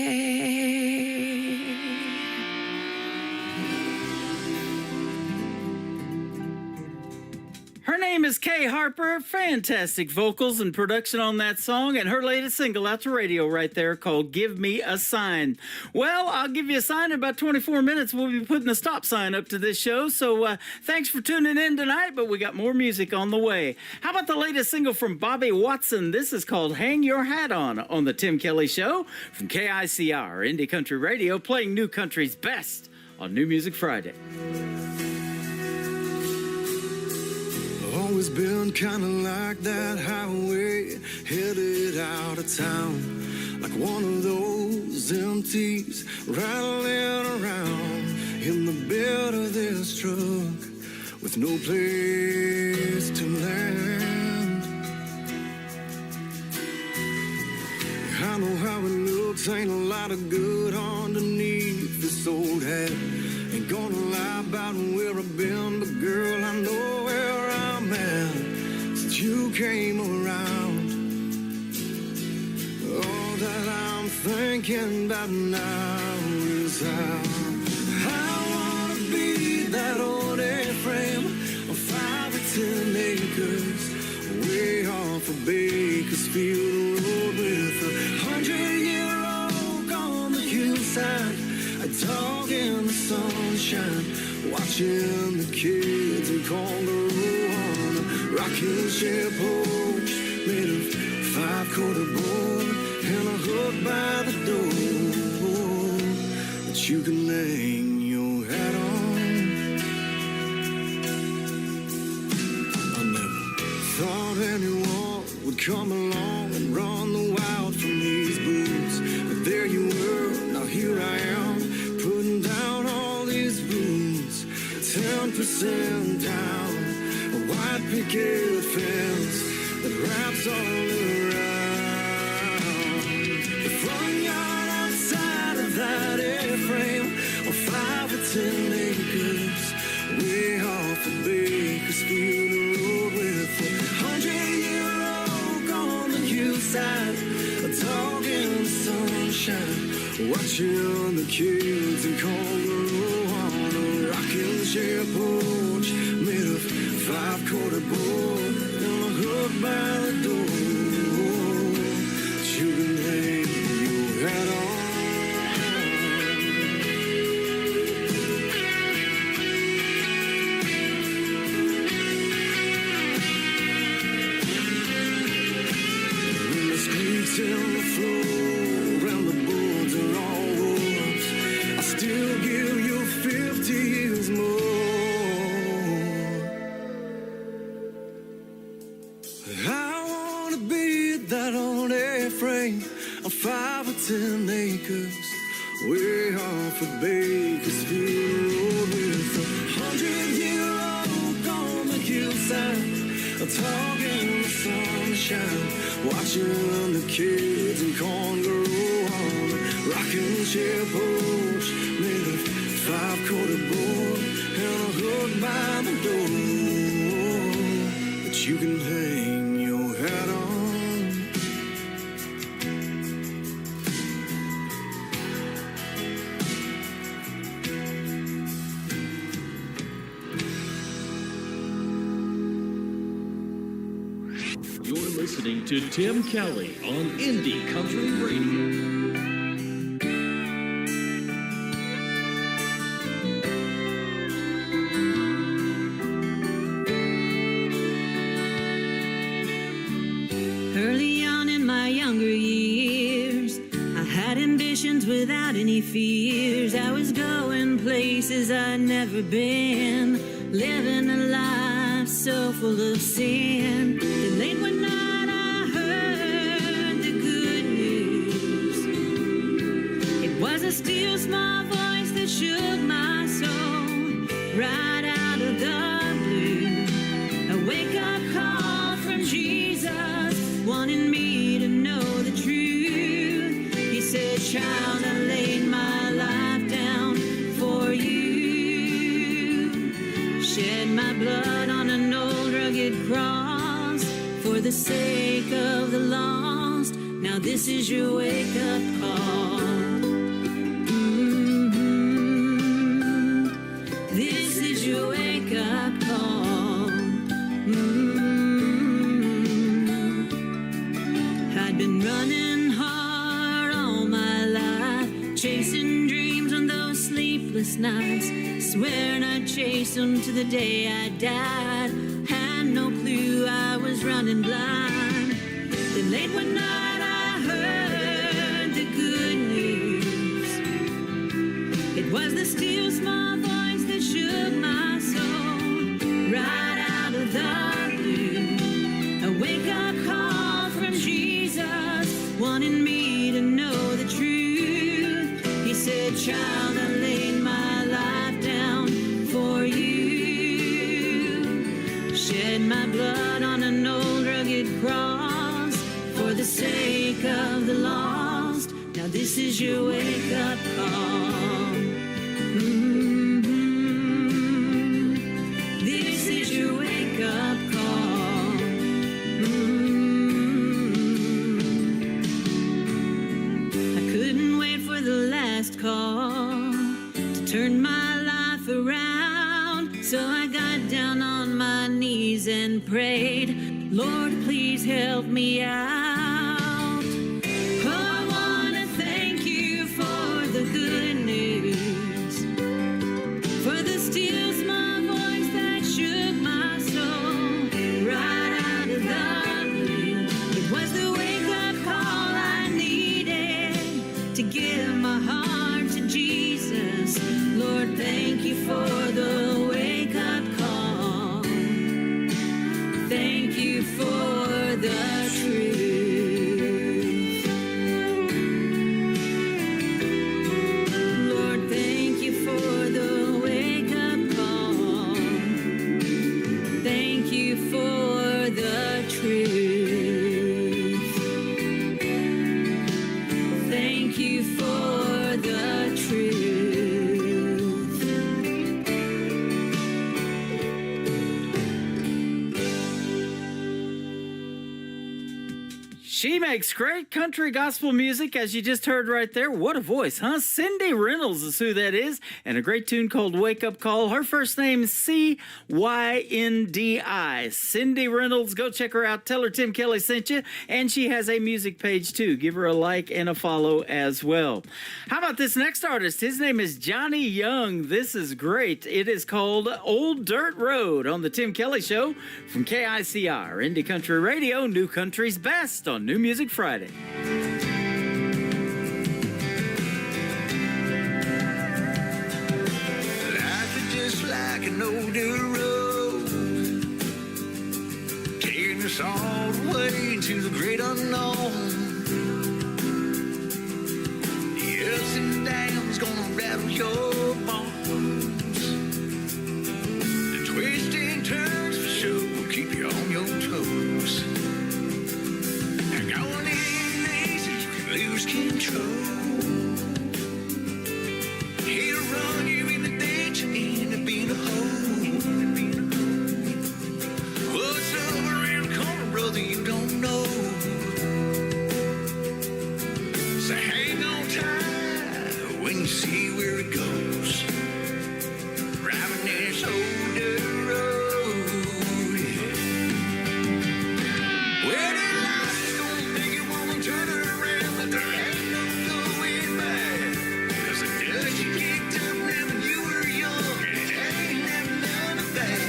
Her name is Kay Harper. Fantastic vocals and production on that song, and her latest single out to radio right there called Give Me a Sign. Well, I'll give you a sign in about 24 minutes. We'll be putting a stop sign up to this show, so thanks for tuning in tonight, but we got more music on the way. How about the latest single from Bobby Watson? This is called Hang Your Hat On the Tim Kelly Show from KICR, Indie Country Radio, playing New Country's best on New Music Friday. Always been kinda like that highway, headed out of town, like one of those MTs rattling around in the bed of this truck with no place to land. I know how it looks, ain't a lot of good underneath this old hat. Ain't gonna lie about where I've been, but girl, I know where I'm at since you came around. All that I'm thinking about now is how I wanna be that old A-frame of 5 or 10 acres, way off of Bakersfield Road with 100-year-old on the hillside, a dog in the sunshine, watching the kids in Congaroo on a rocking chair porch made of 5-quarter board and a hook by the door that you can hang your hat on. I never thought anyone would come along and run the wild from these boots, but there you were, now here I am, putting down all these roots, 10% down, a white picket fence that wraps all around. The front yard outside of that A-frame of 5 or 10 acres, way off of Bakersfield Road with a 100-year-old on the hillside, a dog in the sunshine, watching the kids in Congaroo on a rocking chair porch made of 5-quarter board and a hook by the door that you can hang your hat on. When the squeaks in the floor and the boards are all warped, I still give you 50 years more. I wanna be that old A-frame of 5 or 10 acres, way off of Bakersfield Road with 100-year-old on the hillside, talking in the sunshine, watching the kids and corn grow on the rocking chair porch made of 5-quarter board and a hook by the door that you can hang your hat on. You're listening to Tim Kelly on Indie Country Radio. Early on in my younger years, I had ambitions without any fears. I was going places I'd never been, living a life so full of sin. Then late one night I heard the good news. It was a still small voice that shook my soul right out of the blue. A wake-up call from Jesus, wanting me to know the truth. He said, child, I laid my life down for you. Shed my blood on an old rugged cross for the sake of the lost. Now this is your wake-up call. This is your wake-up call. I'd been running hard all my life, chasing dreams on those sleepless nights, swearing I'd chase them to the day I died. Had no clue I was running blind. Then late one night I heard the good news. It was the still small voice that shook my soul right out of the blue. A wake-up call from Jesus, wanting me to know the truth. He said, child, I laid my life down for you. Shed my blood on an old rugged cross for the sake of the lost. Now this is your wake-up call. This is your wake-up call. I couldn't wait for the last call to turn my life around, so I got down on my knees and prayed, Lord, please help me out. Oh, I want to thank you for the good news, for the still small voice that shook my soul right out of the blue. It was the wake-up call I needed to give my heart to Jesus. Lord, thank you for the wake-up call. Thank you for the truth. Lord, thank you for the wake-up call. Thank you for the truth. Thank you for the truth. She makes great country gospel music, as you just heard right there. What a voice, huh? Cindy Reynolds is who that is, and a great tune called Wake Up Call. Her first name is C-Y-N-D-I. Cindy Reynolds, go check her out. Tell her Tim Kelly sent you, and she has a music page too. Give her a like and a follow as well. How about this next artist? His name is Johnny Young. This is great. It is called Old Dirt Road on the Tim Kelly Show from KICR, Indie Country Radio, New Country's Best on New Music Friday. Life is just like an old dirt road, taking us all the way to the great unknown. The ups and downs is gonna rattle your bones. The twists and turns for sure will keep you on your toes. And going in easy, you can lose control. He'll run you in the ditch and end up in a hole. What's over around the corner, brother, you don't know. So hang on tight when you see where it goes. Driving this old dirt road. Well, that life is gonna make you wanna turn around, but there ain't no going back. 'Cause the dust you kicked up now when you were young, and it ain't never none of that.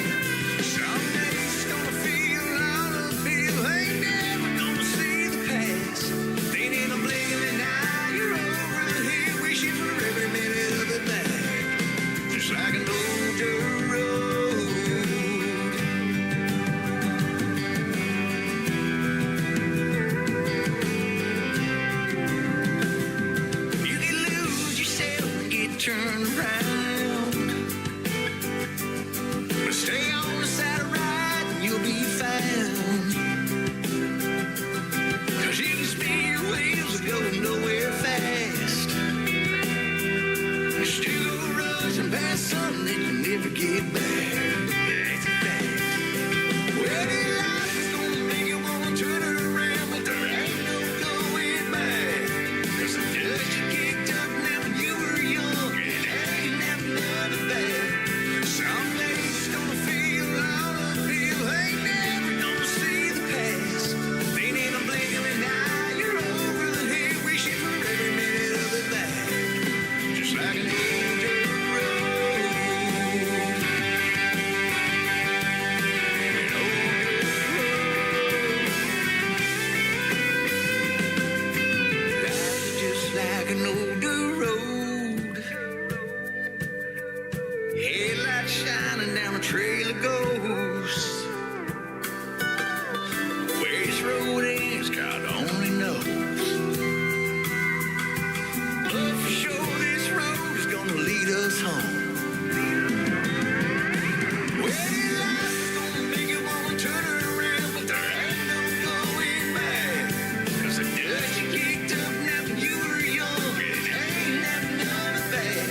Some days it's gonna feel all uphill, ain't never gonna see the past. Then in a blink of an eye, you're over the hill, wishing for every minute of it back. Just like an old dirt road. You can lose yourself and get turned around, but stay on the side of right and you'll be found. 'Cause you can spin your wheels and go nowhere fast. You're still rushing past something that you never get back. That's a fact. Well, that life is gonna make you wanna turn around, but there ain't no going back. 'Cause the dust you kicked up now when you were young, and it ain't never none of that. Some days it's gonna feel all uphill, ain't never gonna see the past. Then in a blink of an eye, you're over the hill, wishing for every minute of it back. Just like an old dirt road. An old dirt road. Life's just like an old dirt road. Headlights shining down a trail of ghosts. Where this road ends, God only knows. But for sure, this road is gonna lead us home. Well, life is gonna make you wanna turn around, but there ain't no going back. 'Cause the dust you kicked up now when you were young, and it ain't never none of that.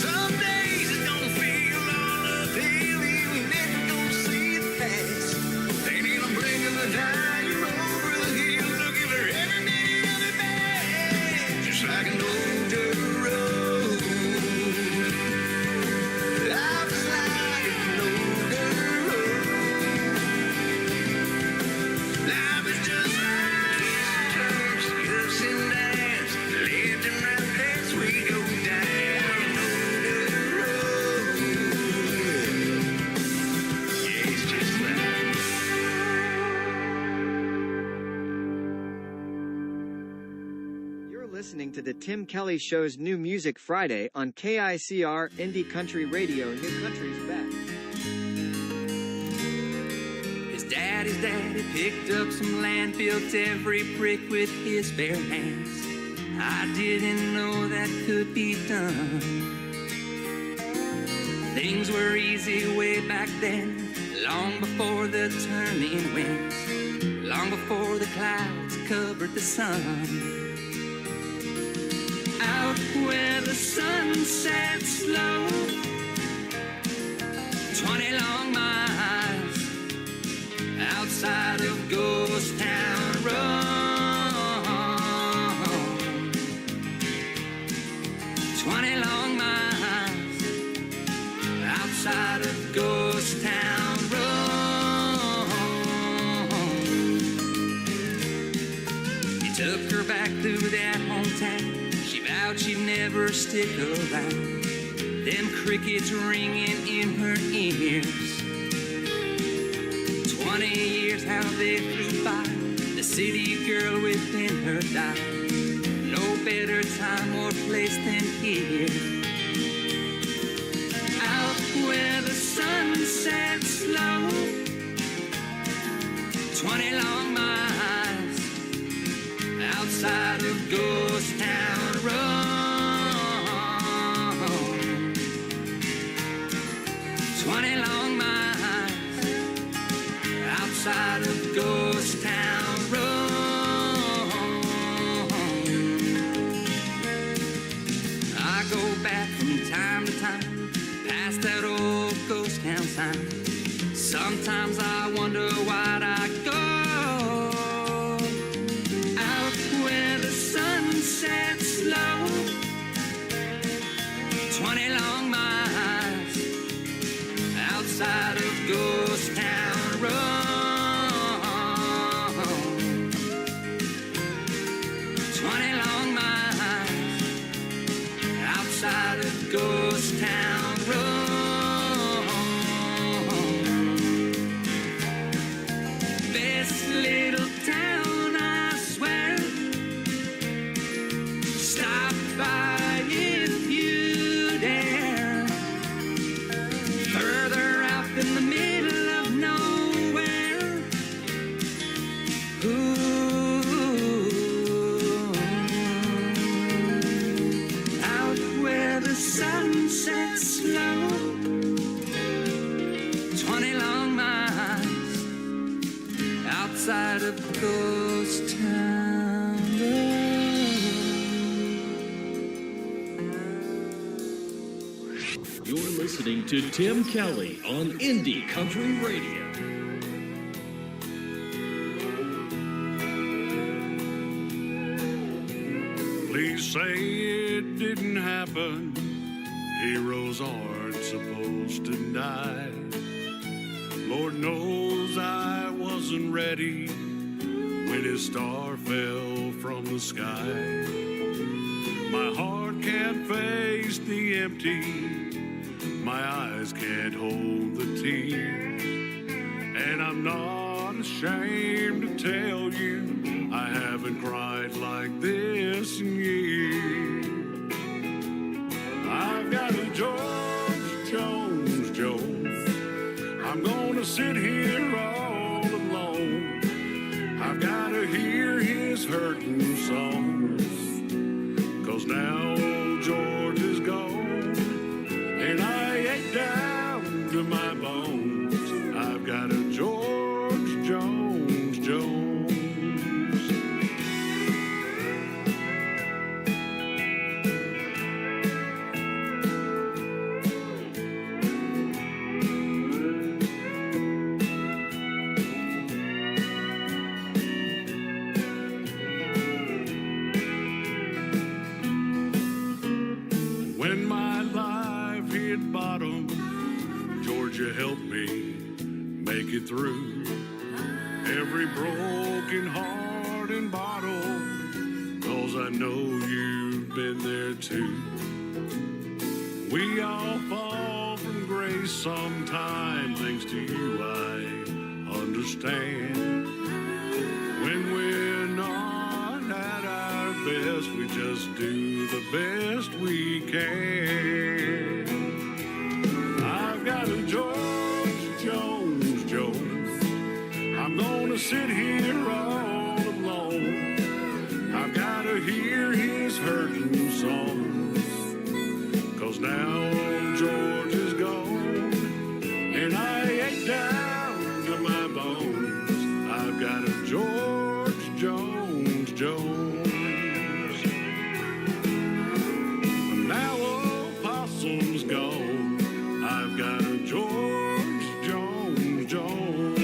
Some days it's gonna feel all uphill, you ain't never gonna see the past. Then in a blink of an eye, you're over the hill, looking for every minute of it back. Just like an old dirt road. Life is like an old dirt road. Life is just like turns, ups and downs, left and right as we go down an old dirt road. Yeah, it's just like. You're listening to the Tim Kelly Show's New Music Friday on KICR Indie Country Radio. New Country's back. His daddy's daddy picked up some land, built every brick with his bare hands. I didn't know that could be done. Things were easy way back then, long before the turning winds, long before the clouds covered the sun. Out where the sun sets low, 20 long miles outside of Ghost Town Road. 20 long miles outside of Ghost Town Road. He took her back through that hometown. She vowed she'd never stick around. Them crickets ringing in her ears. 20 years how they flew by. The city girl within her died. No better time or place than here. Out where the sun sets low, 20 long miles outside of Ghost Town Road. time. Sometimes I wonder why'd I go out where the sun sets low. 20 long miles outside of Ghost Town Road. 20 long miles outside of Ghost Town Road. This little town, I swear. Stop by if you dare. Further out in the middle of nowhere. Ooh. Out where the sun sets low. 20 long miles outside of Ghost Town Road. You're listening to Tim Kelly on Indie Country Radio. Please say it didn't happen. Heroes aren't supposed to die. Lord knows I wasn't ready when his star fell from the sky. My heart can't face the empty. My eyes can't hold the tears. And I'm not ashamed to tell you I haven't cried like this in years. I've got a George Jones Jones. I'm gonna sit here all alone. I've gotta hear his hurting songs. 'Cause now old George is gone, and I ache down to my bones. I've got a George Jones Jones. When my life hit bottom, Georgia helped me make it through. Every broken heart and bottle, 'cause I know you've been there too. We all fall from grace sometime, thanks to you I understand. When we're not at our best, we just do the best we can. I've got a George Jones Jones. I'm gonna sit here all alone. I've gotta hear his hurting songs. 'Cause now old George is gone, and I ache down to my bones. I've got a George Jones Jones. Now old Possum's gone. I've got a George Jones Jones.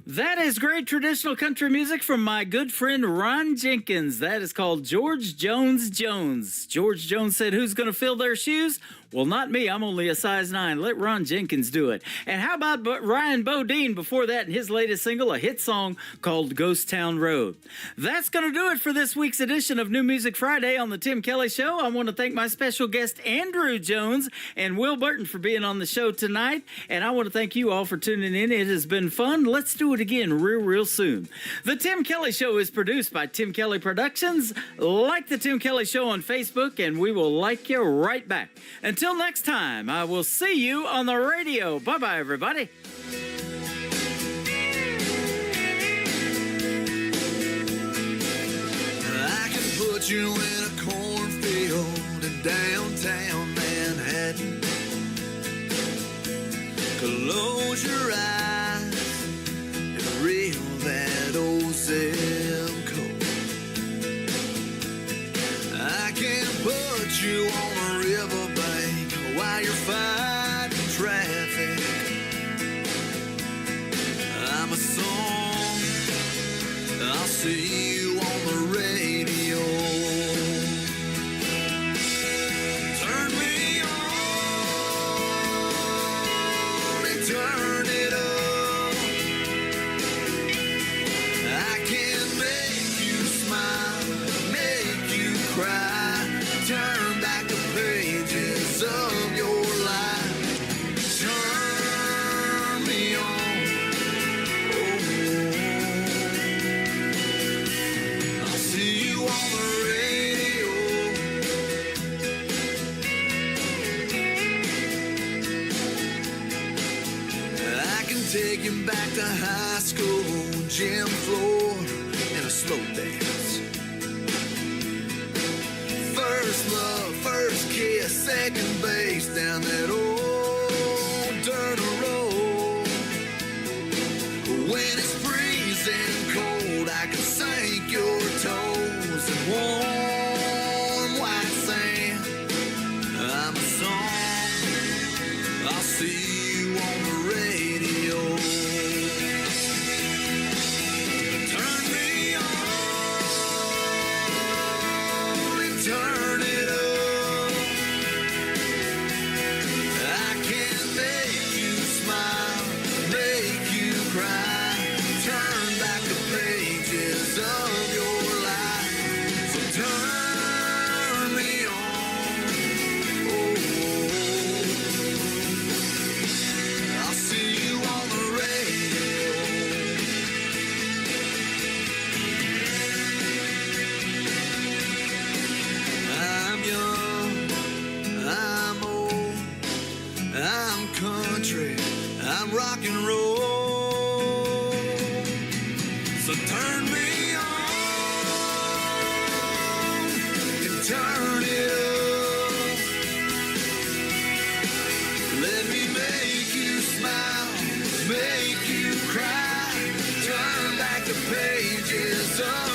That is great traditional country music from my good friend Ron Jenkins. That is called George Jones Jones. George Jones said, "Who's going to fill their shoes?" Well, not me. I'm only a size 9. Let Ron Jenkins do it. And how about Ryan Bodine before that in his latest single, a hit song called Ghost Town Road. That's going to do it for this week's edition of New Music Friday on the Tim Kelly Show. I want to thank my special guest, Andrew Jones and Will Burton, for being on the show tonight. And I want to thank you all for tuning in. It has been fun. Let's do it again real soon. The Tim Kelly Show is produced by Tim Kelly Productions. Like the Tim Kelly Show on Facebook, and we will like you right back. Until next time, I will see you on the radio. Bye-bye, everybody. I can put you in a cornfield in downtown Manhattan. Close your eyes and reel that old zip code. I can put you on see you on the radio. Turn me on and turn it up. I can make you smile, make you cry, turn back the pages of your life. Turn me on. I'll see you on the radio. I can take you back to high school, gym floor, and a slow dance. First love, first kiss, second base down that old dirt road. When it's freezing cold, I can sink your toes in warm white sand. I'm a song, I'll see you on the radio. Turn me on and turn it up. I can make you smile, make you cry, turn back the pages of your life. So turn me on. I'll see you on the radio. I'm young, I'm old, I'm country, I'm rock and roll. So turn me on and turn it up. Let me make you smile, make you cry, turn back the pages of